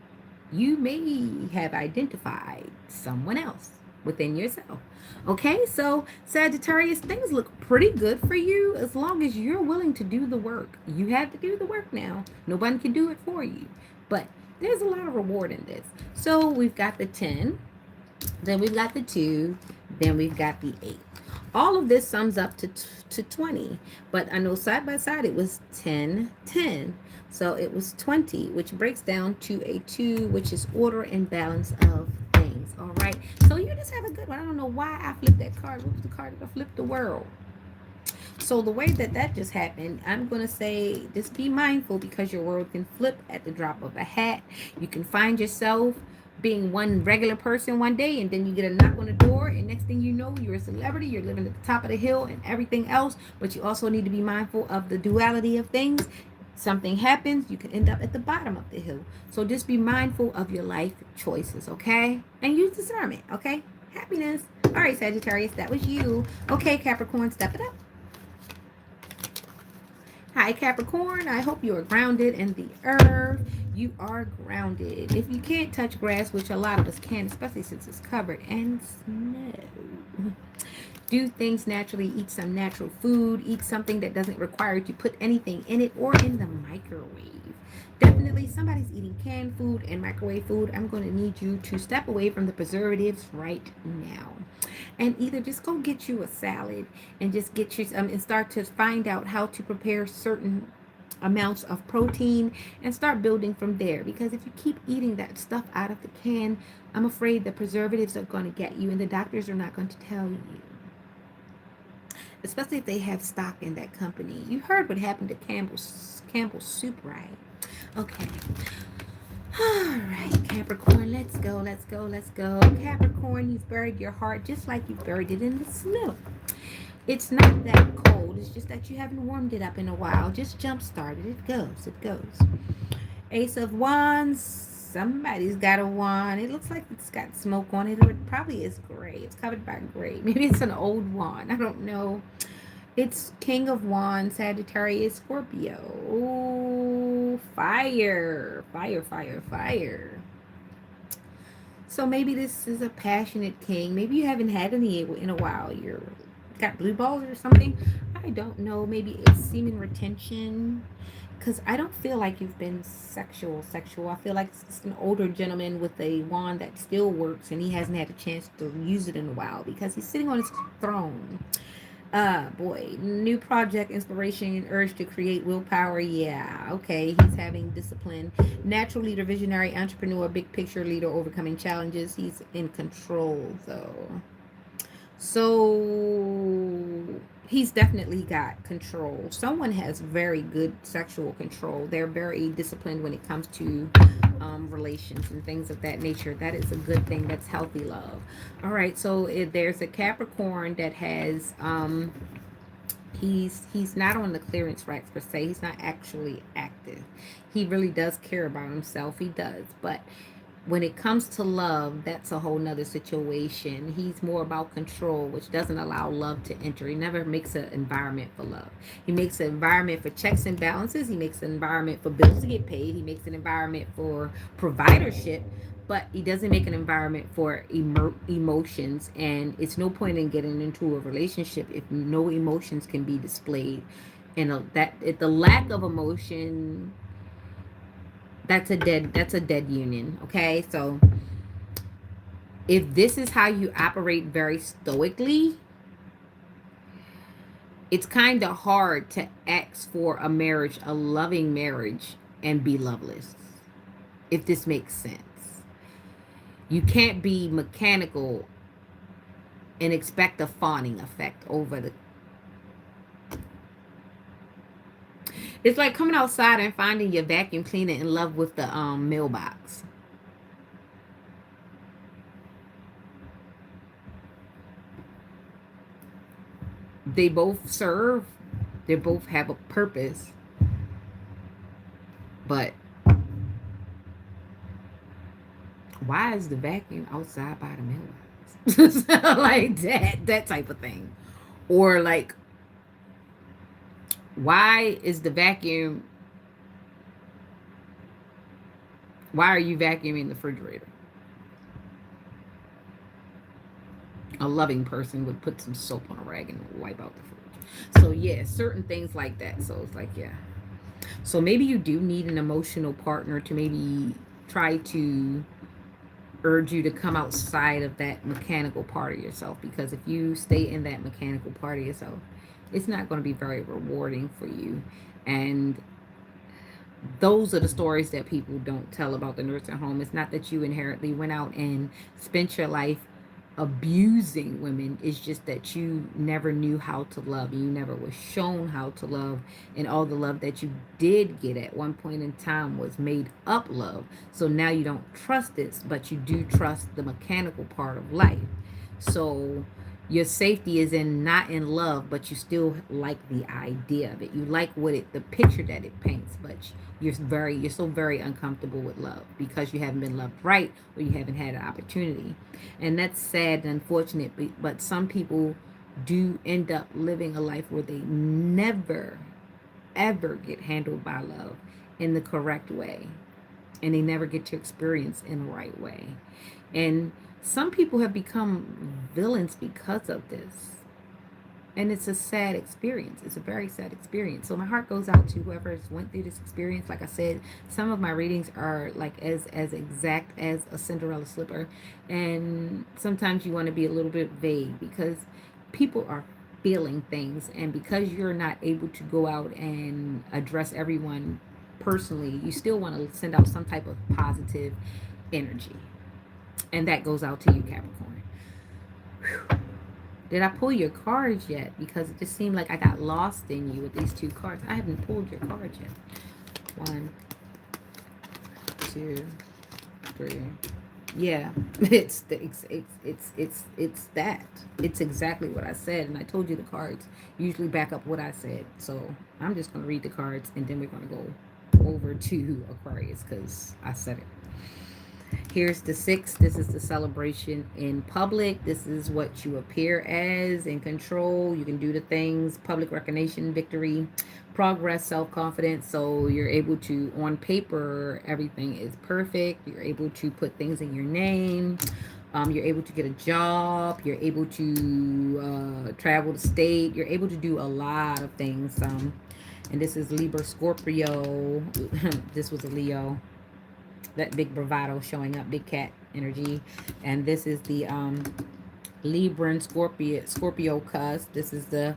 you may have identified someone else within yourself. Okay, so Sagittarius, things look pretty good for you as long as you're willing to do the work. You have to do the work now. Nobody can do it for you. But there's a lot of reward in this. So we've got the 10, then we've got the 2, then we've got the 8. All of this sums up to 20. But I know side by side it was 10, 10. So it was 20, which breaks down to a 2, which is order and balance of things. All right. So you just have a good one. I don't know why I flipped that card. What was the card that flipped the world? So the way that that just happened, I'm going to say just be mindful because your world can flip at the drop of a hat. You can find yourself being one regular person one day, and then you get a knock on the door, and next thing you know, you're a celebrity, you're living at the top of the hill and everything else. But you also need to be mindful of the duality of things. Something happens, you can end up at the bottom of the hill. So just be mindful of your life choices, okay? And use discernment, okay? Happiness. All right, Sagittarius, that was you. Okay, Capricorn, step it up. Hi, Capricorn. I hope you are grounded in the earth. You are grounded. If you can't touch grass, which a lot of us can, especially since it's covered in snow, do things naturally. Eat some natural food. Eat something that doesn't require you to put anything in it or in the microwave. Definitely, somebody's eating canned food and microwave food. I'm going to need you to step away from the preservatives right now. And either just go get you a salad and just get you some and start to find out how to prepare certain amounts of protein and start building from there. Because if you keep eating that stuff out of the can, I'm afraid the preservatives are going to get you and the doctors are not going to tell you. Especially if they have stock in that company. You heard what happened to Campbell's soup, right? Okay. All right, Capricorn, let's go, let's go, let's go. Capricorn, you've buried your heart just like you buried it in the snow. It's not that cold. It's just that you haven't warmed it up in a while. Just jump started. It goes. It goes. Ace of Wands. Somebody's got a wand. It looks like it's got smoke on it, or it probably is gray. It's covered by gray. Maybe it's an old wand. I don't know. It's King of Wands, Sagittarius, Scorpio. Ooh, fire. Fire, fire, fire. So maybe this is a passionate king. Maybe you haven't had any in a while. You're got blue balls or something. I don't know. Maybe it's semen retention. Because I don't feel like you've been sexual. I feel like it's just an older gentleman with a wand that still works and he hasn't had a chance to use it in a while because he's sitting on his throne. Boy, new project, inspiration, urge to create, willpower. Yeah, okay. He's having discipline, natural leader, visionary, entrepreneur, big picture leader, overcoming challenges. He's in control though. So he's definitely got control. Someone has very good sexual control. They're very disciplined when it comes to relations and things of that nature. That is a good thing. That's healthy love. All right. So there's a Capricorn that has he's not on the clearance racks per se. He's not actually active. He really does care about himself. He does, but when it comes to love, that's a whole nother situation. He's more about control, which doesn't allow love to enter. He never makes an environment for love. He makes an environment for checks and balances. He makes an environment for bills to get paid. He makes an environment for providership, but he doesn't make an environment for emotions. And it's no point in getting into a relationship if no emotions can be displayed. And the lack of emotion, that's a dead union. Okay, so if this is how you operate very stoically, it's kind of hard to ask for a marriage, a loving marriage, and be loveless, if this makes sense. You can't be mechanical and expect a fawning effect over the. It's like coming outside and finding your vacuum cleaner in love with the mailbox. They both serve, they both have a purpose, but why is the vacuum outside by the mailbox? Like that type of thing. Or like, why is the vacuum, why are you vacuuming the refrigerator? A loving person would put some soap on a rag and wipe out the fridge. So yeah, certain things like that. So it's like, yeah. So maybe you do need an emotional partner to maybe try to urge you to come outside of that mechanical part of yourself, because if you stay in that mechanical part of yourself, it's not going to be very rewarding for you. And those are the stories that people don't tell about the nursing home. It's not that you inherently went out and spent your life abusing women. It's just that you never knew how to love. You never was shown how to love. And all the love that you did get at one point in time was made up love. So now you don't trust this, but you do trust the mechanical part of life. So your safety is in not in love, but you still like the idea of it. You like what it, the picture that it paints, but you're so very uncomfortable with love because you haven't been loved right, or you haven't had an opportunity. And that's sad and unfortunate, but some people do end up living a life where they never ever get handled by love in the correct way, and they never get to experience in the right way. And some people have become villains because of this. And it's a sad experience. It's a very sad experience. So my heart goes out to whoever has went through this experience. Like I said, some of my readings are like as exact as a Cinderella slipper. And sometimes you want to be a little bit vague because people are feeling things, and because you're not able to go out and address everyone personally, you still want to send out some type of positive energy. And that goes out to you, Capricorn. Whew. Did I pull your cards yet? Because it just seemed like I got lost in you with these two cards. I haven't pulled your cards yet. 1, 2, 3. Yeah, it's that. It's exactly what I said, and I told you the cards usually back up what I said. So I'm just gonna read the cards, and then we're gonna go over to Aquarius because I said it. Here's the 6. This is the celebration in public. This is what you appear as, in control. You can do the things, public recognition, victory, progress, self-confidence. So you're able to, on paper, everything is perfect. You're able to put things in your name. You're able to get a job. You're able to travel the state. You're able to do a lot of things. And this is Libra, Scorpio. This was a Leo. That big bravado showing up, big cat energy. And this is the Libra and Scorpio cusp. This is the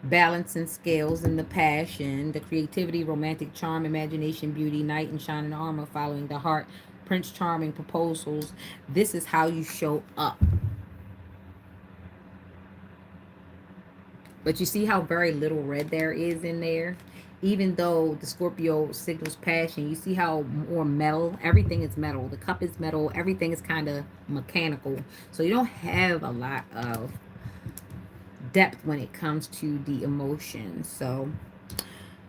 balance and scales and the passion, the creativity, romantic charm, imagination, beauty, knight and shining armor, following the heart, Prince Charming, proposals. This is how you show up. But you see how very little red there is in there? Even though the Scorpio signals passion, you see how more metal, everything is metal. The cup is metal, everything is kind of mechanical. So you don't have a lot of depth when it comes to the emotions. So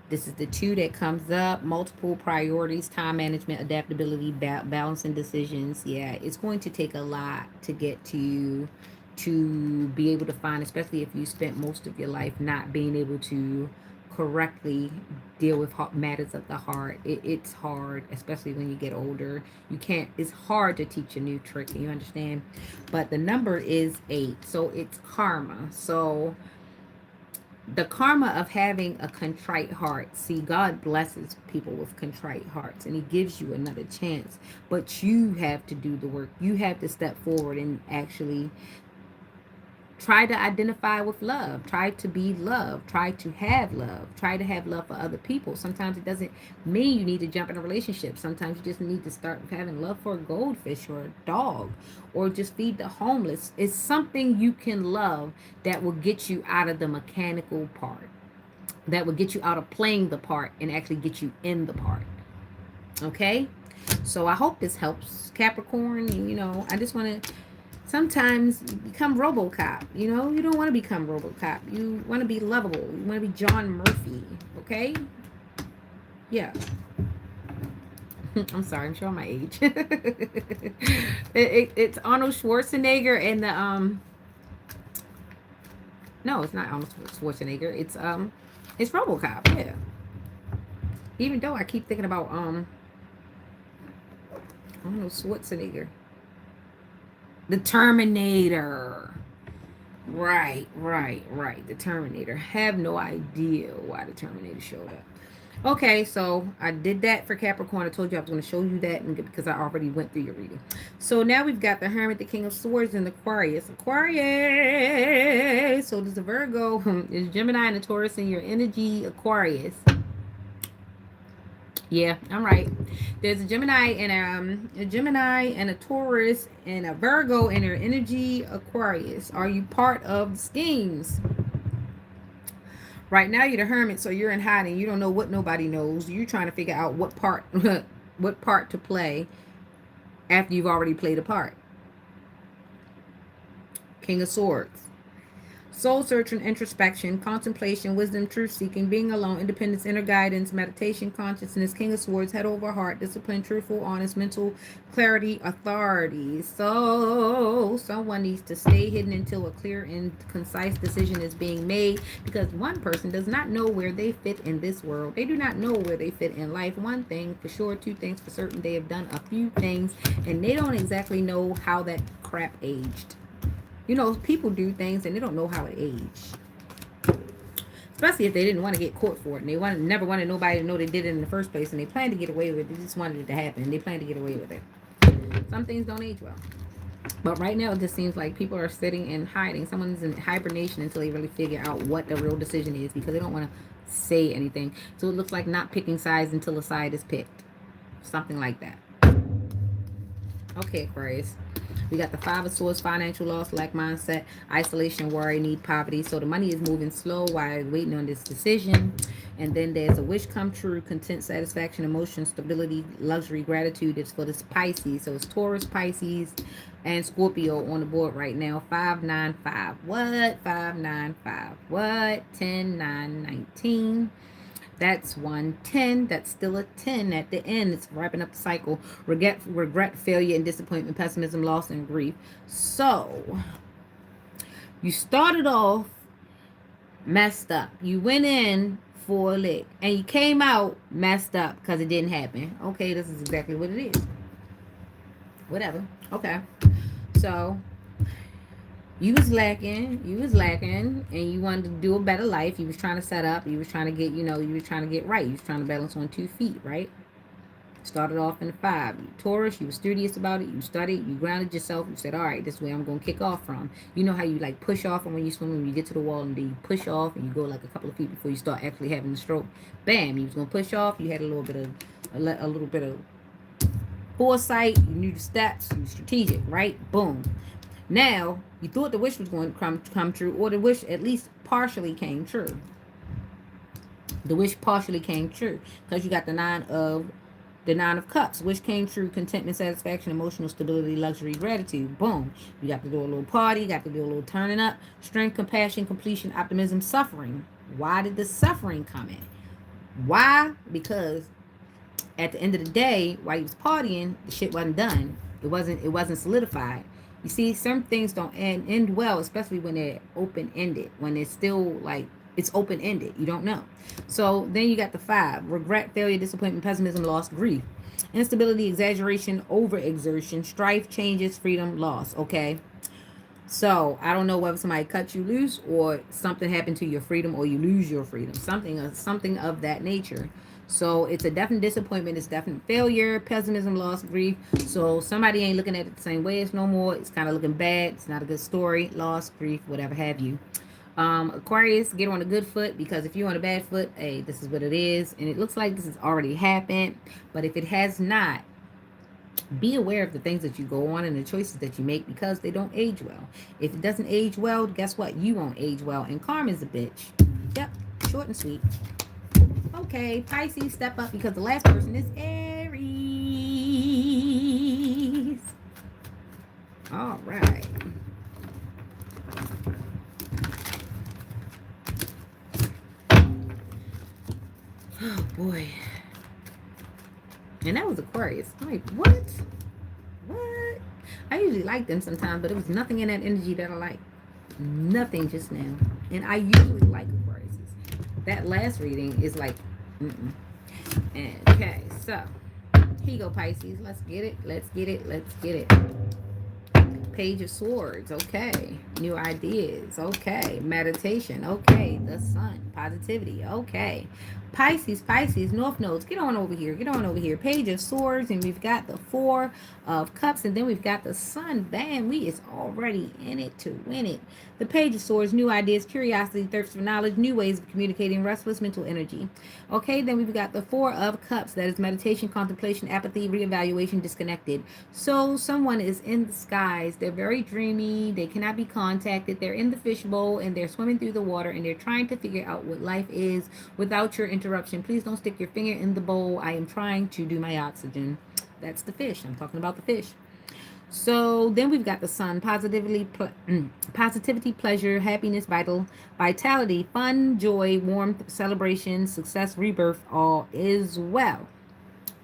this is the 2 that comes up. Multiple priorities, time management, adaptability, balancing decisions. Yeah, it's going to take a lot to get to you to be able to find, especially if you spent most of your life not being able to correctly deal with matters of the heart. It's hard, especially when you get older. You can't, it's hard to teach a new trick, you understand? But the number is 8, so it's karma. So the karma of having a contrite heart. See, God blesses people with contrite hearts, and he gives you another chance, but you have to do the work. You have to step forward and actually try to identify with love, try to be love, try to have love, try to have love for other people. Sometimes it doesn't mean you need to jump in a relationship. Sometimes you just need to start having love for a goldfish or a dog, or just feed the homeless. It's something you can love that will get you out of the mechanical part, that will get you out of playing the part and actually get you in the part. Okay, so I hope this helps, Capricorn. I just want to Sometimes you become RoboCop. You know, you don't want to become RoboCop. You want to be lovable. You want to be John Murphy. Okay? Yeah. I'm sorry, I'm showing my age. It's Arnold Schwarzenegger and the no, it's not Arnold Schwarzenegger. It's RoboCop. Yeah. Even though I keep thinking about Arnold Schwarzenegger, the Terminator. Right, right, right. The Terminator. Have no idea why the Terminator showed up. Okay, so I did that for Capricorn. I told you I was going to show you that because I already went through your reading. So now we've got the Hermit, the King of Swords, and the Aquarius. Aquarius! So there's a Virgo, there's Gemini and a Taurus in your energy, Aquarius. Yeah, I'm right. There's a Gemini and a Taurus and a Virgo in your energy, Aquarius. Are you part of the schemes? Right now you're the Hermit, so you're in hiding. You don't know what nobody knows. You're trying to figure out what part what part to play after you've already played a part. King of Swords. Soul searching, introspection, contemplation, wisdom, truth seeking, being alone, independence, inner guidance, meditation, consciousness, King of Swords, head over heart, discipline, truthful, honest, mental clarity, authority. So someone needs to stay hidden until a clear and concise decision is being made, because one person does not know where they fit in this world. They do not know where they fit in life. One thing for sure, two things for certain, they have done a few things and they don't exactly know how that crap aged. You know, people do things and they don't know how it aged. Especially if they didn't want to get caught for it. And they never wanted nobody to know they did it in the first place. And they planned to get away with it. They just wanted it to happen. And they planned to get away with it. Some things don't age well. But right now, it just seems like people are sitting and hiding. Someone's in hibernation until they really figure out what the real decision is. Because they don't want to say anything. So it looks like not picking sides until a side is picked. Something like that. Okay, Aquarius. We got the Five of Swords, financial loss, lack mindset, isolation, worry, need, poverty. So the money is moving slow while waiting on this decision. And then there's a wish come true, content, satisfaction, emotion, stability, luxury, gratitude. It's for this Pisces. So it's Taurus, Pisces, and Scorpio on the board right now. 595. What? 595. What? 10, 9, 19. That's 110. That's still a 10 at the end. It's wrapping up the cycle. Regret, failure, and disappointment, pessimism, loss, and grief. So, you started off messed up. You went in for a lick. And you came out messed up because it didn't happen. Okay, this is exactly what it is. Whatever. Okay. So, you was lacking, and you wanted to do a better life. You was trying to set up, you was trying to get, you was trying to get right. You was trying to balance on 2 feet, right? Started off in the 5. You Taurus, you were studious about it, you studied, you grounded yourself, you said, all right, this is where I'm going to kick off from. You know how you like push off, and when you swim, when you get to the wall, and then you push off, and you go like a couple of feet before you start actually having the stroke. Bam, you was going to push off, you had a little bit of foresight, you knew the steps, you were strategic, right? Boom. Now, you thought the wish was going to come true, or the wish at least partially came true. The wish partially came true because you got the nine of cups. Wish came true, contentment, satisfaction, emotional stability, luxury, gratitude. Boom. You got to do a little party, you got to do a little turning up, strength, compassion, completion, optimism, suffering. Why did the suffering come in? Why? Because at the end of the day, while you was partying, the shit wasn't done. It wasn't solidified. You see, some things don't end well, especially when they're open-ended. When it's still like, it's open-ended. You don't know. So then you got the 5. Regret, failure, disappointment, pessimism, loss, grief. Instability, exaggeration, overexertion, strife, changes, freedom, loss. Okay? So I don't know whether somebody cut you loose or something happened to your freedom or you lose your freedom. Something of that nature. So it's a definite disappointment. It's definite failure, pessimism, loss, grief. So somebody ain't looking at it the same way as no more. It's kind of looking bad. It's not a good story. Loss, grief, whatever have you. Aquarius, get on a good foot, because if you're on a bad foot, hey, this is what it is. And it looks like this has already happened. But if it has not, be aware of the things that you go on and the choices that you make, because they don't age well. If it doesn't age well, guess what? You won't age well. And karma's a bitch. Yep, short and sweet. Okay, Pisces, step up, because the last person is Aries. All right. boy. And that was Aquarius. I'm like, what? What? I usually like them sometimes, but it was nothing in that energy that I like. Nothing just now. And I usually like Aquariuses. That last reading is like, mm-mm. Okay, so here you go, Pisces. Let's get it. Let's get it. Let's get it. Page of Swords. Okay. New ideas. Okay. Meditation. Okay. The Sun. Positivity. Okay. Pisces, Pisces, North Nodes. Get on over here. Get on over here. Page of Swords. And we've got the Four of Cups. And then we've got the Sun. Bam. We is already in it to win it. The Page of Swords. New ideas. Curiosity. Thirst for knowledge. New ways of communicating. Restless mental energy. Okay. Then we've got the Four of Cups. That is meditation, contemplation, apathy, reevaluation, disconnected. So someone is in the skies. They're very dreamy. They cannot be contacted. They're in the fishbowl and they're swimming through the water and they're trying to figure out what life is without your interruption. Please don't stick your finger in the bowl. I am trying to do my oxygen. That's the fish. I'm talking about the fish. So then we've got the Sun. Positivity, pleasure, happiness, vitality, fun, joy, warmth, celebration, success, rebirth, all is well.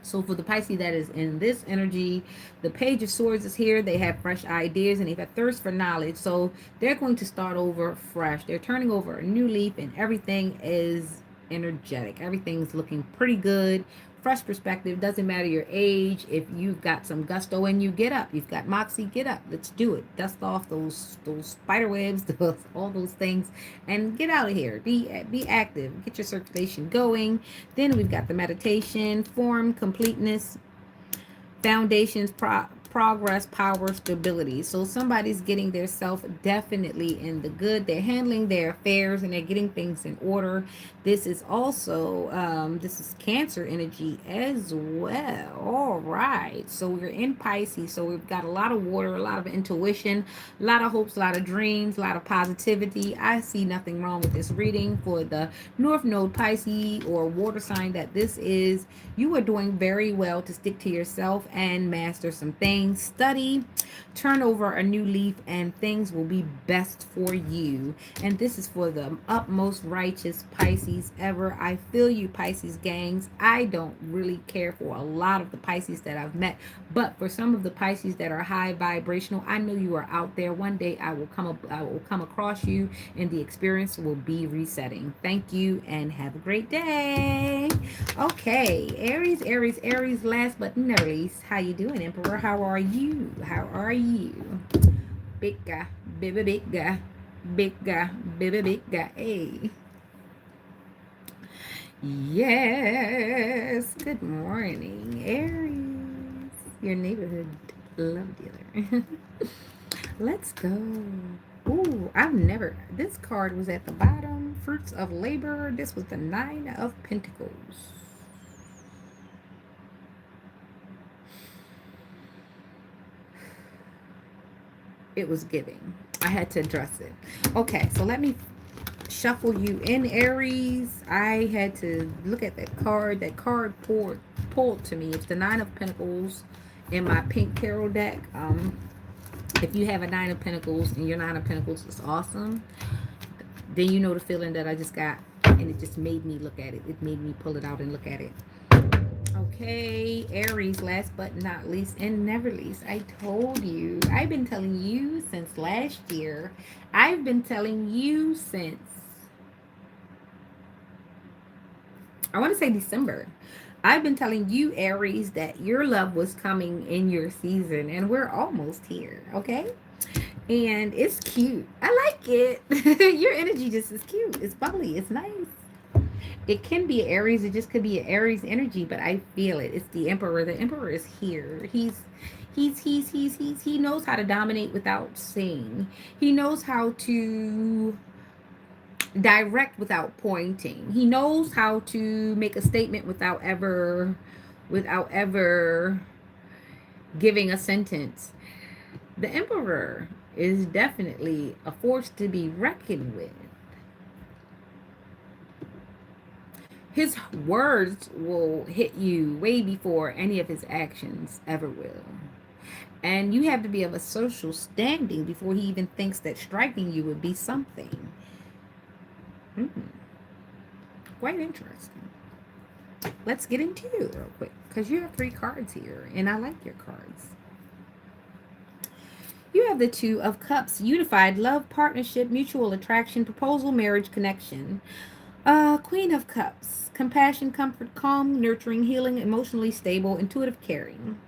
So for the Pisces that is in this energy, the Page of Swords is here. They have fresh ideas and they've got thirst for knowledge. So they're going to start over fresh. They're turning over a new leaf and everything is energetic. Everything's looking pretty good. Fresh perspective. Doesn't matter your age. If you've got some gusto in you, get up. You've got moxie, get up. Let's do it. Dust off those spider webs, all those things, and get out of here. Be active. Get your circulation going. Then we've got the meditation, form, completeness, foundations, progress, power, stability. So somebody's getting their self definitely in the good. They're handling their affairs and they're getting things in order. This is also this is Cancer energy as well. All right, so we're in Pisces, so we've got a lot of water, a lot of intuition, a lot of hopes, a lot of dreams, a lot of positivity. I see nothing wrong with this reading for the North Node Pisces or water sign that this is. You are doing very well to stick to yourself and master some things. Study, turn over a new leaf, and things will be best for you. And this is for the utmost righteous Pisces ever. I feel you, Pisces gangs. I don't really care for a lot of the Pisces that I've met, but for some of the Pisces that are high vibrational, I know you are out there. One day I will come across you, and the experience will be resetting. Thank you, and have a great day. Okay, Aries, Aries, Aries. Last but not least, how you doing, Emperor? How are you? How are you? Big guy, baby, big guy, big guy, baby, big guy. Hey. Yes. Good morning, Aries. Your neighborhood love dealer. Let's go. Ooh, this card was at the bottom. Fruits of labor. This was the Nine of Pentacles. It was giving. I had to address it. Okay, so let me shuffle you in, Aries. I had to look at that card. That card pulled to me. It's the Nine of Pentacles in my pink tarot deck. If you have a Nine of Pentacles and your Nine of Pentacles is awesome, then you know the feeling that I just got, and it just made me look at it. It made me pull it out and look at it. Okay, Aries, last but not least, and never least, I told you. I've been telling you since last year. I've been telling you since, I want to say December. I've been telling you, Aries, that your love was coming in your season, and we're almost here, okay? And it's cute. I like it. Your energy just is cute. It's bubbly. It's nice. It can be Aries. It just could be an Aries energy, but I feel it. It's the Emperor. The Emperor is here. He knows how to dominate without saying. He knows how to direct without pointing. He knows how to make a statement without ever giving a sentence. The Emperor is definitely a force to be reckoned with. His words will hit you way before any of his actions ever will. And you have to be of a social standing before he even thinks that striking you would be something. Quite interesting. let's get into you real quick because you have 3 cards here, and I like your cards. You have the Two of Cups, unified love, partnership, mutual attraction, proposal, marriage, connection. Queen of Cups, compassion, comfort, calm, nurturing, healing, emotionally stable, intuitive, caring.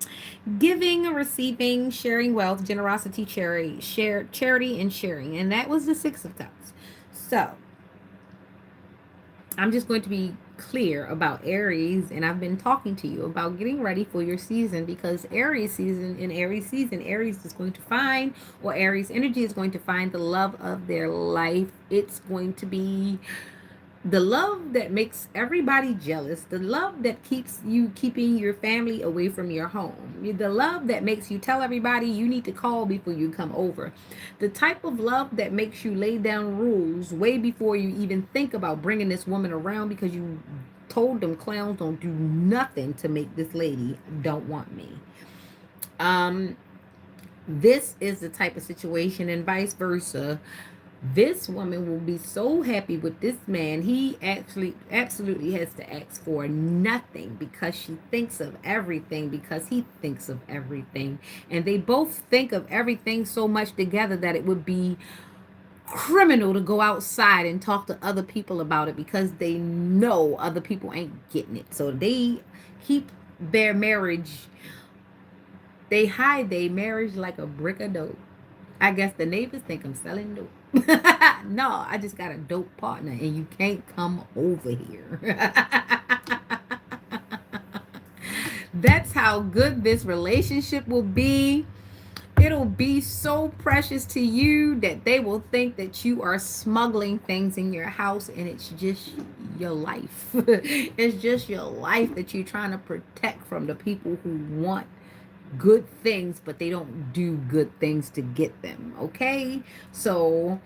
Giving, receiving, sharing wealth, generosity, charity, and sharing. And that was the Six of Cups. So I'm just going to be clear about Aries, and I've been talking to you about getting ready for your season because Aries season, Aries is going to find, or Aries energy is going to find the love of their life. It's going to be the love that makes everybody jealous, the love that keeps you keeping your family away from your home, the love that makes you tell everybody you need to call before you come over, the type of love that makes you lay down rules way before you even think about bringing this woman around because you told them clowns don't do nothing to make this lady don't want me. um this is the type of situation, and vice versa. This woman will be so happy with this man. He actually absolutely has to ask for nothing because she thinks of everything, because he thinks of everything. And they both think of everything so much together that it would be criminal to go outside and talk to other people about it because they know other people ain't getting it. So they keep their marriage, they hide their marriage like a brick of dope. I guess the neighbors think I'm selling dope. No, I just got a dope partner and you can't come over here. That's how good this relationship will be. It'll be so precious to you that they will think that you are smuggling things in your house and it's just your life. It's just your life that you're trying to protect from the people who want good things, but they don't do good things to get them. Okay? So,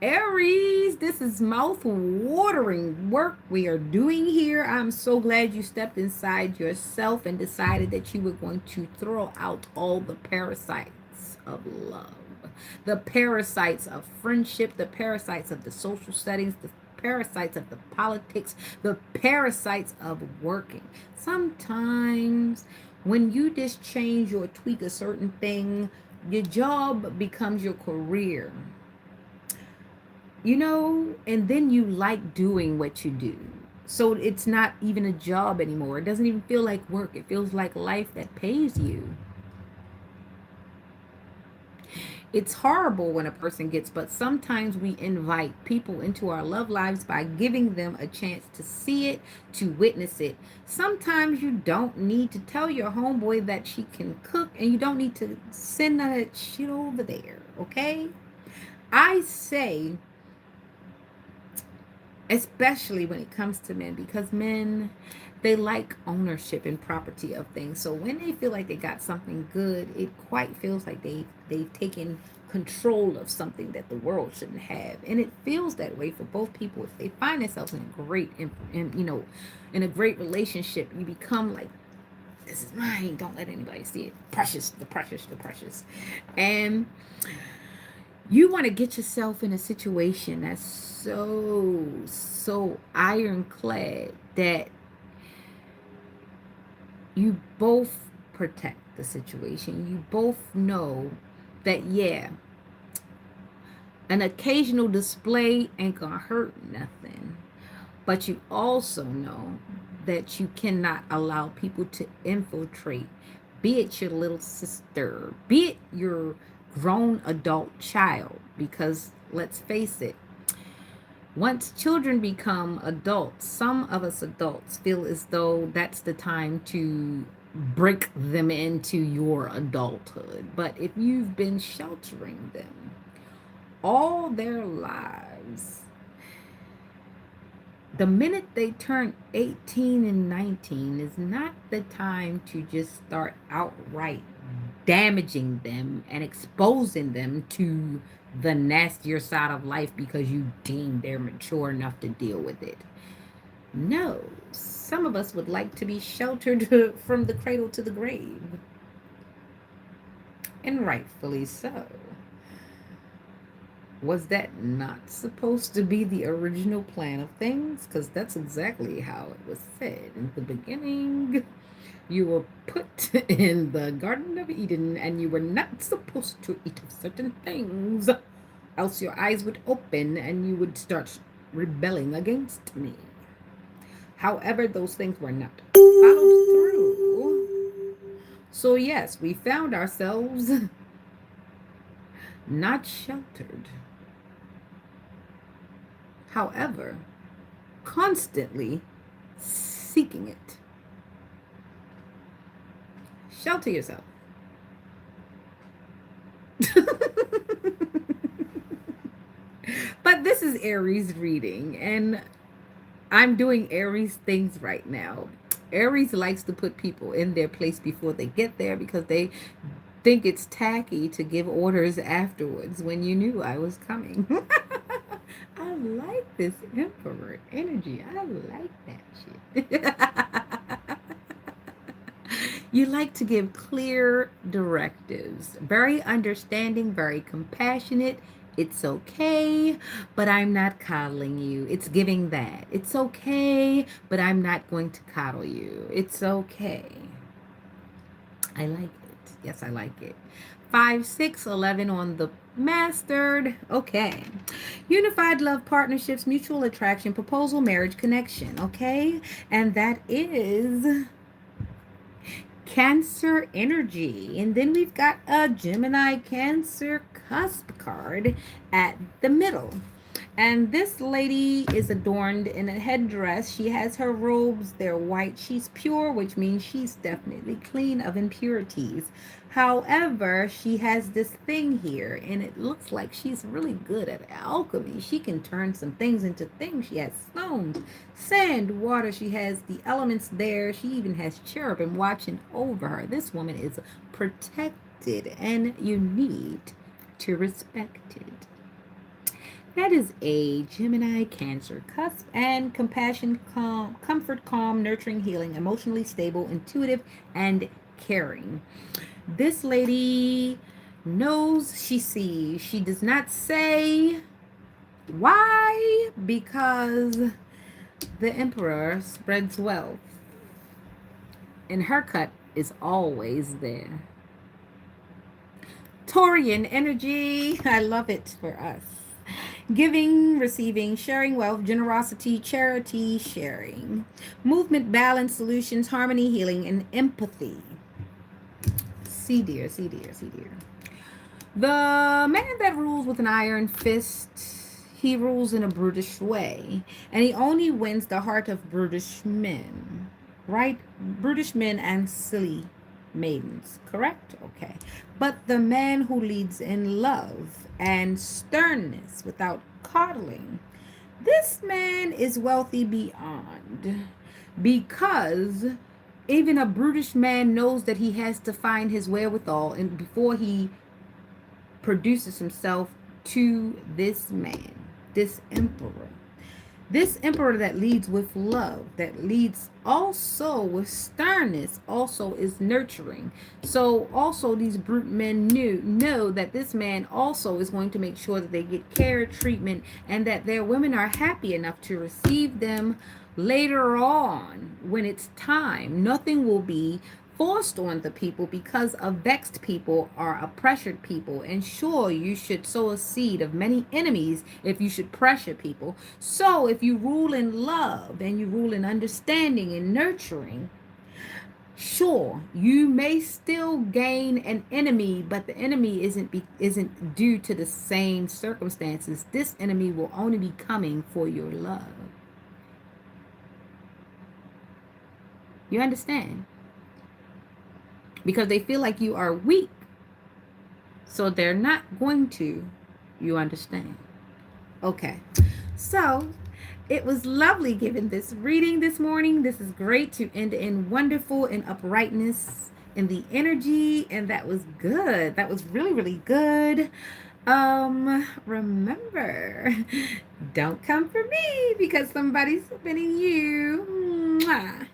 Aries, this is mouth-watering work we are doing here. I'm so glad you stepped inside yourself and decided that you were going to throw out all the parasites of love, the parasites of friendship, the parasites of the social settings, the parasites of the politics, the parasites of working. Sometimes when you just change or tweak a certain thing, your job becomes your career, and then you like doing what you do. So it's not even a job anymore. It doesn't even feel like work. It feels like life that pays you. It's horrible when a person gets, but sometimes we invite people into our love lives by giving them a chance to see it, to witness it. Sometimes you don't need to tell your homeboy that she can cook, and you don't need to send that shit over there, okay? I say, especially when it comes to men, because men, they like ownership and property of things. So when they feel like they got something good, it quite feels like they've taken control of something that the world shouldn't have. And it feels that way for both people. If they find themselves in a great in a great relationship, you become like, this is mine, don't let anybody see it. Precious, the precious, the precious. And you want to get yourself in a situation that's so ironclad that you both protect the situation. You both know that, yeah, an occasional display ain't gonna hurt nothing. But you also know that you cannot allow people to infiltrate, be it your little sister, be it your grown adult child, because let's face it, once children become adults, some of us adults feel as though that's the time to break them into your adulthood. But if you've been sheltering them all their lives, the minute they turn 18 and 19 is not the time to just start outright damaging them and exposing them to the nastier side of life because you deem they're mature enough to deal with it. No, some of us would like to be sheltered from the cradle to the grave, and rightfully so. Was that not supposed to be the original plan of things? Because that's exactly how it was said in the beginning. You were put in the Garden of Eden and you were not supposed to eat of certain things, else your eyes would open and you would start rebelling against me. However, those things were not followed through. So, yes, we found ourselves not sheltered. However, constantly seeking it. Shelter yourself. But this is Aries reading, and I'm doing Aries things right now. Aries likes to put people in their place before they get there because they think it's tacky to give orders afterwards when you knew I was coming. I like this emperor energy. I like that shit. You like to give clear directives. Very understanding, very compassionate. It's okay, but I'm not coddling you. It's giving that. It's okay, but I'm not going to coddle you. It's okay. I like it. Yes, I like it. 5, 6, 11 on the mastered. Okay. Unified love partnerships, mutual attraction, proposal, marriage, connection. Okay. And that is Cancer energy. And then we've got a Gemini Cancer cusp card at the middle. And this lady is adorned in a headdress. She has her robes, they're white. She's pure, which means she's definitely clean of impurities. However, she has this thing here, and it looks like she's really good at alchemy. She can turn some things into things. She has stones, sand, water. She has the elements there. She even has cherubim watching over her. This woman is protected, and you need to respect it. That is a Gemini Cancer cusp and compassion, calm, comfort, calm, nurturing, healing, emotionally stable, intuitive, and caring. This lady knows she sees. She does not say why, because the emperor spreads wealth and her cut is always there. Taurian energy. I love it for us. Giving, receiving, sharing wealth, generosity, charity, sharing. Movement, balance, solutions, harmony, healing, and empathy. See, dear, see, dear, see, dear. The man that rules with an iron fist, he rules in a brutish way. And he only wins the heart of brutish men. Right? Brutish men and silly maidens, correct? Okay. But the man who leads in love and sternness without coddling, this man is wealthy beyond. Because even a brutish man knows that he has to find his wherewithal and before he produces himself to this man, this emperor. This emperor that leads with love, that leads also with sternness, also is nurturing. So also these brute men know that this man also is going to make sure that they get care, treatment, and that their women are happy enough to receive them later on when it's time. Nothing will be forced on the people because a vexed people are a pressured people. And sure, you should sow a seed of many enemies if you should pressure people. So if you rule in love and you rule in understanding and nurturing, sure, you may still gain an enemy, but the enemy isn't due to the same circumstances. This enemy will only be coming for your love. You understand? Because they feel like you are weak. So they're not going to. You understand? Okay. So it was lovely giving this reading this morning. This is great to end in wonderful and uprightness in the energy. And that was good. That was really, really good. Remember, don't come for me because somebody's spinning you. Mwah.